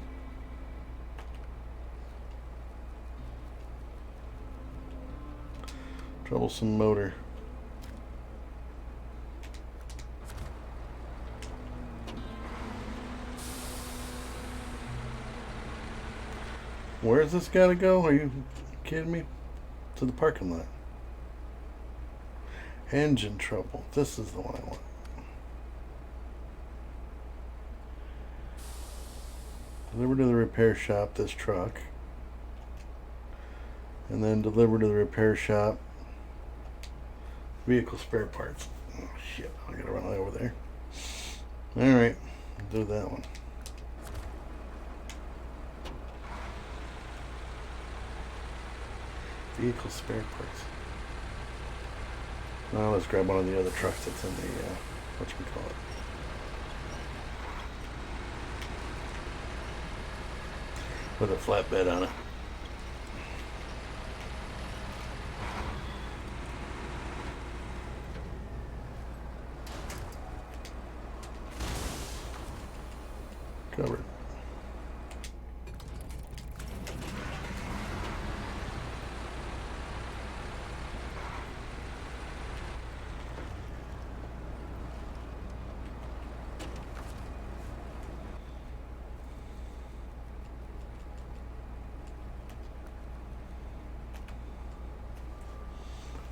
Troublesome motor. Where's this gotta go? Are you kidding me? To the parking lot. Engine trouble. This is the one I want. Deliver to the repair shop this truck. And then deliver to the repair shop vehicle spare parts. Oh shit, I gotta run over there. Alright, do that one. Vehicle spare parts. Now let's grab one of the other trucks that's in the, whatchamacallit. With a flatbed on it. Covered.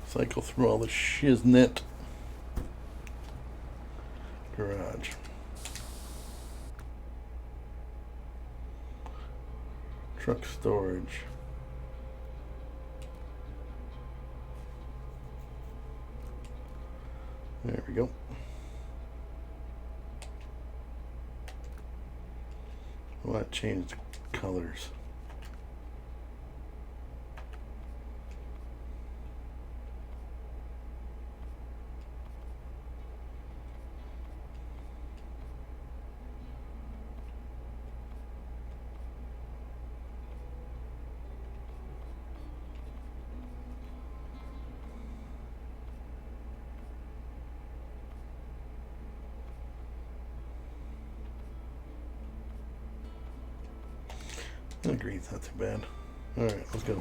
Cycle through all the shiznit. Garage. Truck storage. There we go. Well, that changed colors. Green's not too bad. Alright, let's go.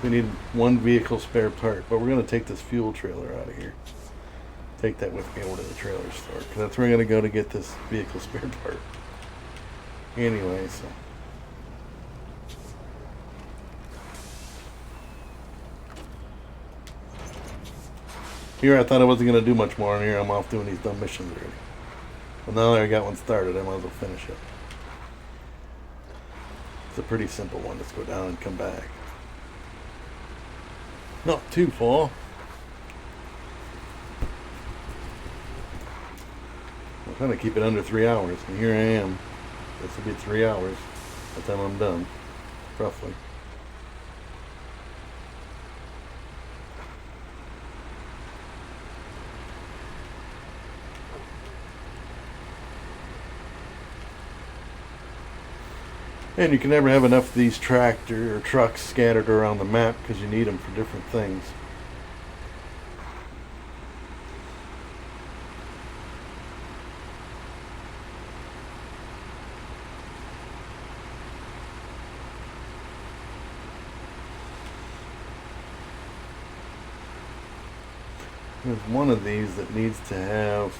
We need one vehicle spare part, but we're going to take this fuel trailer out of here. Take that with me over to the trailer store, because that's where we're going to go to get this vehicle spare part. Anyway, so. Here I thought I wasn't going to do much more, and here I'm off doing these dumb missions already. Well, now that I got one started, I might as well finish it. It's a pretty simple one. Let's go down and come back. Not too far. I'm trying to keep it under 3 hours, and here I am. This will be 3 hours by the time I'm done, roughly. And you can never have enough of these tractor or trucks scattered around the map because you need them for different things. There's one of these that needs to have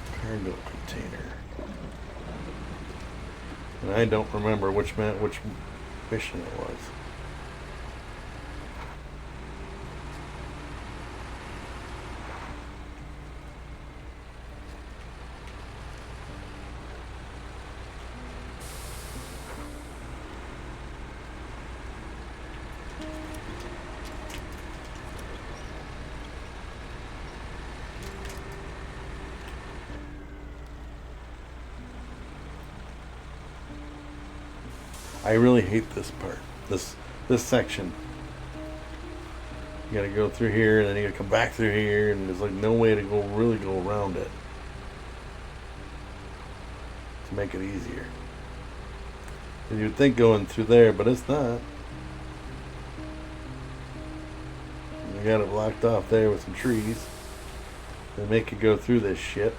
a cargo container. And I don't remember which mission it was. I really hate this part. This section. You gotta go through here, and then you gotta come back through here, and there's like no way to really go around it to make it easier. And you'd think going through there, but it's not. You got it blocked off there with some trees. They make you go through this shit.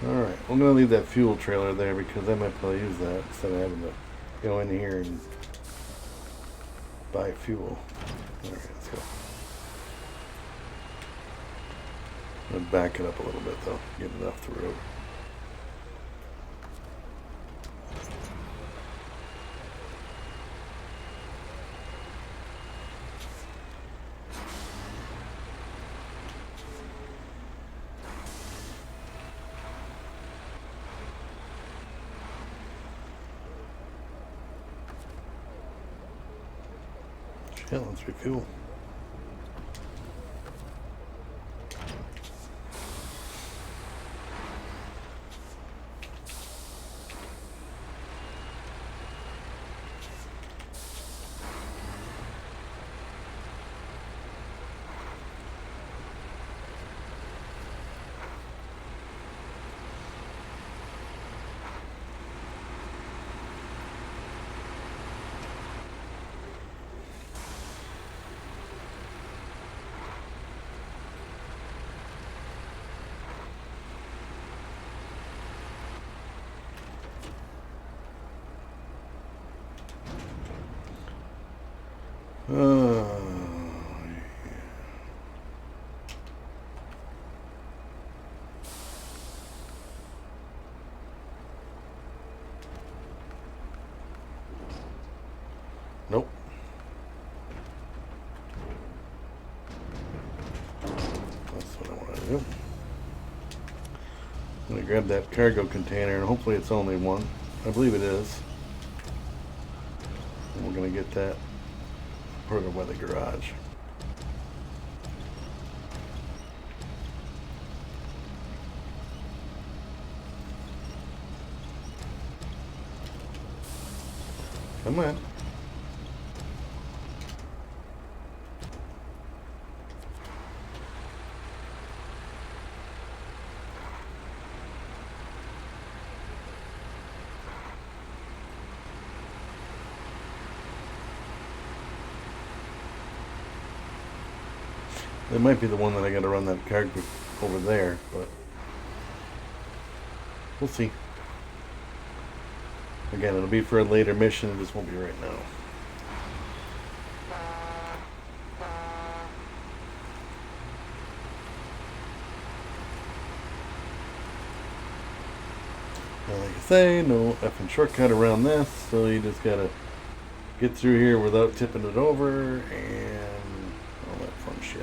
Alright, I'm going to leave that fuel trailer there because I might probably use that instead of having to go in here and buy fuel. Alright, let's go. I'm going to back it up a little bit though, get it off the road. Yeah, let's refuel. Nope. That's what I want to do. I'm going to grab that cargo container, and hopefully it's only one. I believe it is. And we're going to get that put it by the garage. Come on. It might be the one that I got to run that cargo over there, but we'll see. Again, it'll be for a later mission. It just won't be right now. Like I say, no effing shortcut around this, so you just gotta get through here without tipping it over and all that fun shit.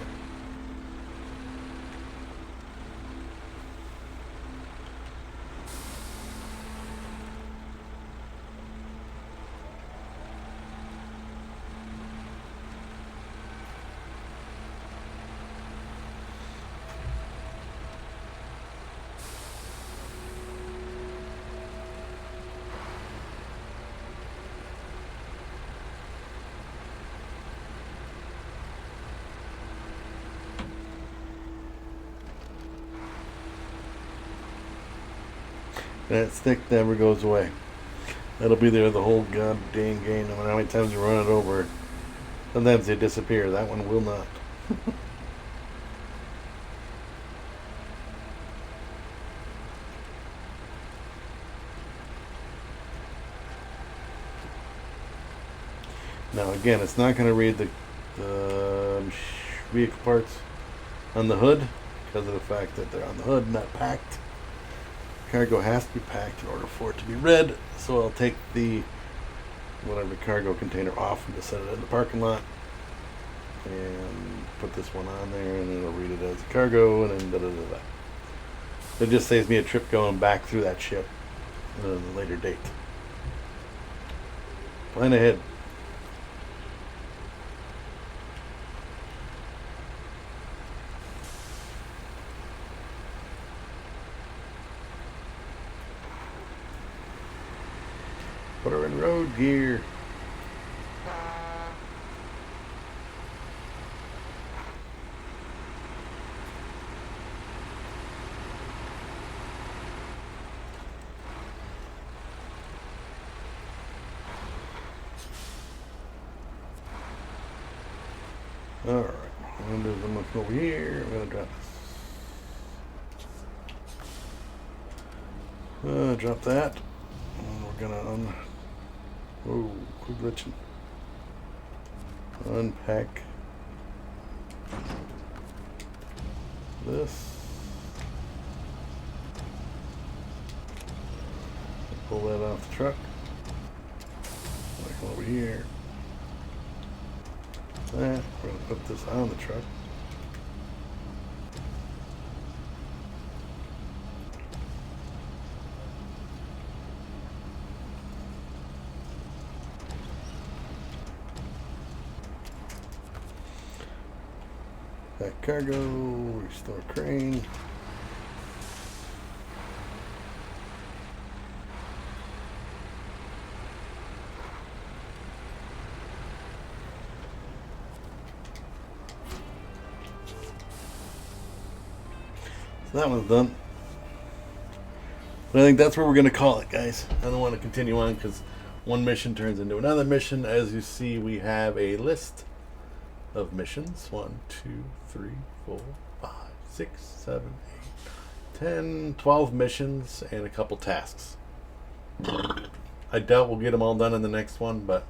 That stick never goes away. That'll be there the whole goddamn game, no matter how many times you run it over. Sometimes they disappear. That one will not. Now again, it's not going to read the vehicle parts on the hood because of the fact that they're on the hood, not packed. Cargo has to be packed in order for it to be read, so I'll take the whatever cargo container off and just set it in the parking lot and put this one on there, and it'll read it as a cargo, and then da-da-da-da. It just saves me a trip going back through that ship at a later date. Plan ahead. Put her in road gear. Alright, I'm going to look over here. I'm going to drop this. Drop that. And we're going to whoa, quit glitching. Unpack this. Pull that off the truck. Come over here. That. We're going to put this on the truck. That cargo, restore crane. So that one's done. But I think that's where we're going to call it, guys. I don't want to continue on because one mission turns into another mission. As you see, we have a list of missions. 1, 2, 3, 4, 5, 6, 7, 8, 10, 12 missions and a couple tasks. I doubt we'll get them all done in the next one, but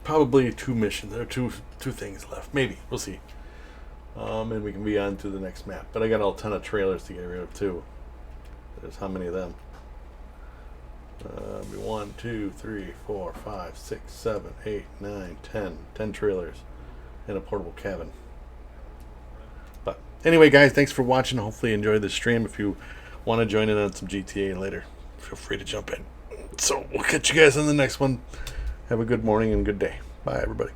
probably 2 missions. There are two things left. Maybe. We'll see. And we can be on to the next map. But I got a ton of trailers to get rid of too. There's how many of them? 1, 2, 3, 4, 5, 6, 7, 8, 9, 10. 10 trailers and a portable cabin. But anyway, guys, thanks for watching. Hopefully you enjoyed this stream. If you want to join in on some GTA later, feel free to jump in. So we'll catch you guys in the next one. Have a good morning and good day. Bye, everybody.